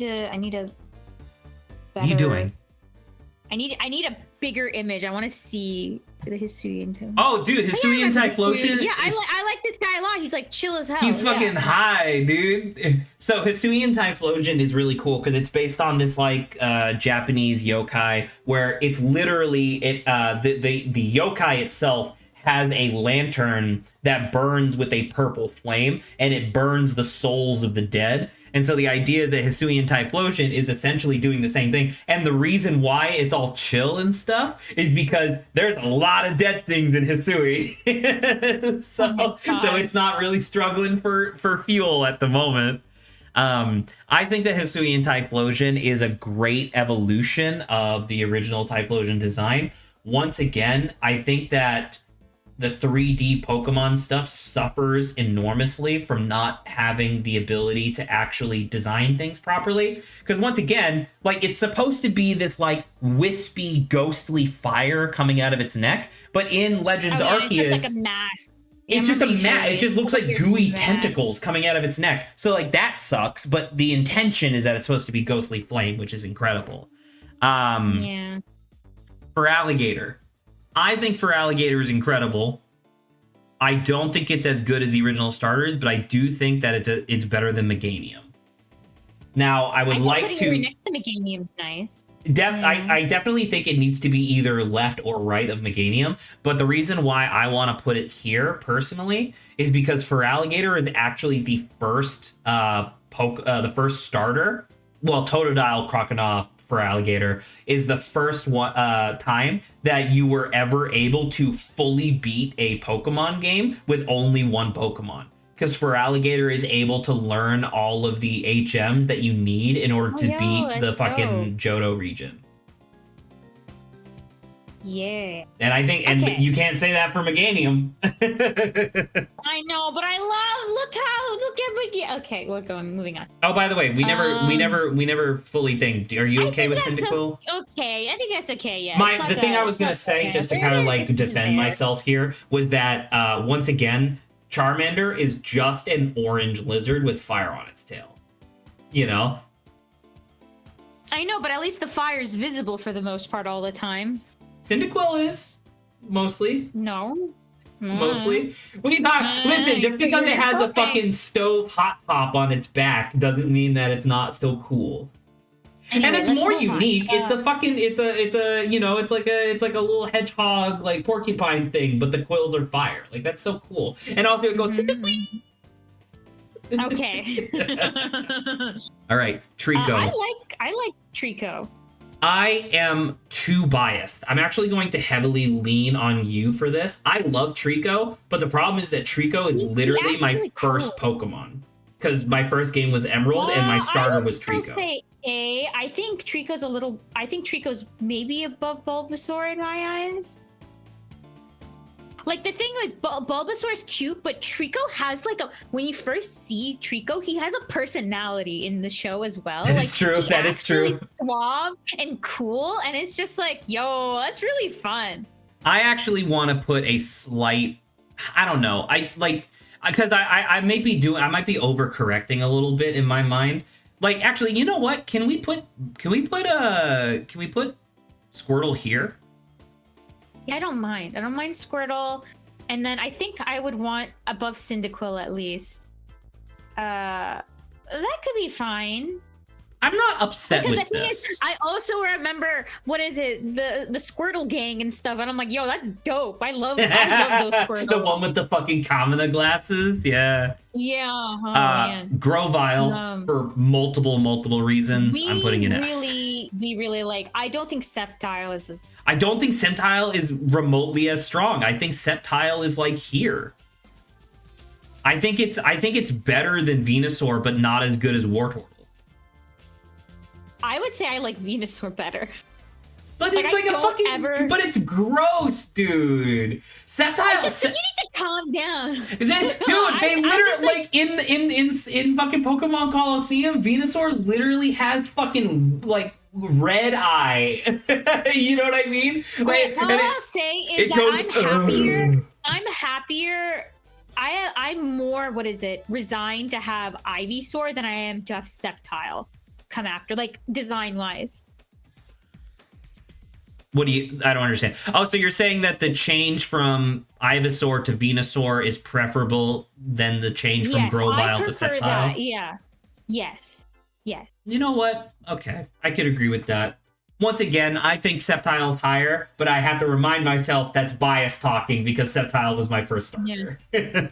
a better... What are you doing? I need a bigger image. I want to see the Hisuian too. Oh, dude, Hisuian Typhlosion. Yeah, I like this guy a lot. He's like chill as hell. He's fucking high, dude. So Hisuian Typhlosion is really cool because it's based on this like Japanese yokai where it's literally the yokai itself has a lantern that burns with a purple flame and it burns the souls of the dead. And so the idea that Hisuian Typhlosion is essentially doing the same thing. And the reason why it's all chill and stuff is because there's a lot of dead things in Hisui. so it's not really struggling for fuel at the moment. I think that Hisuian Typhlosion is a great evolution of the original Typhlosion design. Once again, I think that the 3D Pokemon stuff suffers enormously from not having the ability to actually design things properly. Because once again, like, it's supposed to be this like wispy, ghostly fire coming out of its neck, but in Legends Arceus, it's just like a mask. it's just a mask. It just looks like gooey mask. tentacles coming out of its neck. So like that sucks. But the intention is that it's supposed to be ghostly flame, which is incredible. Yeah. For Alligator, I think for Alligator is incredible. I don't think it's as good as the original starters, but I do think that it's better than Meganium. Now, I would like to putting it next to Meganium's nice. I definitely think it needs to be either left or right of Meganium, but the reason why I want to put it here personally is because for Alligator is actually the first the first starter. Well, Totodile Croconaw for Alligator is the first one time that you were ever able to fully beat a Pokemon game with only one Pokemon. Because for Alligator is able to learn all of the HMs that you need in order to beat the fucking Johto region. Yeah. And I think, and you can't say that for Meganium. I know, but look at Meganium. Okay, moving on. Oh, by the way, we never fully think. Are you okay with Cyndaquil? Okay, I think that's okay. Yeah. The thing I was gonna say, just to kind of like defend myself here, was that once again, Charmander is just an orange lizard with fire on its tail. You know? I know, but at least the fire is visible for the most part all the time. Cyndaquil is mostly. No. Mostly. What do you thought? Listen, just because it has a fucking stove hot top on its back doesn't mean that it's not still cool. Anyway, and it's more unique. It's a fucking it's a you know, it's like a little hedgehog like porcupine thing, but the quills are fire. Like that's so cool. And also it goes Okay. All right, Trico. I like Trico. I am too biased. I'm actually going to heavily lean on you for this. I love Trico, but the problem is that Trico is literally my first Pokemon. Because my first game was Emerald and my starter was Trico. I think Trico's maybe above Bulbasaur in my eyes. Like, the thing is, Bulbasaur's cute, but Trico has when you first see Trico, he has a personality in the show as well. That's true. That is true. Really suave and cool, and it's just like, yo, that's really fun. I actually want to put a slight, I don't know, because I might be overcorrecting a little bit in my mind. Like, actually, you know what? Can we put Squirtle here? Yeah, I don't mind. I don't mind Squirtle. And then I think I would want above Cyndaquil at least. That could be fine. I'm not upset with this. Because the thing is, I also remember, what is it? The Squirtle gang and stuff. And I'm like, yo, that's dope. I love those Squirtle. The one with the fucking Kamina glasses? Yeah. Yeah. Oh, man. Grovyle, for multiple reasons, I'm putting an S. We really like, I don't think Sceptile is as... I don't think Sceptile is remotely as strong. I think Sceptile is like here. I think it's better than Venusaur, but not as good as Wartortle. I would say I like Venusaur better. But it's like a fucking... But it's gross, dude. Sceptile... You need to calm down. Is it, dude, they literally, in fucking Pokemon Coliseum, Venusaur literally has fucking, like, red eye. You know what I mean? Like, all I'll say is that I'm happier. I'm more, resigned to have Ivysaur than I am to have Sceptile come after, like, design-wise. I don't understand. Oh, so you're saying that the change from Ivysaur to Venusaur is preferable than the change from Grovyle to Sceptile? That. Yeah. Yes. You know what? Okay, I could agree with that. Once again, I think Sceptile's higher, but I have to remind myself that's bias talking because Sceptile was my first starter. Yeah.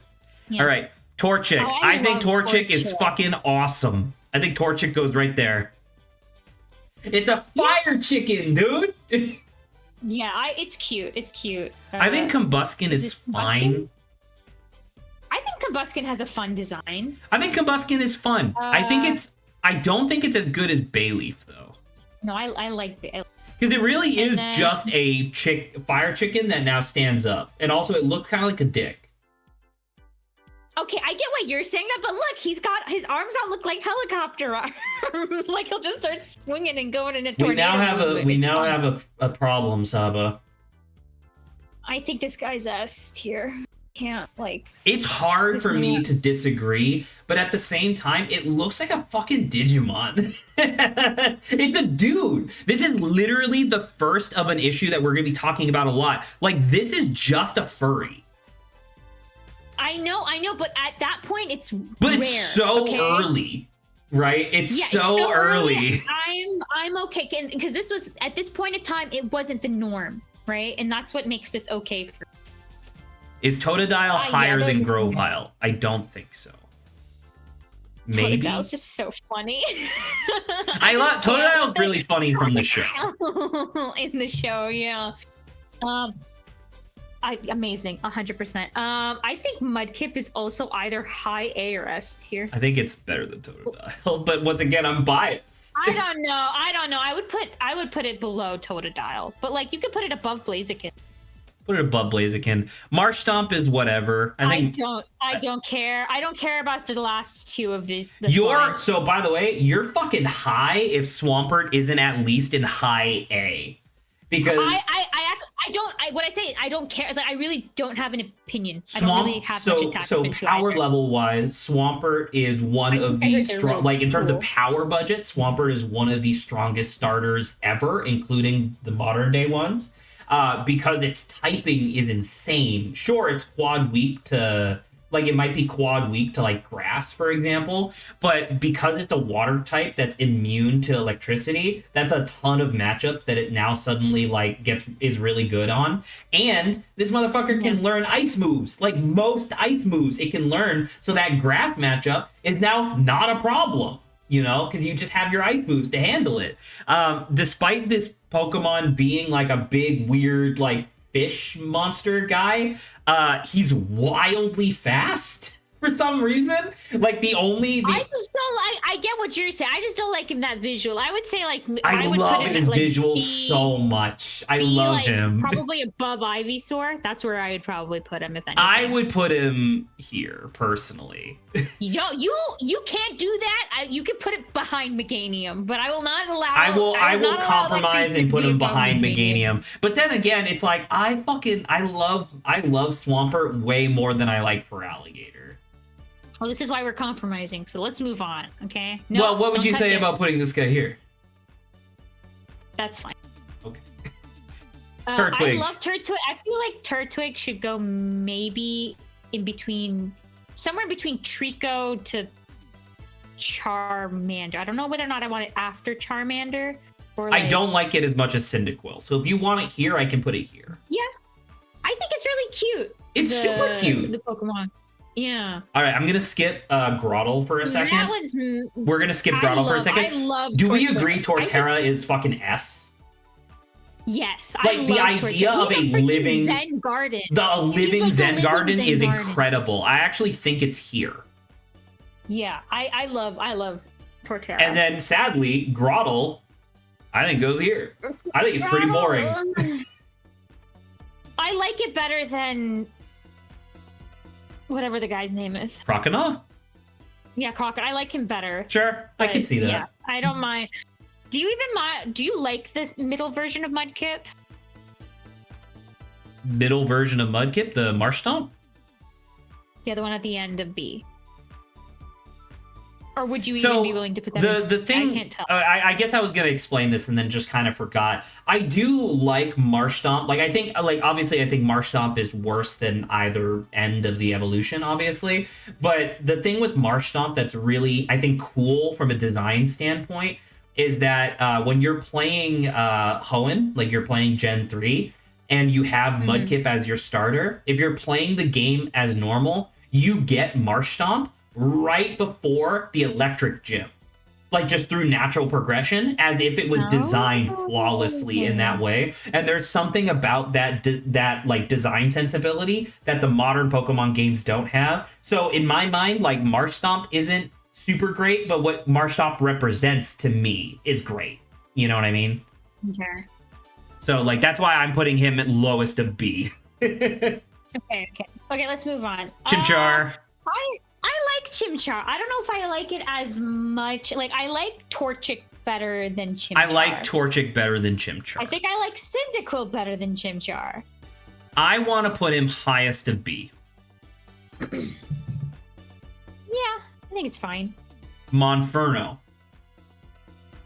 All right, Torchic. Oh, I think Torchic is fucking awesome. I think Torchic goes right there. It's a fire chicken, dude. Yeah, it's cute. It's cute. I think Combuskin is fine. I think Combuskin has a fun design. I think Combuskin is fun. I don't think it's as good as Bayleaf, though. No, I like Bayleaf. Because it really And is then- just a fire chicken that now stands up. And also it looks kind of like a dick. Okay, I get what you're saying that, but look, he's got his arms out look like helicopter arms. Like he'll just start swinging and going in a tornado. We It's now fun. have a problem, Saba. I think this guy's S tier. Can't like. It's hard This for me man- to disagree, but at the same time, it looks like a fucking Digimon. It's a dude. This is literally the first of an issue that we're going to be talking about a lot. Like, this is just a furry. I know, but at that point, it's But rare, it's so okay? early, right? It's Yeah, so early. I'm okay because this was at this point in time, it wasn't the norm, right? And that's what makes this okay for. Is Totodile yeah, higher those than are- Grovyle? I don't think so. Maybe. Totodile's just so funny. I love Totodile's really funny from the show. In the show, yeah. Amazing, 100%. I think Mudkip is also either high A or S tier. I think it's better than Totodile, but once again, I'm biased. I don't know. I would put it below Totodile, but like you could put it above Blaziken. Put it above Blaziken. Marsh Stomp is whatever. I don't care. I don't care about the last two of these. So by the way, you're fucking high if Swampert isn't at least in high A. Because I don't care. It's like I really don't have an opinion. I don't really have much attachment so to power either. level wise, Swampert is one of the they're strong, really like in terms of cool. power budget, Swampert is one of the strongest starters ever, including the modern day ones. Because its typing is insane. Sure, it's quad weak to like it might be quad weak to like grass, for example, but because it's a water type that's immune to electricity, that's a ton of matchups that it now suddenly like is really good on. And this motherfucker can learn ice moves, like most ice moves it can learn, so that grass matchup is now not a problem. You know, because you just have your ice moves to handle it. Despite this Pokemon being like a big, weird, like fish monster guy, he's wildly fast for some reason. Like I just don't like. I get what you're saying. I just don't like him that visual. I would say like I would love put it his like visuals so much. I love like, him. Probably above Ivysaur. That's where I would probably put him if anything. I would put him here personally. Yo, you can't do that. You can put it behind Meganium, but I will not allow. I will not allow, compromise like, and put to be him above behind Meganium. But then again, it's like I love Swampert way more than I like Feraligatr. Well, this is why we're compromising. So let's move on, okay? Well, what would don't you touch say it. about putting this guy here? That's fine. Okay. I Turtwig. love Turtwig. I feel like Turtwig should go maybe in between, somewhere between Trico to Charmander. I don't know whether or not I want it after Charmander. Or I don't like it as much as Cyndaquil. So if you want it here, I can put it here. Yeah, I think it's really cute. It's super cute. The Pokemon. Yeah. All right, I'm gonna skip Groddle for a second. That one's. We're gonna skip Groddle for a second. I love. Do we Torterra. agree I think- Torterra is fucking S? Yes, Like, I the love idea Torterra. of He's a freaking living- Zen garden. The living like a Zen living Garden Zen is garden. incredible. I actually think it's here. Yeah, I love Torterra. And then sadly, Groddle, I think goes here. I think it's pretty boring. I like it better than whatever the guy's name is. Croconaw? Yeah, Crockett. I like him better. Sure, I can but see that. Yeah, I don't mind. Do you even mind? Do you like this middle version of Mudkip? Middle version of Mudkip, the Marsh Stomp? Yeah, the one at the end of B. Or would you So, even be willing to put that? The thing, I can't tell. I guess I was gonna explain this and then just kind of forgot. I do like Marsh Stomp. Like I think, like obviously, I think Marsh Stomp is worse than either end of the evolution, obviously. But the thing with Marsh Stomp that's really, I think, cool from a design standpoint is that when you're playing Hoenn, like you're playing Gen 3, and you have Mudkip as your starter, if you're playing the game as normal, you get Marsh Stomp right before the electric gym, like just through natural progression, as if it was designed flawlessly in that way. And there's something about that like design sensibility that the modern Pokemon games don't have. So in my mind, like Marsh Stomp isn't super great, but what Marsh Stomp represents to me is great. You know what I mean? Okay. So like that's why I'm putting him at lowest of B. Okay. Let's move on. Chimchar. I like Chimchar. I don't know if I like it as much. Like, I like Torchic better than Chimchar. I like Torchic better than Chimchar. I think I like Cyndaquil better than Chimchar. I want to put him highest of B. Yeah, I think it's fine. Monferno.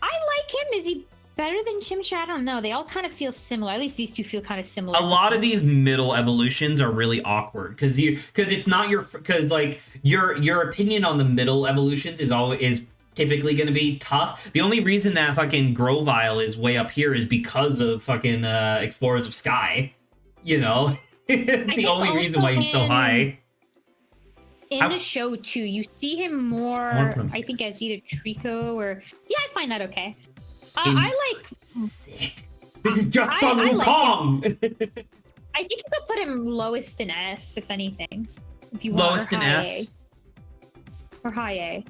I like him. Is he better than Chimchar? I don't know. They all kind of feel similar. At least these two feel kind of similar. A lot of these middle evolutions are really awkward because it's not because like your opinion on the middle evolutions is typically going to be tough. The only reason that fucking Grovyle is way up here is because of fucking Explorers of Sky. You know, it's the only reason why he's so high. In the show too, you see him more. I think as either Trico or I find that okay. I like. Sick. This is just Sun Wukong. I think you could put him lowest in S, if anything. If you lowest want, in S or high A.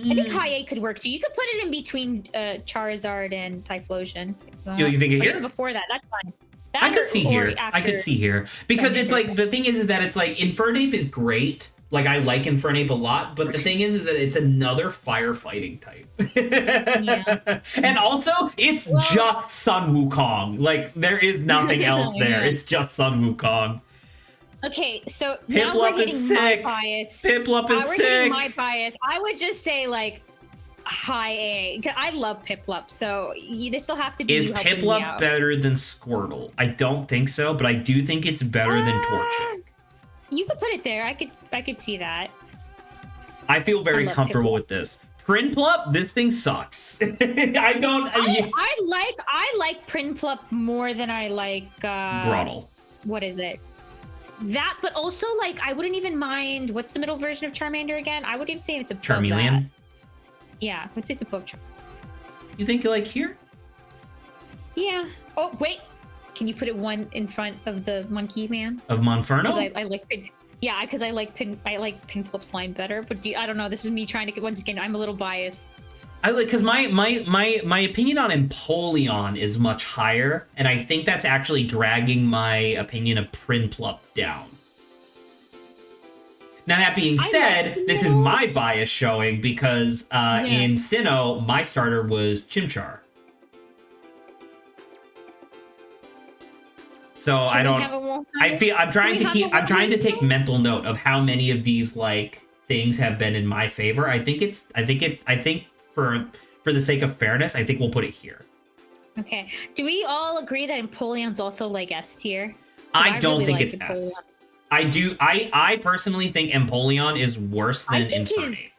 I think high A could work too. You could put it in between Charizard and Typhlosion. You think it here? Even before that, that's fine. I could see here. I could see here because it's like the thing is that it's like Infernape is great. Like I like Infernape a lot, but the thing is that it's another firefighting type. Yeah. And also it's just Sun Wukong. Like there is nothing else there. It's just Sun Wukong. Okay, so Piplup now we're hitting my sick. bias. Piplup is we're sick. hitting my bias. I would just say like high A. I love Piplup, so this will have to be. Is Piplup better than Squirtle? I don't think so, but I do think it's better than Torchic. You could put it there. I could see that. I feel very comfortable with this. Prinplup, this thing sucks. I like Prinplup more than I like Grottle. What is it? That, but also like I wouldn't even mind. What's the middle version of Charmander again? I would even say it's above Charmeleon. That. Yeah, let's say it's above. You think like here? Yeah. Oh wait. Can you put it one in front of the Monkey Man? Of Monferno? Because I like Pin. Yeah, because I like Pinflip's line better. But I don't know. This is me trying to get once again. I'm a little biased. I like because my opinion on Empoleon is much higher, and I think that's actually dragging my opinion of Prinplup down. Now that being said, this is my bias showing because in Sinnoh, my starter was Chimchar. So I don't. I'm trying to take mental note of how many of these like things have been in my favor. I think for the sake of fairness, I think we'll put it here. Okay. Do we all agree that Empoleon's also like S tier? I don't think it's S. I do. I personally think Empoleon is worse than Infernape.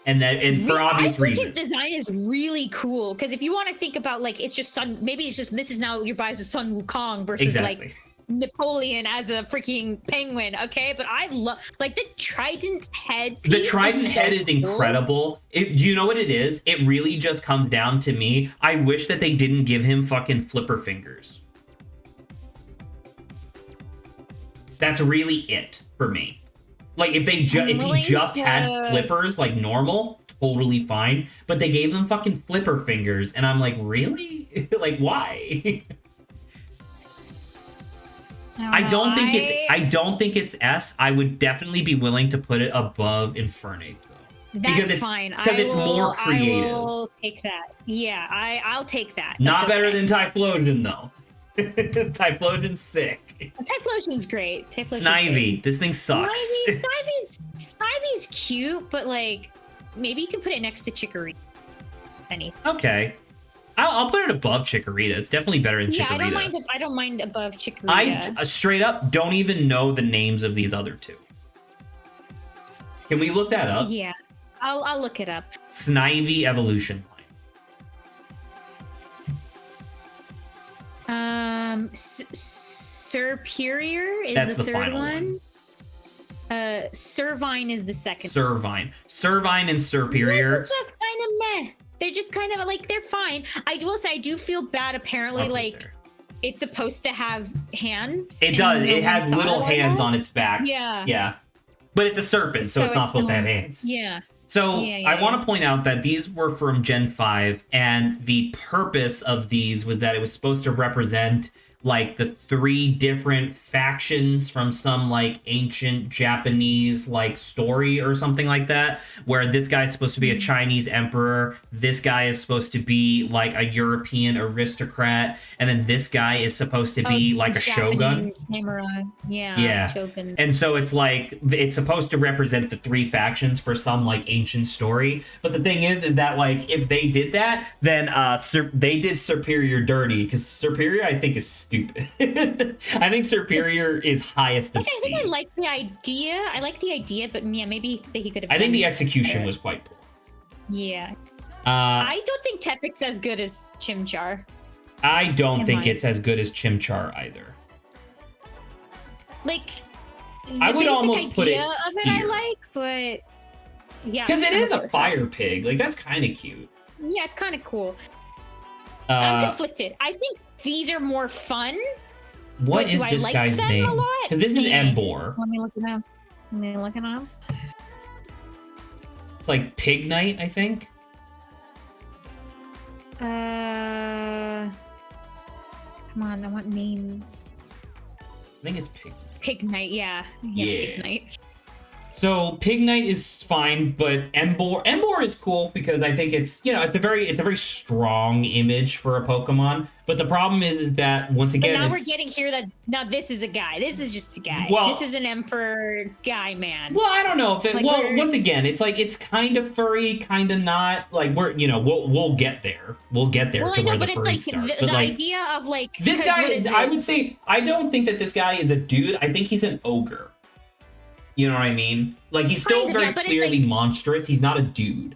And for obvious reasons. His design is really cool because if you want to think about like it's just maybe it's just this is now your bias is Sun Wukong versus like Napoleon as a freaking penguin, okay? But I love like the trident head piece. The trident head is incredible. Do you know what it is? It really just comes down to me. I wish that they didn't give him fucking flipper fingers. That's really it for me. Like if he just had flippers like normal, totally fine. But they gave them fucking flipper fingers, and I'm like, really? Like why? I don't think it's S. I would definitely be willing to put it above Infernape though. That's fine. Because it's more creative. I will take that. Yeah, I'll take that. Not better than Typhlosion though. Typhlosion's sick. Typhlosion's great. Snivy. This thing sucks. Snivy's cute, but like maybe you can put it next to Chikorita. Okay. I'll put it above Chikorita. It's definitely better than Chikorita. Yeah, I don't mind above Chikorita. I straight up don't even know the names of these other two. Can we look that up? Yeah, I'll look it up. Snivy evolution line. Superior is the third one. Servine is the second. Servine and Superior. It's just kind of meh. They're just kind of like they're fine. I will say I do feel bad. Apparently, like it's supposed to have hands. It does. It has little hands on its back. Yeah. But it's a serpent, so it's not supposed to have hands. Yeah. So I want to point out that these were from Gen 5, and the purpose of these was that it was supposed to represent like the 3 different factions from some like ancient Japanese like story or something like that, where this guy's supposed to be a Chinese emperor, this guy is supposed to be like a European aristocrat, and then this guy is supposed to be like a shogun. Japanese samurai. Yeah. Shogun. And so it's like it's supposed to represent the 3 factions for some like ancient story. But the thing is that like if they did that, then they did Superior dirty, because Superior I think is stupid. I think Superior is highest of I think I steam. like the idea. I like the idea, but yeah, maybe he could have. I think the execution was quite poor. Yeah. Uh, I don't think Tepik's as good as Chimchar. I don't think I? it's as good as Chimchar either. Like, the I would basic almost put it idea of it here. I like, but yeah. Because it is a I'm fire pig. Like, that's kind of cute. Yeah, it's kind of cool. I'm Uh, conflicted. I think these are more fun. what but is do I this like guy's them name? a lot? Because this is Yeah. Embor. Let me look it up. It's like Pig Knight, I think. Come on, I want names. I think it's Pig. Pig Knight, yeah. Yeah. Pig Knight. So Pig Knight is fine, but Embor is cool because I think it's it's a very strong image for a Pokemon. But the problem is that once But again, now we're it's, getting here that now this is a guy. This is just a guy. Well- This is an emperor guy, man. well, I don't know if it. Like, well, we're- once again, it's like it's kind of furry, kind of not. Like we'll get there. We'll get there Well, to I know, where the but it's furries like start. the But like idea of like this 'cause guy, what is I it? would say I don't think that this guy is a dude. I think he's an ogre. You know what I mean? Like he's still Kind of, very yeah, but it's clearly like- monstrous. He's not a dude.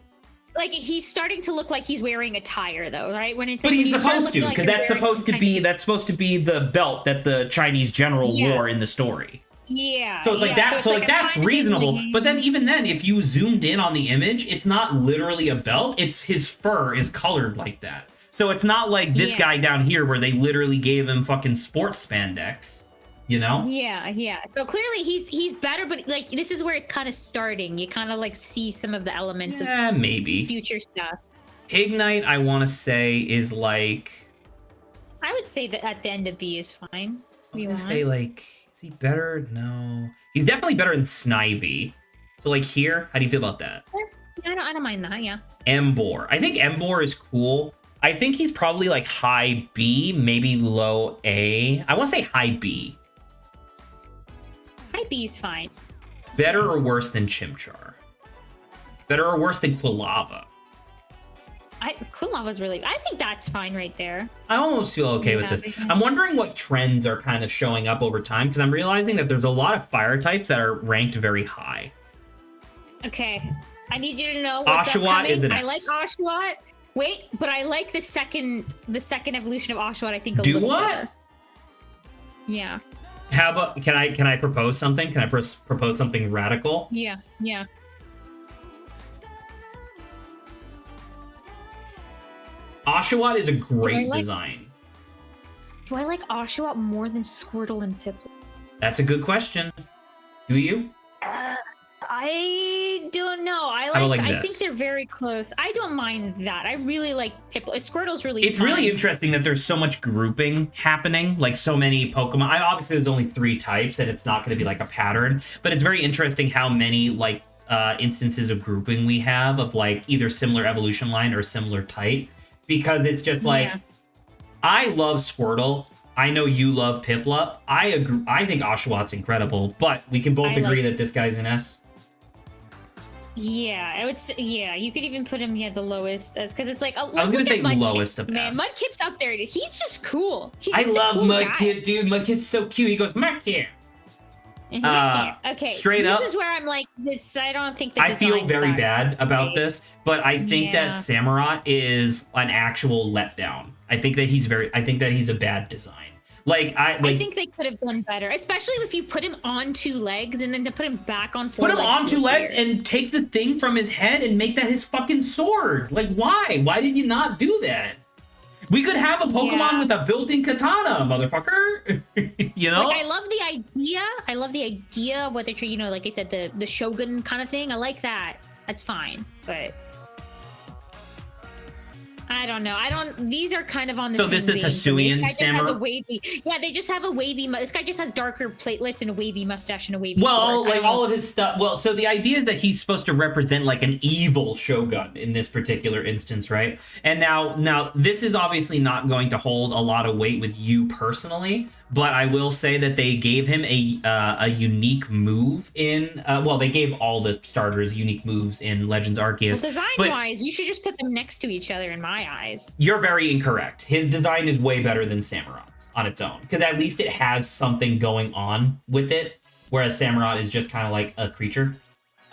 Like he's starting to look like he's wearing a tire, though, right? When it's But like, when he's you start supposed to, looking like because you're that's wearing supposed some to kind be the belt that the Chinese general Yeah. wore in the story. Yeah. So it's like yeah. that. So, So it's like I'm that's kind of reasonable. like- But then even then, if you zoomed in on the image, it's not literally a belt. It's his fur is colored like that. So it's not like this Yeah. guy down here where they literally gave him fucking sports spandex. You know? Yeah. So clearly he's better, but like this is where it's kind of starting. You kind of like see some of the elements of Yeah, maybe. future stuff. Pig Knight, I want to say, is like. I would say that at the end of B is fine. I was You gonna want? say like, is he better? No, he's definitely better than Snivy. So like here, how do you feel about that? Yeah, I don't mind that. Yeah. Embor. I think Embor is cool. I think he's probably like high B, maybe low A. I want to say high B. High B is fine. Better or worse than Chimchar? Better or worse than Quilava? Kulava's really. I think that's fine right there. I almost feel okay with Yeah, this. because- I'm wondering what trends are kind of showing up over time because I'm realizing that there's a lot of fire types that are ranked very high. Okay. I need you to know what's Oshawott upcoming. is an I S. like Oshawott. Wait, but I like the second evolution of Oshawott. I think a Do little what? better. Yeah. How about can I propose something? Can I propose something radical? Yeah. Oshawott is a great like- design. Do I like Oshawott more than Squirtle and Piplup? That's a good question. Do you? I don't know. How about like I this? think they're very close. I don't mind that. I really like Piplup. Squirtle's really It's fun. really interesting that there's so much grouping happening, like so many Pokemon. Obviously, there's only 3 types, and it's not going to be like a pattern. But it's very interesting how many like instances of grouping we have of like either similar evolution line or similar type, because it's just like Yeah. I love Squirtle. I know you love Piplup. I agree. I think Oshawott's incredible, but we can both I agree like- that this guy's an S. Yeah, I would say, yeah, you could even put him the lowest as because it's like I was gonna look say at Mudkip. lowest of Man, S. Mudkip's up there. He's just cool. He's I just a love cool guy. Mudkip, dude. Mudkip's so cute. He goes, Mudkip. Okay, straight this up, is where I'm like, this. I don't think the I feel design's very that bad about great. this, but I think that Yeah. Samurott is an actual letdown. I think that he's a bad design. I think they could have done better, especially if you put him on 2 legs and then to put him back on 4 put him legs. on 2 feels legs weird. and take the thing from his head and make that his fucking sword. Like, why? Why did you not do that? We could have a Pokemon Yeah. with a built-in katana, motherfucker. You know? Like, I love the idea. I love the idea of what they're trying. Like I said, the Shogun kind of thing. I like that. That's fine, but I don't know. These are kind of on the So same this is vein for me. This Hisuian guy just has a samurai? wavy. Yeah, they just have a wavy. This guy just has darker platelets and a wavy mustache and a wavy Well, sword. I like don't all know. of his stuff. Well, so the idea is that he's supposed to represent like an evil shogun in this particular instance, right? And now this is obviously not going to hold a lot of weight with you personally, but I will say that they gave him a unique move in. Well, they gave all the starters unique moves in Legends Arceus. Well, design but wise, you should just put them next to each other in my eyes. you're very incorrect. His design is way better than Samurot's on its own because at least it has something going on with it, whereas Samurott is just kind of like a creature,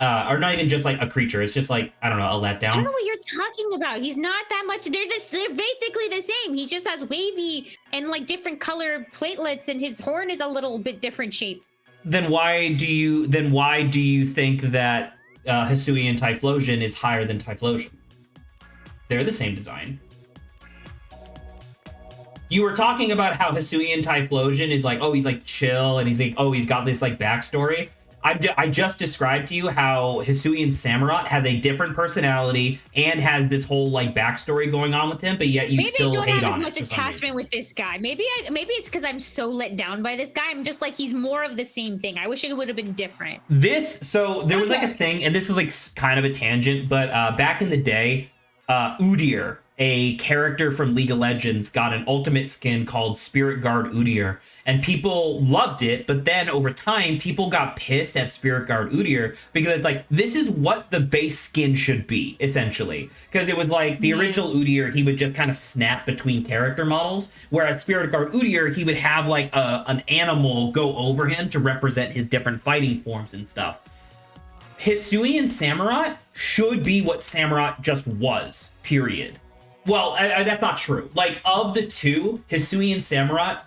or not even just like a creature. It's just like I don't know, a I don't letdown. know what you're talking about. He's not that much. They're basically the same. He just has wavy and like different colored platelets, and his horn is a little bit different shape. Then why do you think that Hisuian Typhlosion is higher than Typhlosion? They're the same design. You were talking about how Hisuian Typhlosion is like, oh, he's like chill, and he's like, oh, he's got this like backstory. I just described to you how Hisuian Samurott has a different personality and has this whole like backstory going on with him, but yet you Maybe I still don't hate have as on it much for some reason. attachment with this guy. Maybe it's because I'm so let down by this guy. I'm just like he's more of the same thing. I wish it would have been different. So there was like a thing, and this is like kind of a tangent, but back in the day, Udyr, a character from League of Legends, got an ultimate skin called Spirit Guard Udyr, and people loved it, but then over time, people got pissed at Spirit Guard Udyr because it's like, this is what the base skin should be, essentially. Because it was like, the original Udyr, he would just kind of snap between character models, whereas Spirit Guard Udyr, he would have like an animal go over him to represent his different fighting forms and stuff. Hisuian Samurott should be what Samurott just was, period. Well, that's not true. Like, of the two, Hisuian Samurott,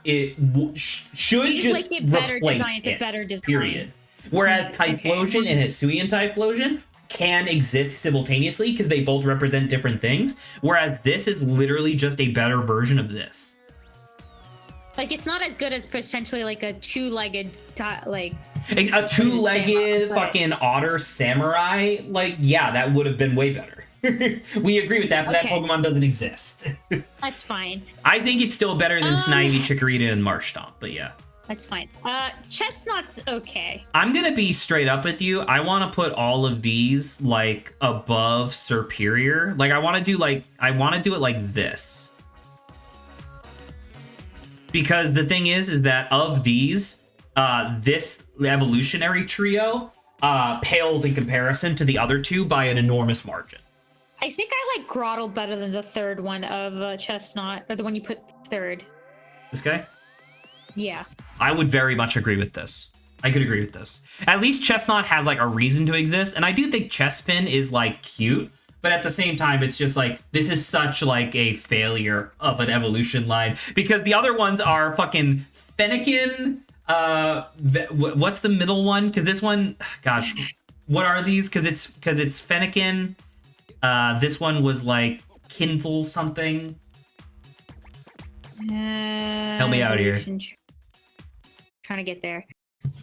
should You just like it better replace design. It's a it, better design. period. Whereas Okay. Typhlosion and Hisuian Typhlosion can exist simultaneously because they both represent different things, whereas this is literally just a better version of this. Like it's not as good as potentially like a two-legged like A two-legged Samurai, fucking otter samurai, like, yeah, that would have been way better. We agree with that, but that Okay. Pokemon doesn't exist. That's fine. I think it's still better than Snivy, Chikorita, and Marshtomp, but yeah. That's fine. Chestnut's okay. I'm gonna be straight up with you. I want to put all of these like above Superior. Like I want to do it like this. Because the thing is that of these, this evolutionary trio pales in comparison to the other two by an enormous margin. I think I like Grottle better than the third one of Chestnut, or the one you put third. This guy? Yeah. I would very much agree with this. I could agree with this. At least Chestnut has like a reason to exist, and I do think Chespin is like cute, but at the same time, it's just like this is such like a failure of an evolution line because the other ones are fucking Fennekin. What's the middle one? Because this one, gosh, what are these? Because it's Fennekin. This one was like Kinful something. Help me out here. Trying to get there.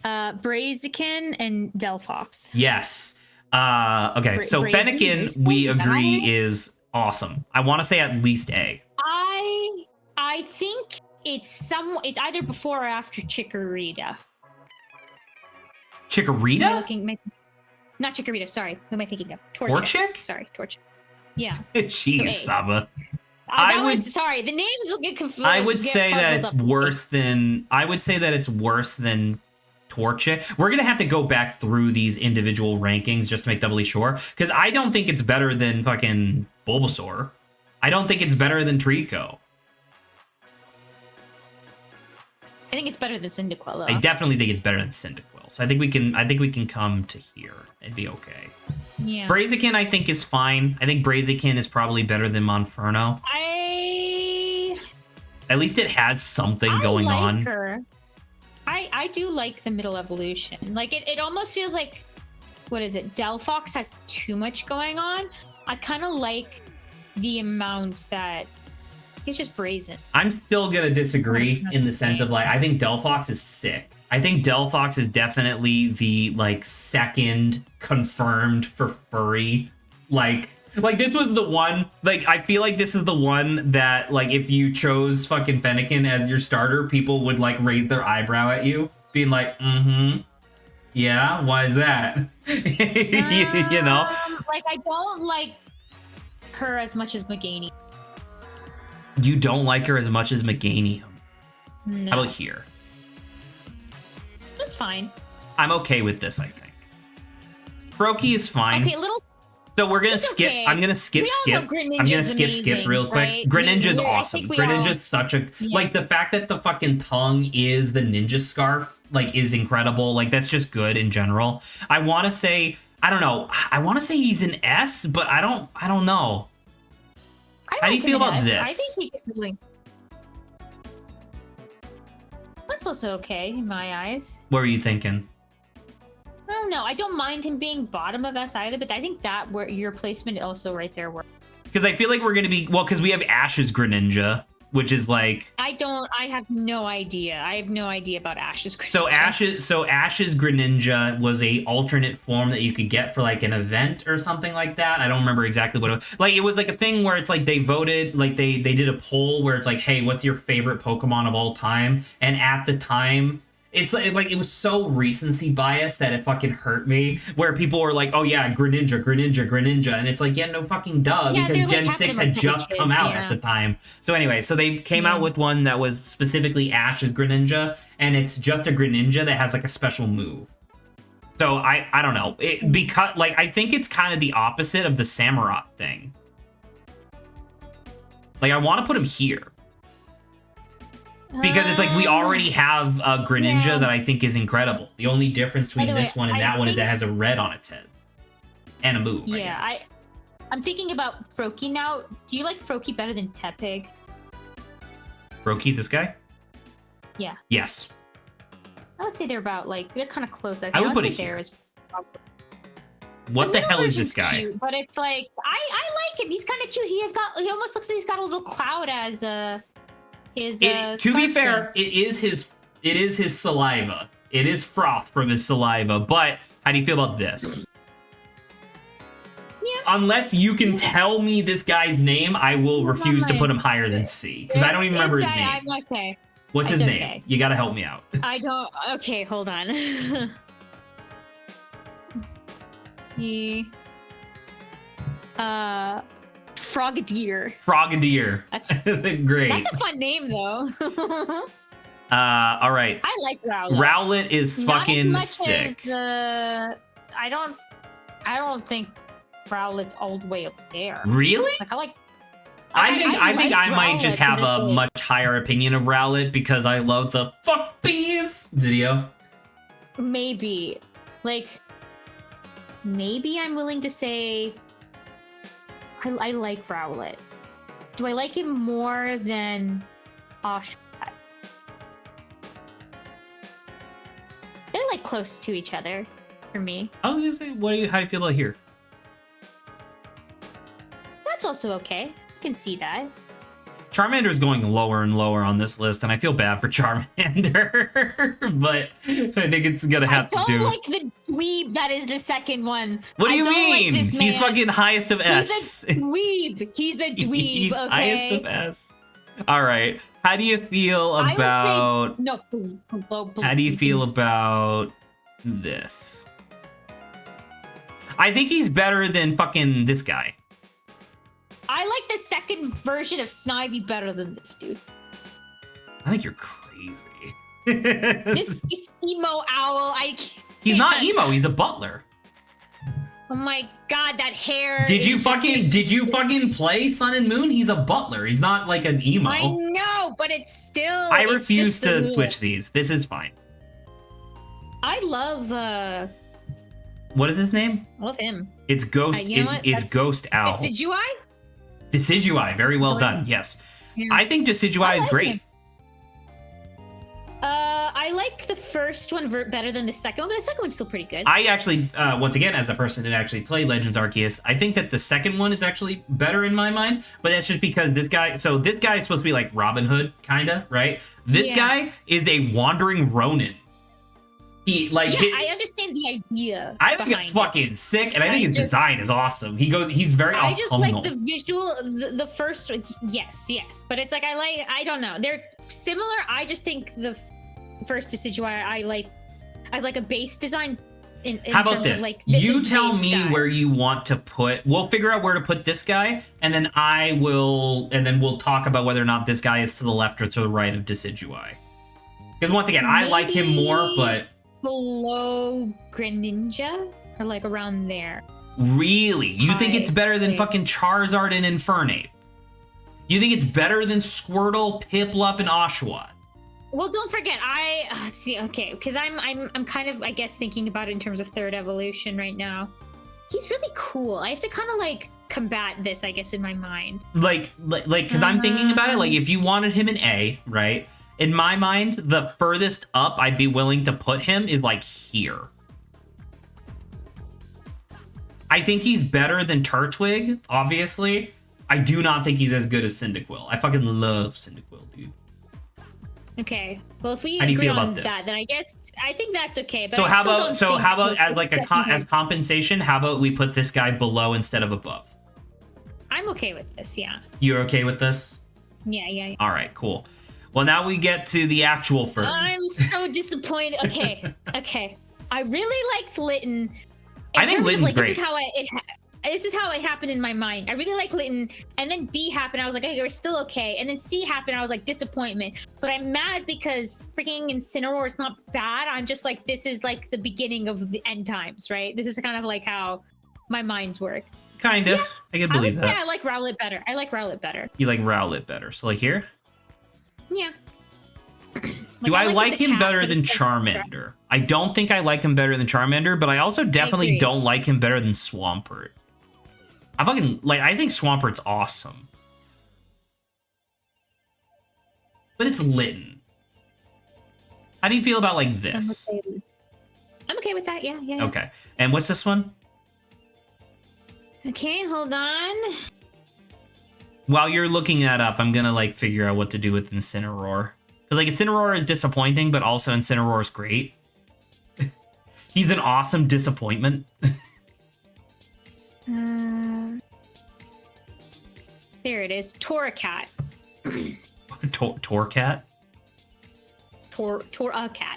Braziken and Delphox. Yes. Okay, so Brazen? Fennekin, we Is that agree, it? is awesome. I want to say at least A. I think it's either before or after Chikorita. Chikorita? Not Chikorita, sorry. Who am I thinking of? Torchic? Sorry, Torchic. Yeah. Jeez, A. Saba. Sorry, the names will get confused. I would say that it's worse than. I would say that it's worse than Torchic. We're gonna have to go back through these individual rankings just to make doubly sure, because I don't think it's better than fucking Bulbasaur. I don't think it's better than Trico. I think it's better than Cyndaquil, though. I definitely think it's better than Cyndaquil. So I think we can come to here and be okay. Yeah. Blaziken, I think, is fine. I think Blaziken is probably better than Monferno. At least it has something going on. Her. I do like the middle evolution. Like it almost feels like, what is it? Delphox has too much going on. I kind of like the amount that it's just brazen. I'm still gonna disagree in the sense of like I think Delphox is sick. I think Delphox is definitely the like second confirmed for furry. Like Like, this was the one, like, I feel like this is the one that, like, if you chose fucking Fennekin as your starter, people would, like, raise their eyebrow at you, being like, yeah, why is that? You know? Like, I don't like her as much as Meganium. You don't like her as much as Meganium. No. How about here? That's fine. I'm okay with this, I think. Froakie is fine. Okay, little. So we're gonna It's skip. okay. I'm gonna skip. We all know Greninja's I'm gonna skip amazing, real quick. right? Greninja's I awesome. think we Greninja's all- such a like the fact that the fucking tongue is the ninja scarf like is incredible. Like that's just good in general. I want to say I don't know. I want to say he's an S, but I don't know. I How do you like feel him in about S. this? I think he could really. That's also okay in my eyes. What were you thinking? I don't know. I don't mind him being bottom of S either, but I think that where your placement also right there works. Because I feel like we're gonna be because we have Ash's Greninja, which is like I have no idea. I have no idea about Ash's Greninja. so Ash's Greninja was a alternate form that you could get for like an event or something like that. I don't remember exactly what it was. Like it was like a thing where it's like they voted, like they did a poll where it's like, hey, what's your favorite Pokemon of all time? And at the time, it's like it was so recency bias that it fucking hurt me. Where people were like, "Oh yeah, Greninja," and it's like, yeah, no fucking duh, Yeah, because they're, like, Gen 6 having, had like, just kids, come out yeah. at the time. So anyway, so they came out Yeah. with one that was specifically Ash's Greninja, and it's just a Greninja that has like a special move. So I don't know, because like I think it's kind of the opposite of the Samurott thing. Like I want to put him here. Because it's like we already have a Greninja yeah. that I think is incredible. The only difference between By the this way, one and I that one is think- it has a red on its head. And a move. Yeah, I guess. I'm thinking about Froakie now. Do you like Froakie better than Tepig? Froakie, this guy? Yeah. Yes. I would say they're about like they're kind of close. I would put say it here. there is. What the middle hell is this version's guy? Cute, but it's like I like him. He's kind of cute. He almost looks like he's got a little cloud as his. To be fair, it is his saliva. It is froth from his saliva. But how do you feel about this? Yeah. Unless you can tell me this guy's name, I will refuse to put him higher than C. Because I don't even remember his name. I'm okay. What's his It's name? okay. You gotta help me out. I don't. Okay, hold on. He. Frogadier. Frogadier. That's Great. that's a fun name though. All right. I like Rowlet. Rowlet is fucking Not as much sick. as I don't think Rowlet's all the way up there. Really? Like I like. I think I might just Rowlet have in a this way. much higher opinion of Rowlet because I love the fuck bees video. Maybe, like, maybe I'm willing to say I like Rowlet. Do I like him more than Oshawott? They're like close to each other for me. I was gonna say, how do you feel about here? That's also okay. I can see that. Charmander's going lower and lower on this list, and I feel bad for Charmander, but I think it's gonna have I to don't do. like the dweeb that is the second one. What do you I don't mean? Like this He's man. fucking highest of S. He's a dweeb. He's a dweeb. He's Okay. highest of S. All right. How do you feel I would say- about? No. Below, How do you feel about this? I think he's better than fucking this guy. I like the second version of Snivy better than this dude. I think you're crazy. This emo owl. He's not can't. emo. He's a butler. Oh my god, that hair. Did you is just- did you fucking play Sun and Moon? He's a butler. He's not like an emo. I know, but it's still. I it's refuse just to the- switch these. This is fine. I love What is his name? him. It's Ghost. You know what? It's That's- Ghost Owl. Decidueye? Decidueye. Very well So- done. Yes. Yeah. I think Decidueye I is like great. him. I like the first one better than the second one, but the second one's still pretty good. I actually, once again, as a person who actually played Legends Arceus, I think that the second one is actually better in my mind. But that's just because this guy. So this guy is supposed to be like Robin Hood, kinda, right? This Yeah. guy is a wandering Ronin. He like I understand the idea. I think behind it's fucking sick, and I think his just- design is awesome. He's very I just like autumnal. the visual, the first, yes, but it's like I don't know, they're similar. I just think the first Decidueye I like as like a base design. In How about terms this? of like, this You is tell base me guy. where you want to put. We'll figure out where to put this guy, and then we'll talk about whether or not this guy is to the left or to the right of Decidueye. Because once again, I like him more, but below Greninja or like around there. really, you think it's better than Wait. fucking Charizard and Infernape? You think it's better than Squirtle, Piplup, and Oshawott? Well, don't forget, let's see, okay, because I'm kind of, I guess, thinking about it in terms of third evolution right now. He's really cool. I have to kind of like combat this, I guess, in my mind. Like, because I'm thinking about it. Like, if you wanted him in A, right? In my mind, the furthest up I'd be willing to put him is like here. I think he's better than Turtwig, obviously. I do not think he's as good as Cyndaquil. I fucking love Cyndaquil, dude. Okay, well, if we How do you agree feel on about this? that, then I guess I think that's okay. But So I how still about don't so think how about that as like the as compensation? How about we put this guy below instead of above? I'm okay with this. Yeah. You're okay with this? Yeah. All right, cool. Well, now we get to the actual first. I'm so disappointed. Okay. I really liked Litten. I think Litten's like, great. This is how it happened in my mind. I really like Litten, and then B happened. I was like, okay, we're still okay. And then C happened. I was like, disappointment. But I'm mad because freaking Incineroar is not bad. I'm just like, this is like the beginning of the end times, right? This is kind of like how my mind's worked. Kind of. Yeah, I can believe that. Yeah, I like Rowlet better. You like Rowlet better. So like here? Yeah. Do I like it's a him cat, better but than it's like- Charmander? I don't think I like him better than Charmander, but I also definitely agree. don't like him better than Swampert. I think Swampert's awesome. But it's Litten. How do you feel about like this? I'm okay with that. Yeah. Okay. And what's this one? Okay, hold on. While you're looking that up, I'm gonna like figure out what to do with Incineroar. Because like Incineroar is disappointing, but also Incineroar is great. He's an awesome disappointment. There it is. Torracat. Torcat? Torracat.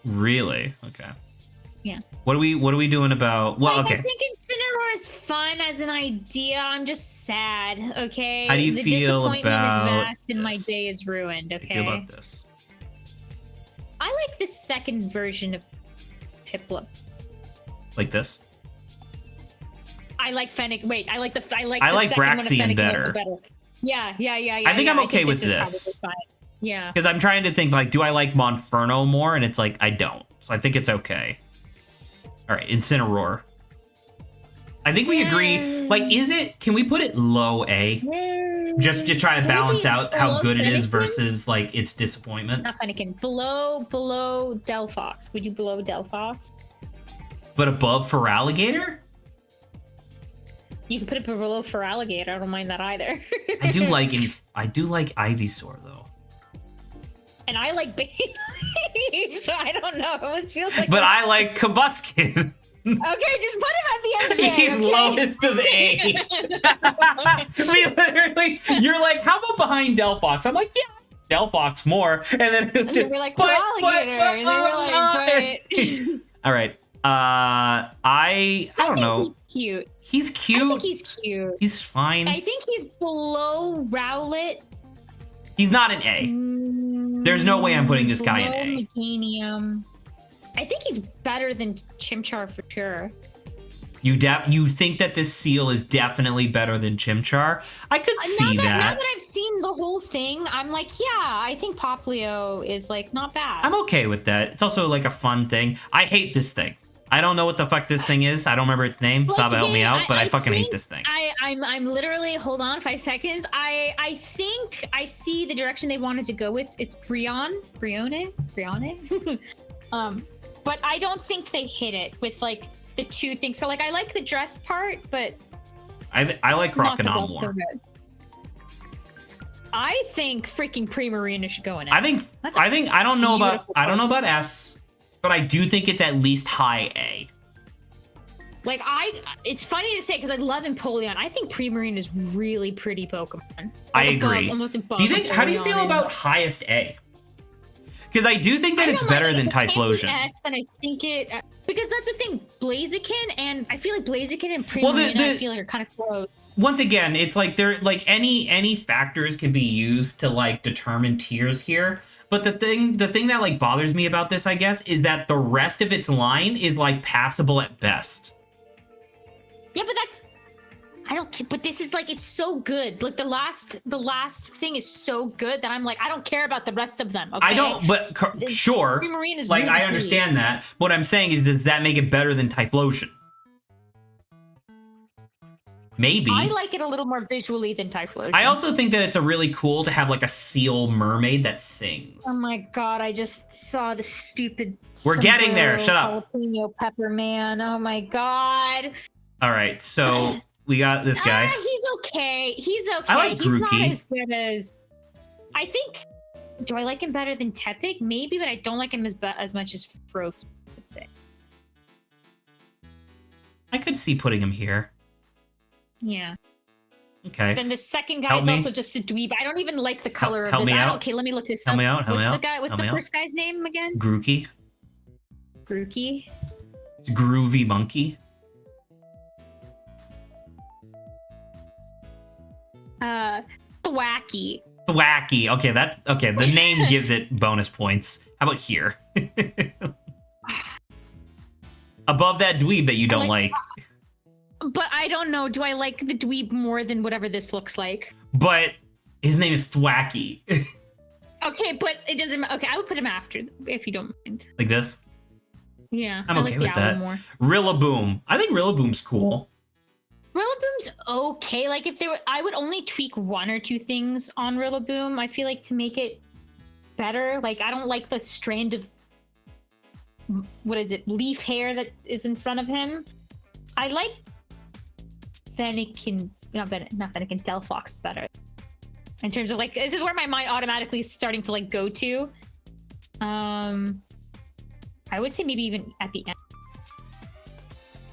Really? Okay. Yeah. What are we doing about? Well, Like, okay. I think Incineroar is fun as an idea. I'm just sad. Okay. How do you the feel disappointment is about vast and my this? day is ruined. How do you feel Okay. about this? I like the second version of Piplup. Like this? I like Fennec. Wait, I like the I second like one of Braxian Fennec better. Yeah. I think I'm okay with is this. probably fine. Yeah. Because I'm trying to think, like, do I like Monferno more? And it's like, I don't. So I think it's okay. All right, Incineroar. I think we agree. Like, can we put it low A? Just to try to Can it balance be out how below good it is Fennekin? versus, like, its disappointment. Not Fennekin. Below Delphox. Would you below Delphox? But above for Alligator? You can put it below for Alligator. I don't mind that either. I do like Ivysaur though. And I like Bailey, so I don't know. It feels like. But I like Combuskin. Okay, just put him at the end of A. He's Okay? lowest of A. We literally, you're like, how about behind Delphox? I'm like, yeah, Delphox more. And then it's And just, then we're like, for Alligator. And then we're like, but. All right. I don't know. He's cute. He's I cute. think he's cute. He's fine. I think he's below Rowlet. He's not an A. There's no way I'm putting this guy in A. Meganium. I think he's better than Chimchar for sure. You think that this seal is definitely better than Chimchar? I could see Now that. that I've seen the whole thing, I'm like, yeah, I think Poplio is like not bad. I'm okay with that. It's also like a fun thing. I hate this thing. I don't know what the fuck this thing is. I don't remember its name. Like, Saba, help me out. But I fucking hate think this thing. I'm literally, hold on 5 seconds. I think I see the direction they wanted to go with. It's Brione. But I don't think they hit it with like the two things. So like I like the dress part, but I like not the Crocodile rest more. of it. I think freaking Primarina should go in S. I don't know about S. But I do think it's at least high A. Like, it's funny to say because I love Empoleon. I think Primarine is really pretty Pokemon. I agree. Almost above. Do you think? How do you Empoleon feel and- about highest A? Because I do think that I it's don't better mind than it. If it can't be Typhlosion. S, then I think it because that's the thing. Blaziken and I feel like Blaziken and Primarine I feel like are kind of close. Once again, it's like they're like any factors can be used to like determine tiers here. But the thing that like bothers me about this, I guess, is that the rest of its line is like passable at best. Yeah, but but this is like, it's so good. Like the last thing is so good that I'm like, I don't care about the rest of them. Okay? I don't, but sure. Primarine is like really I understand that. What I'm saying is, does that make it better than Typhlosion? Maybe. I like it a little more visually than Typhlosion. I also think that it's a really cool to have like a seal mermaid that sings. Oh my god, I just saw the stupid We're getting there, shut up. jalapeno pepper man. Oh my god. All right, so we got this guy. He's okay. He's okay. I like He's not Grookey. as good as I think. Do I like him better than Tepig? Maybe, but I don't like him as much as Froakie, let's say. I could see putting him here. Yeah. Okay. Then the second guy Help is me. also just a dweeb. I don't even like the color Help of this. me out. Okay, let me look this Help up. me out, help me What's out, the guy? What's help the me out. first guy's name again? Grookey. Grookey. Groovy monkey. Thwacky. Thwacky. Okay, okay. The name gives it bonus points. How about here? Above that dweeb that you don't like. But I don't know. Do I like the dweeb more than whatever this looks like? But his name is Thwacky. Okay, but it doesn't. Okay, I would put him after if you don't mind. Like this? Yeah, I'm I okay like with the owl that. more. Rillaboom. I think Rillaboom's cool. Rillaboom's okay. Like if there were, I would only tweak one or two things on Rillaboom. I feel like to make it better. Like I don't like the strand of what is it, leaf hair that is in front of him. I like Fennekin, not Fennekin, Delphox better. In terms of like, this is where my mind automatically is starting to like go to. I would say maybe even at the end.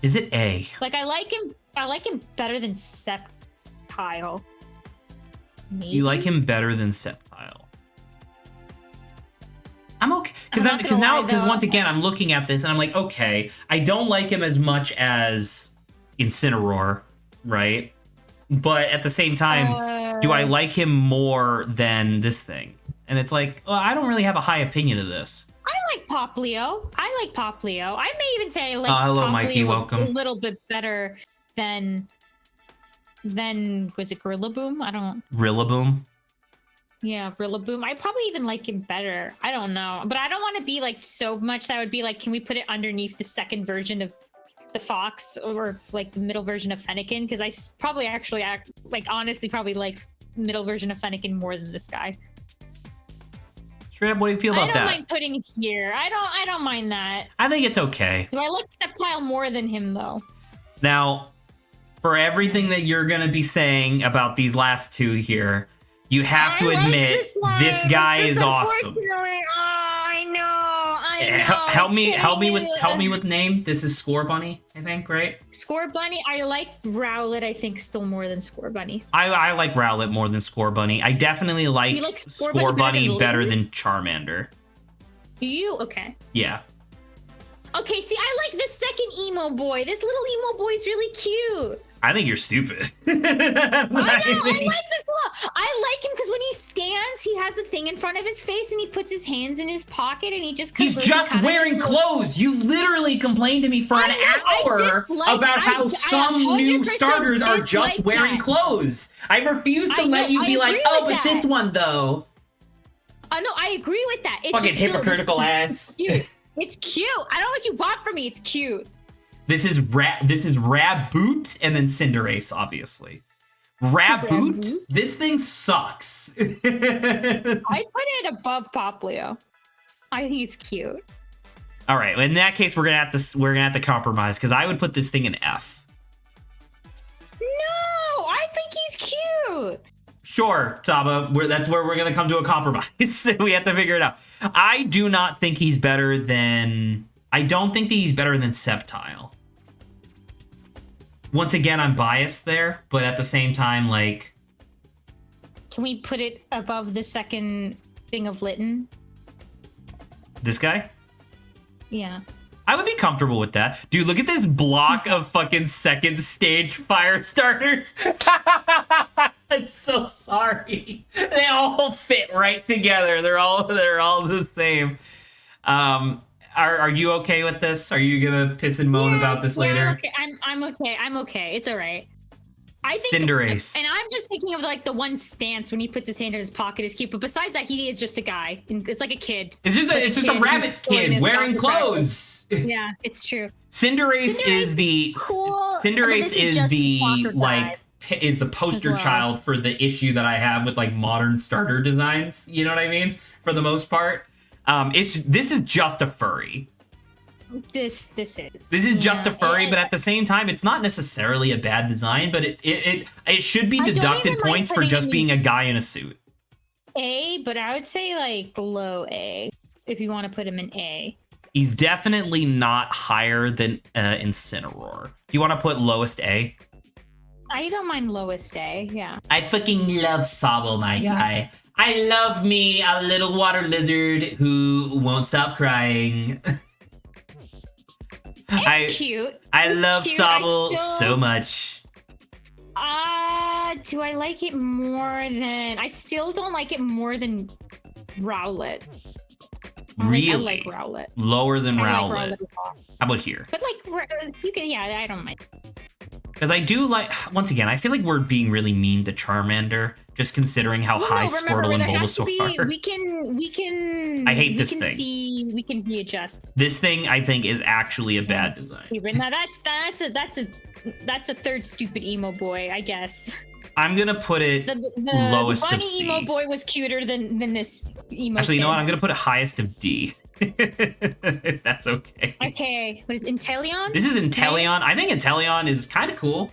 Is it A? Like I like him better than Sceptile. Maybe? You like him better than Sceptile. I'm okay I'm not gonna lie, because though. once again I'm looking at this and I'm like, okay, I don't like him as much as Incineroar, right? But at the same time, do I like him more than this thing? And it's like, well, I don't really have a high opinion of this. I like Poplio. I may even say I like hello, Poplio Mikey, welcome. a little bit better than was it Rillaboom? I don't. Rillaboom. Yeah, Rillaboom. I probably even like him better. I don't know, but I don't want to be like so much that I would be like, can we put it underneath the second version of the Fox or like the middle version of Fennekin? Because I probably actually honestly probably like middle version of Fennekin more than this guy. Straight up, what do you feel about I don't that? mind putting it here. I don't mind that. I think it's okay. Do I like Sceptile more than him though? Now, for everything that you're going to be saying about these last two here, you have to I like admit this guy It's is just awesome. unfortunately- Oh, I know. Help It's me getting help me with name. This is Score Bunny, I think, right? Score Bunny. I like Rowlet, I think, still more than Score Bunny. I like Rowlet more than Score Bunny. I definitely like, You like Score Score Bunny Bunny better better than than Charmander. Do you? Okay. Yeah. Okay, see, I like this second emo boy. This little emo boy's really cute. I think you're stupid. I know, I like this little. I like him because when he stands, he has the thing in front of his face and he puts his hands in his pocket and he just He's just wearing clothes. You literally complained to me for an hour about how some new 100% starters are just dislike wearing that. clothes. I refuse to I let know, you I be like, agree oh, with but that. this one though. No, I agree with that. It's Fucking just still, hypocritical ass. Cute. It's cute. I don't know what you bought for me. It's cute. This is Raboot and then Cinderace, obviously. Raboot? Raboot? This thing sucks. I put it above Poplio. I think it's cute. All right, in that case, we're gonna have to compromise because I would put this thing in F. No, I think he's cute. Sure, Saba, that's where we're gonna come to a compromise. We have to figure it out. I do not think he's better than. I don't think that he's better than Sceptile. Once again, I'm biased there, but at the same time, like. Can we put it above the second thing of Lytton? This guy? Yeah. I would be comfortable with that. Dude, look at this block of fucking second stage fire starters. I'm so sorry. They all fit right together. They're all the same. Are you okay with this? Are you gonna piss and moan about this later? Okay. I'm okay. I'm okay. It's all right. I think Cinderace. And I'm just thinking of like the one stance when he puts his hand in his pocket is cute, but besides that, he is just a guy. It's like a kid. It's just a rabbit kid wearing clothes. Yeah, it's true. Cinderace is the cool. Cinderace is the like is the poster well. child for the issue that I have with like modern starter designs. You know what I mean? For the most part, this is just a furry. This is just a furry, but at the same time, it's not necessarily a bad design. But it should be deducted points for just being a guy in a suit. A, but I would say like low A if you want to put him in A. He's definitely not higher than Incineroar. Do you want to put lowest A? I don't mind lowest A, yeah. I fucking love Sabo, my guy. I love me a little water lizard who won't stop crying. It's cute. I love Sabo so much. Do I like it more than... I still don't like it more than Rowlet. Really? I like Rowlet. Lower than Rowlet. Like Rowlet. How about here? But like, you can, yeah, I don't mind. Because I do like, once again, I feel like we're being really mean to Charmander, just considering how high Squirtle and Bulbasaur are. We can. I hate this thing. We can readjust. This thing, I think, is actually a bad design. Now that's a third stupid emo boy, I guess. I'm gonna put it lowest of C. The bunny emo boy was cuter than this emo. Actually, you know kid. what? I'm gonna put it highest of D. If that's okay. Okay, what is Inteleon? This is Inteleon. I think Inteleon is kind of cool.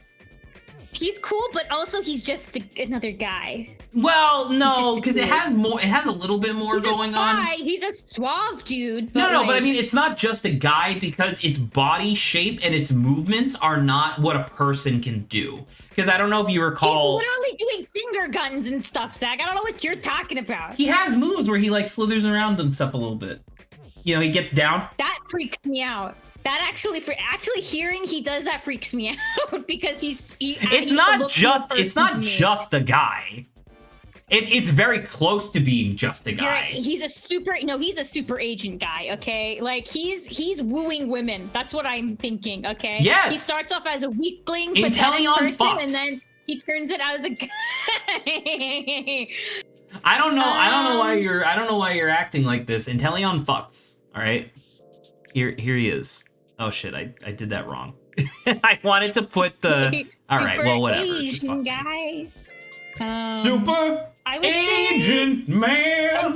He's cool, but also he's just another guy. Well, no, because it has more. It has a little bit more going on. He's a suave dude. But No, but I mean, it's not just a guy because its body shape and its movements are not what a person can do. Because I don't know if you recall. He's literally doing finger guns and stuff, Zach. I don't know what you're talking about. He has moves where he like slithers around and stuff a little bit. You know, he gets down. That freaks me out. That actually hearing he does that freaks me out because it's not just a guy. It's very close to being just a guy. Right. He's a super agent guy, okay? Like he's wooing women. That's what I'm thinking, okay? Yes. He starts off as a weakling, pathetic person, and then he turns it as a guy. I don't know why you're acting like this. Inteleon fucks. All right. Here he is. Oh shit, I did that wrong. I wanted to put the all right, well whatever. Asian guy. Super I would Agent say Man.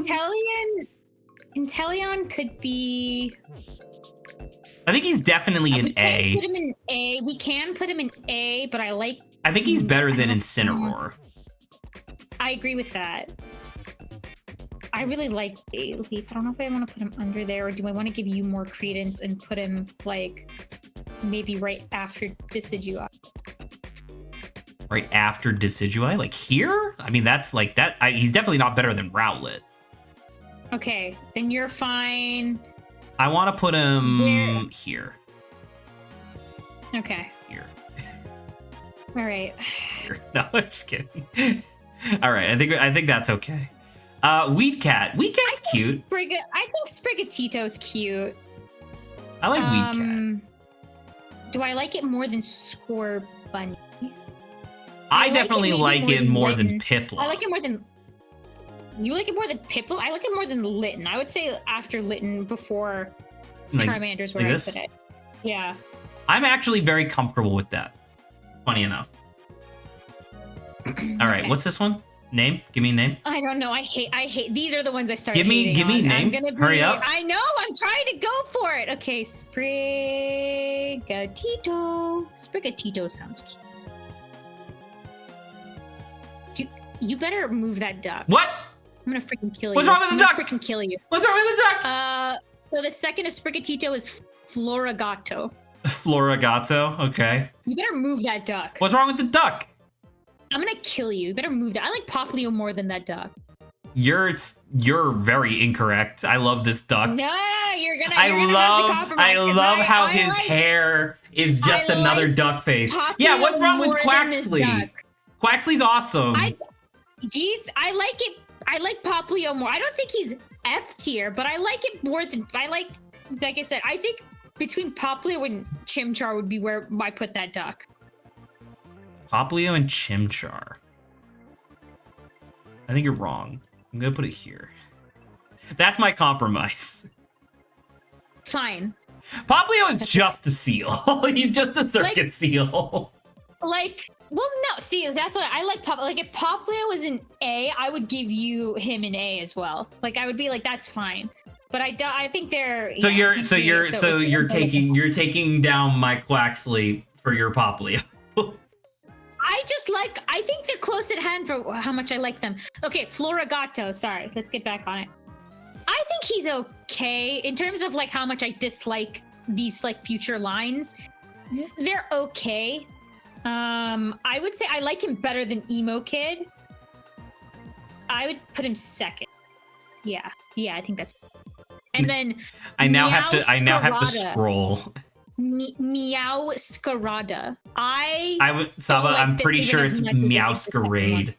Inteleon could be. I think he's definitely an A. Put him in A. We can put him in A, but I think he's better than Incineroar. I agree with that. I really like Leaf. I don't know if I want to put him under there, or do I want to give you more credence and put him like maybe right after Decidueye? Right after Decidueye, like here? I mean, that's like that. He's definitely not better than Rowlet. Okay, then you're fine. I want to put him here. Okay. Here. All right. Here. No, I'm just kidding. All right, I think that's okay. Weedcat. Weedcat's cute. I think Sprigatito's cute. I like Weedcat. Do I like it more than Scorbunny? I definitely like it more than Piplup. I like it more than... You like it more than Piplup? I like it more than Litten. I would say after Litten, before Charmander's where I put it. Yeah. I'm actually very comfortable with that. Funny enough. All right, what's this one? Name? Give me a name. I don't know. I hate. These are the ones I started Give me a name. Hurry up. I know. I'm trying to go for it. Okay, Sprigatito. Sprigatito sounds cute. You better move that duck. What? I'm gonna freaking kill you. What's wrong with the duck? I'm gonna freaking kill you. What's wrong with the duck? So the second Sprigatito is Florigato. Florigato. Okay. You better move that duck. What's wrong with the duck? I'm gonna kill you. You better move that. I like Poplio more than that duck. You're very incorrect. I love this duck. No, you're gonna I have to love compromise, 'cause how I his like hair is just another like duck face. Poplio Yeah, what's wrong with more than this Quaxley? duck. Quaxley's awesome. I like it. I like Poplio more. I don't think he's F tier, but I like it more than like I said. I think between Poplio and Chimchar would be where I put that duck. Poplio and Chimchar. I think you're wrong. I'm gonna put it here. That's my compromise. Fine. Poplio is just a seal. He's just a circus seal. Like, well, no. See, that's what I like. Like, if Poplio was an A, I would give you him an A as well. Like, I would be like, that's fine. But I think they're. So yeah, you're taking down my Quaxley for your Poplio. I think they're close at hand for how much I like them. Okay, Florigato. Sorry, let's get back on it. I think he's okay in terms of like how much I dislike these like future lines. They're okay. I would say I like him better than Emo Kid. I would put him second. Yeah, I think that's. And then I now have to scroll. Meowscarada. Saba, like I'm this pretty even sure as it's much as I think the second Meowscarade.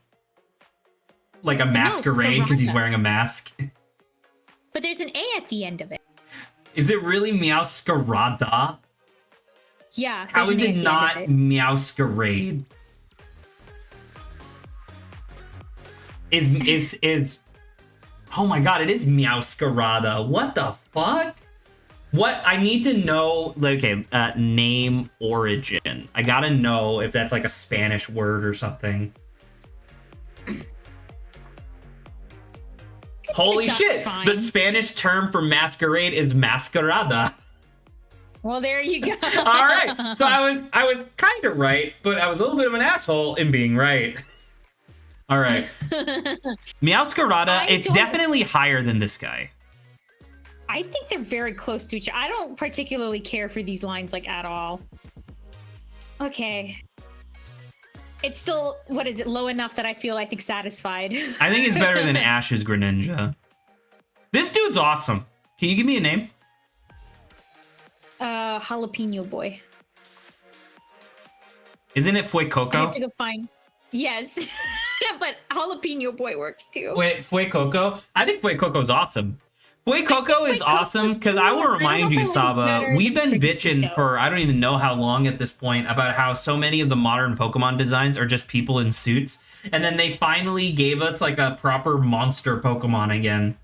Like a masquerade because he's Scarada. wearing a mask. But there's an A at the end of it. Is it really Meowscarada? Yeah. How there's is an A it at the not end of it. Meowscarade? Is oh my god, it is Meowscarada. What the fuck? What I need to know, okay, name origin. I gotta know if that's like a Spanish word or something. Holy duck's shit! fine. The Spanish term for masquerade is mascarada. Well, there you go. All right, so I was kind of right, but I was a little bit of an asshole in being right. All right, Meowscarada. It's definitely higher than this guy. I think they're very close to each other. I don't particularly care for these lines like at all. Okay. It's still, what is it, low enough that I think satisfied. I think it's better than Ash's Greninja. This dude's awesome. Can you give me a name? Jalapeno Boy. Isn't it I Fuecoco? have to go find. Yes. But Jalapeno Boy works too. Fuecoco? I think Fuecoco's awesome. Fuecoco is awesome because I will remind you, Saba, we've been bitching for I don't even know how long at this point about how so many of the modern Pokemon designs are just people in suits. And then they finally gave us like a proper monster Pokemon again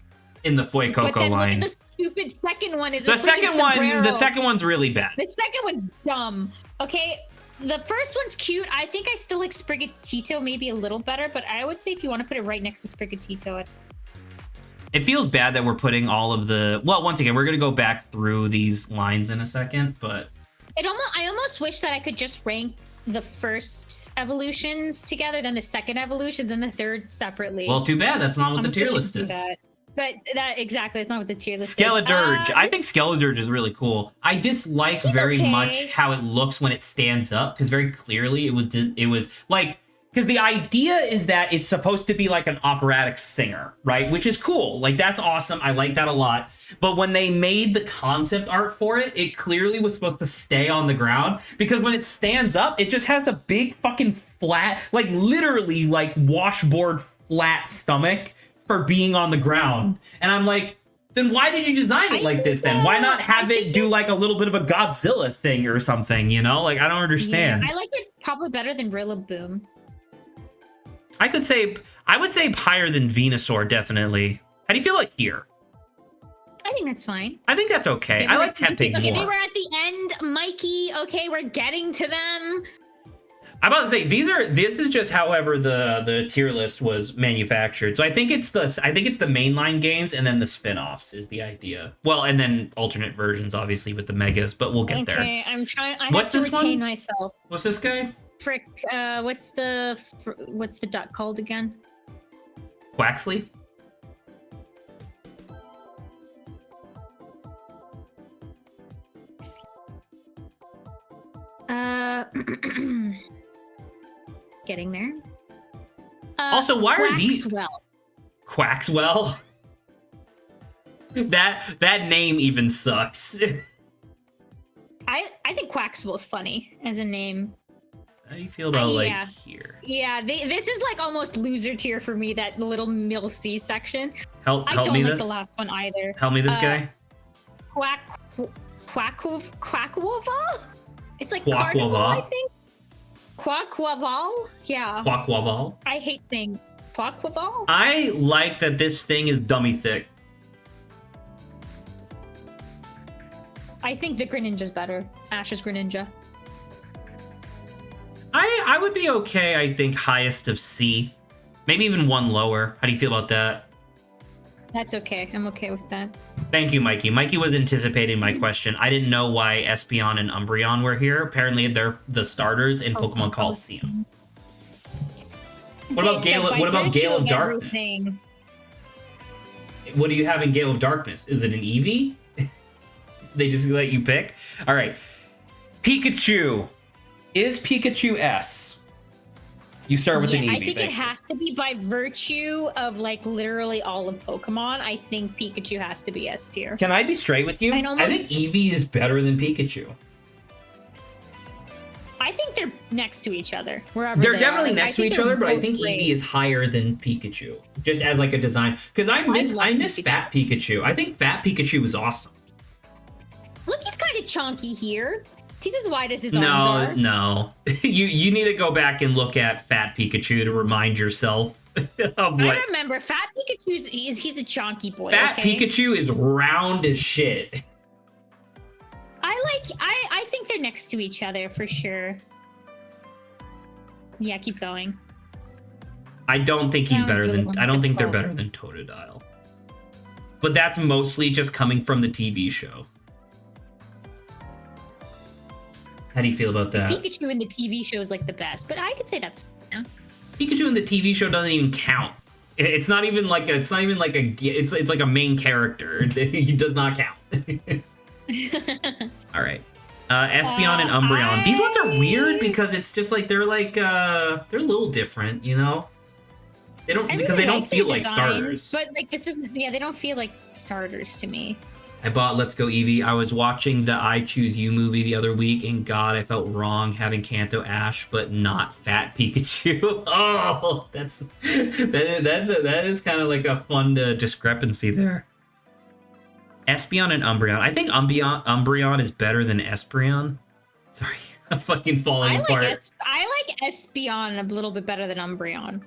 in the Fuecoco But then line. look at the stupid second one. The second one's really bad. The second one's dumb. Okay, the first one's cute. I think I still like Sprigatito maybe a little better, but I would say if you want to put it right next to Sprigatito, It feels bad that we're putting all of the... Well, once again, we're going to go back through these lines in a second, but... I almost wish that I could just rank the first evolutions together, then the second evolutions, and the third separately. Well, too bad. That's not what the tier list is. But that exactly, it's not what the tier list Skeledirge. is. I think Skeledirge is really cool. I dislike very much how it looks when it stands up, because very clearly it was like... Because the idea is that it's supposed to be like an operatic singer, right? Which is cool. Like, that's awesome. I like that a lot. But when they made the concept art for it, it clearly was supposed to stay on the ground. Because when it stands up, it just has a big fucking flat, like literally like washboard flat stomach for being on the ground. And I'm like, then why did you design it like this then? Why not have it do like a little bit of a Godzilla thing or something, you know? Like, I don't understand. Yeah, I like it probably better than Rillaboom. I would say higher than Venusaur, definitely. How do you feel like here? I think that's fine. I think that's okay. I like Tempting more. Okay, they were at the end, Mikey. Okay, we're getting to them. I'm about to say this is just however the tier list was manufactured. So I think it's the mainline games and then the spin-offs is the idea. Well, and then alternate versions obviously with the megas, but we'll get there. Okay, I'm trying. I have to retain myself. What's this guy? Frick, what's the duck called again? Quaxley? Getting there. Also, why are these Quaxwell. Quaxwell? that name even sucks. I think Quaxwell's funny as a name. How do you feel about yeah. here? Yeah, this is like almost loser tier for me. That little middle C section. Help I don't me like this. the last one either. Help me this guy. Quackwaval? It's like Quackwaval? carnival, I think. Quackwaval? Yeah. Quackwaval. I hate saying Quackwaval. I like that this thing is dummy thick. I think the Greninja's better. Ash's Greninja. I would be okay, I think, highest of C. Maybe even one lower. How do you feel about that? That's okay. I'm okay with that. Thank you, Mikey. Mikey was anticipating my question. I didn't know why Espeon and Umbreon were here. Apparently, they're the starters in Pokemon Coliseum. What about Gale of Darkness? Everything... What do you have in Gale of Darkness? Is it an Eevee? They just let you pick? All right. Pikachu. Is Pikachu S? You start with an Eevee. I think it has to be by virtue of like literally all of Pokemon. I think Pikachu has to be S tier. Can I be straight with you? I think Eevee is better than Pikachu. I think they're next to each other. Wherever they're definitely next to each other, but I think great. Eevee is higher than Pikachu, just as like a design. Because I miss Fat Pikachu. I think Fat Pikachu was awesome. Look, he's kind of chunky here. He's as wide as his arms are. No. You need to go back and look at Fat Pikachu to remind yourself of what... I remember, Fat Pikachu's he's a chunky boy. Fat Pikachu is round as shit. I think they're next to each other for sure. Yeah, keep going. I don't think he's better really than... I don't think they're better than Totodile. But that's mostly just coming from the TV show. How do you feel about that? Pikachu in the TV show is like the best, but I could say that's... Yeah. Pikachu in the TV show doesn't even count. It's not even like a... It's like a main character. He does not count. All right. Espeon and Umbreon. These ones are weird because it's just like they're a little different, you know? They don't because they don't feel like starters. But like this isn't they don't feel like starters to me. I bought Let's Go Eevee. I was watching the I Choose You movie the other week, and God, I felt wrong having Kanto Ash, but not Fat Pikachu. Oh, that is kind of like a fun discrepancy there. Espeon and Umbreon. I think Umbreon is better than Espeon. Sorry, I'm fucking falling apart. I like Espeon a little bit better than Umbreon.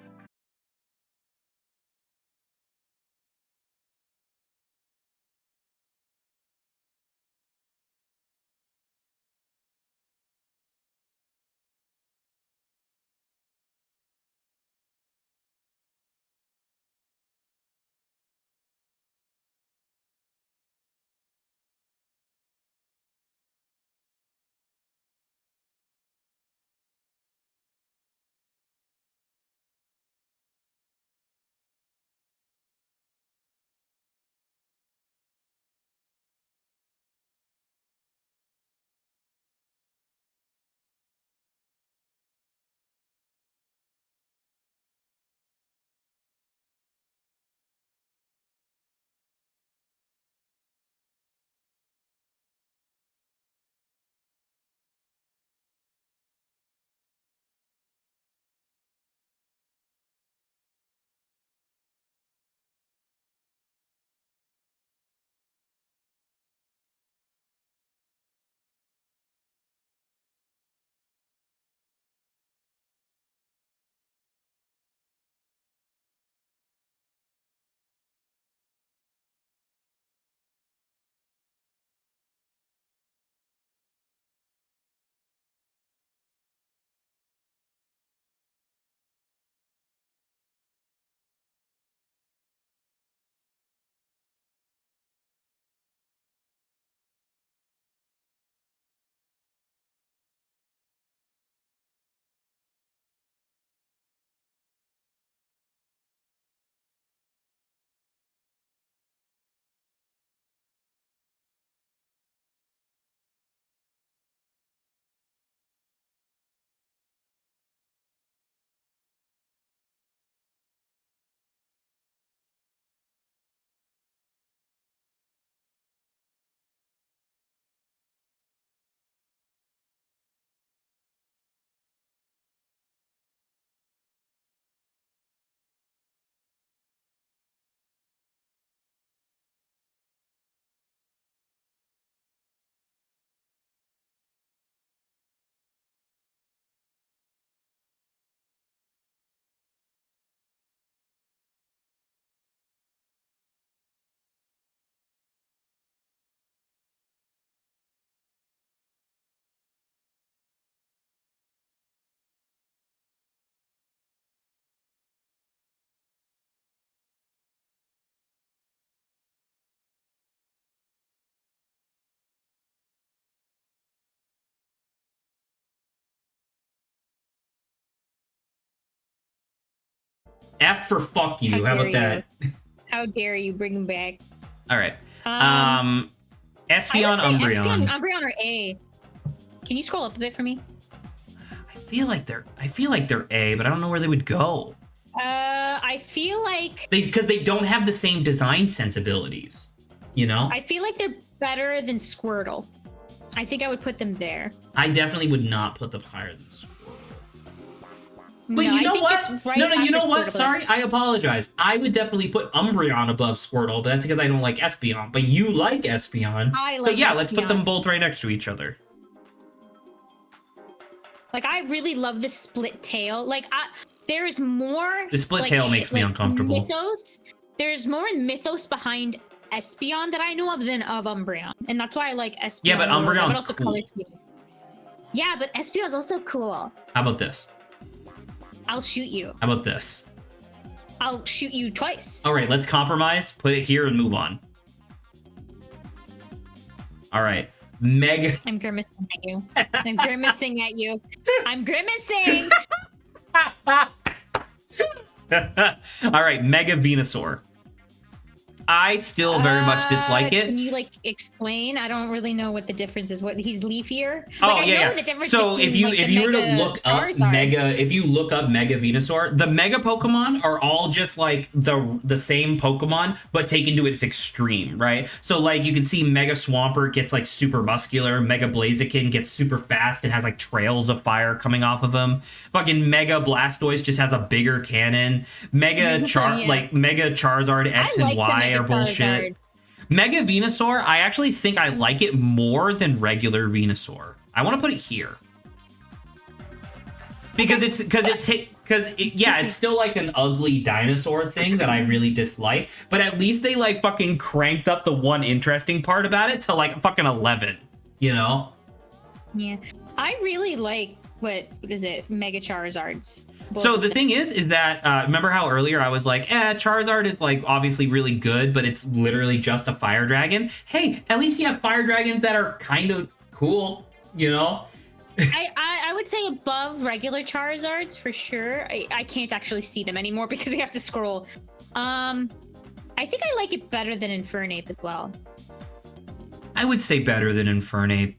F for fuck you. How about that? How dare you bring him back? All right. I Espeon, would say Umbreon. Espeon, Umbreon are A. Can you scroll up a bit for me? I feel like they're A, but I don't know where they would go. I feel like Because they don't have the same design sensibilities. You know? I feel like they're better than Squirtle. I think I would put them there. I definitely would not put them higher than Squirtle. But No, you know I think what? just right No, you know after what? Squirtle. Sorry, I apologize. I would definitely put Umbreon above Squirtle, but that's because I don't like Espeon. But you like Espeon. I so like yeah, let's put them Espeon. both right next to each other. Like, I really love the split tail. Like, there's more. The split tail makes me uncomfortable. Mythos. There's more mythos behind Espeon that I know of than of Umbreon, and that's why I like Espeon. Yeah, but a little bit, Umbreon's also cool. color scheme. Yeah, but Espeon's also cool. How about this? I'll shoot you. How about this? I'll shoot you twice. All right, let's compromise. Put it here and move on. All right, Mega. I'm grimacing at you. I'm grimacing at you. I'm grimacing. All right, Mega Venusaur. I still very much dislike it. Can you like explain? I don't really know what the difference is. What he's leafier? Oh Like, I yeah, know yeah. the difference So between, if you like, if the you were to Mega look up Charizards. Mega, if you look up Mega Venusaur, the Mega Pokemon are all just like the same Pokemon, but taken to its extreme, right? So like you can see Mega Swampert gets like super muscular, Mega Blaziken gets super fast and has like trails of fire coming off of him. Fucking Mega Blastoise just has a bigger cannon. Mega Yeah. like Mega Charizard X I and like the Y Mega are bullshit. Charizard. Mega Venusaur, I actually think I like it more than regular Venusaur. I want to put it here because it's it's still like an ugly dinosaur thing that I really dislike. But at least they like fucking cranked up the one interesting part about it to like fucking 11. You know? Yeah, I really like what is it? Mega Charizards. Both So of the them. thing is that remember how earlier I was like, Charizard is like obviously really good, but it's literally just a fire dragon. Hey, at least you have fire dragons that are kind of cool, you know? I would say above regular Charizards for sure. I can't actually see them anymore because we have to scroll. I think I like it better than Infernape as well. I would say better than Infernape.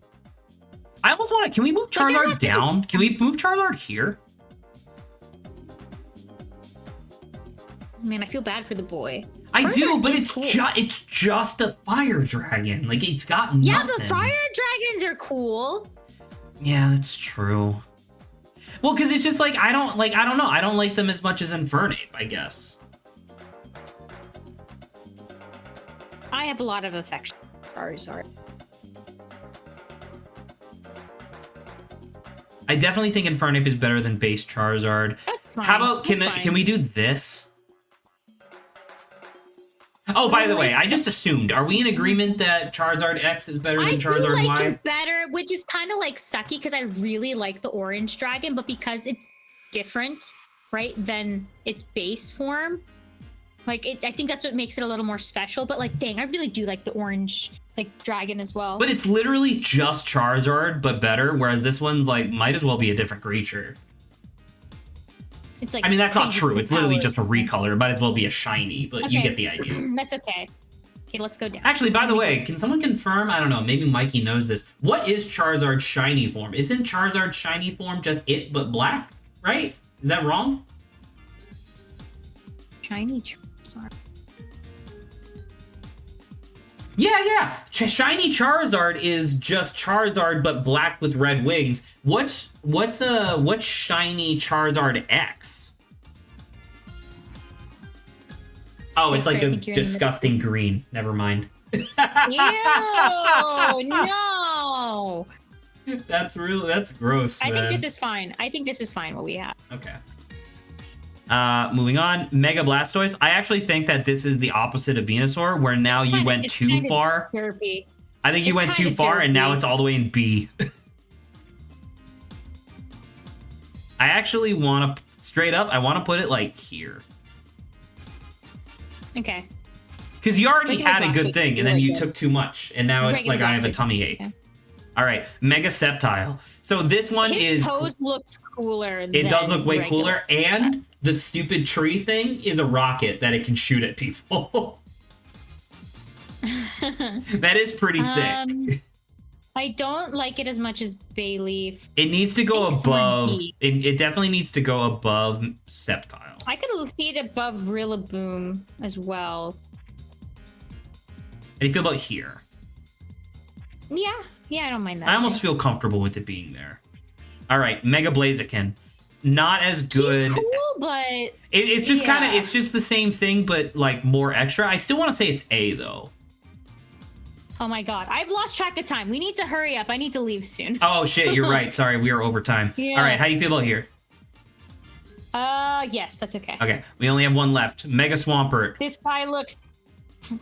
I almost want to. Can we move Like, there Charizard has to be down? some- Can we move Charizard here? Man, I feel bad for the boy. I do, Charizard but is it's cool. it's just a fire dragon. Like it's got nothing. Yeah, but fire dragons are cool. Yeah, that's true. Well, because it's just like I don't know. I don't like them as much as Infernape, I guess. I have a lot of affection for Charizard. I definitely think Infernape is better than base Charizard. That's fine. How about That's fine. can we do this? Oh, by the way, I just assumed. Are we in agreement that Charizard X is better than I do Charizard like Y? it better, which is kind of like sucky because I really like the orange dragon, but because it's different, right, than its base form, like I think that's what makes it a little more special. But like, dang, I really do like the orange like dragon as well. But it's literally just Charizard, but better. Whereas this one's like might as well be a different creature. It's like I mean, that's not crazy true. cool It's literally power. just a recolor. It might as well be a shiny, but you Okay. get the idea. That's okay. Okay, let's go down. Actually, by the way, can someone confirm? I don't know. Maybe Mikey knows this. What is Charizard's shiny form? Isn't Charizard's shiny form just it but black? Right? Is that wrong? Shiny Charizard. Yeah. Shiny Charizard is just Charizard but black with red wings. What's shiny Charizard X? Oh, it's like Jeffrey, I a think you're in the disgusting green. Never mind. Ew! No. That's gross. I think man. this is fine. I think this is fine. What we have. Okay. Moving on, Mega Blastoise. I actually think that this is the opposite of Venusaur, where now you went it's too kinda far. Derpy. I think you it's went too kinda far, and now derpy. it's all the way in B. I actually want to, straight up, I want to put it like here. Okay. Because you already Regular had a good Blastoise thing, is and then really you good. took too much, and now it's Regular like I have a Blastoise tummy is ache. okay. All right, Mega Sceptile. So this one His is... pose looks cooler. It does look way cooler, and the stupid tree thing is a rocket that it can shoot at people. That is pretty sick. I don't like it as much as Bayleaf. It needs to go Thanks, above. Marky. It definitely needs to go above Sceptile. I could see it above Rillaboom as well. How do you feel about here? Yeah, I don't mind that. I almost feel comfortable with it being there. All right, Mega Blaziken. Not as good. He's cool, but It's just yeah. kind of, it's just the same thing, but like more extra. I still want to say it's A though. oh my god, I've lost track of time. We need to hurry up. I need to leave soon. Oh shit, you're right. Sorry, we are over time. Yeah. All right, how do you feel about here? Yes, that's okay. Okay, we only have one left. Mega Swampert. This guy looks.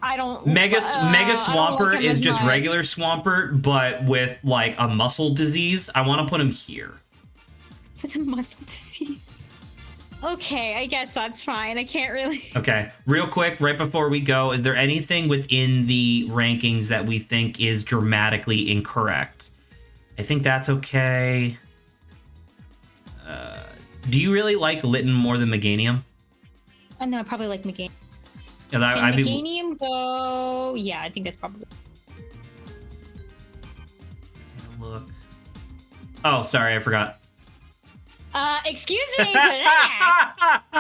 I don't. Mega I don't Swampert like him is as just much. regular Swampert, but with like a muscle disease. I want to put him here. With a muscle disease. Okay, I guess that's fine. I can't really. Okay, real quick, right before we go, is there anything within the rankings that we think is dramatically incorrect? I think that's okay. Do you really like Litten more than Meganium? I know I probably like Meganium. Can Can Meganium go? Yeah, I think that's probably. Look. Oh, sorry, I forgot. Excuse me for that.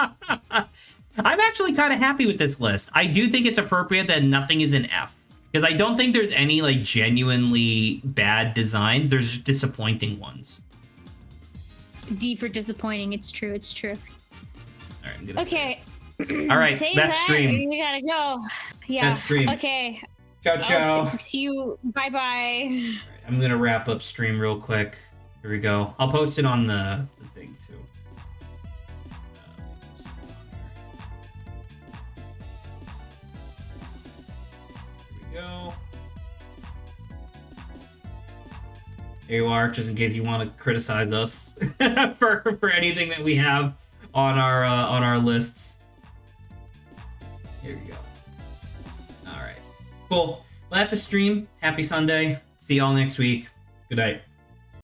I'm actually kind of happy with this list. I do think it's appropriate that nothing is an F. Because I don't think there's any like genuinely bad designs. There's just disappointing ones. D for disappointing. It's true. It's true. All right, I'm gonna Okay. All right, Save that's that. stream. We gotta go. Yeah. That's stream. Okay. Ciao, ciao. See you. Bye bye. I'm gonna wrap up stream real quick. Here we go. I'll post it on the thing too. Here we go. There you are, just in case you want to criticize us for anything that we have on our lists. Here we go. All right, cool. Well, that's a stream. Happy Sunday. See y'all next week. Good night.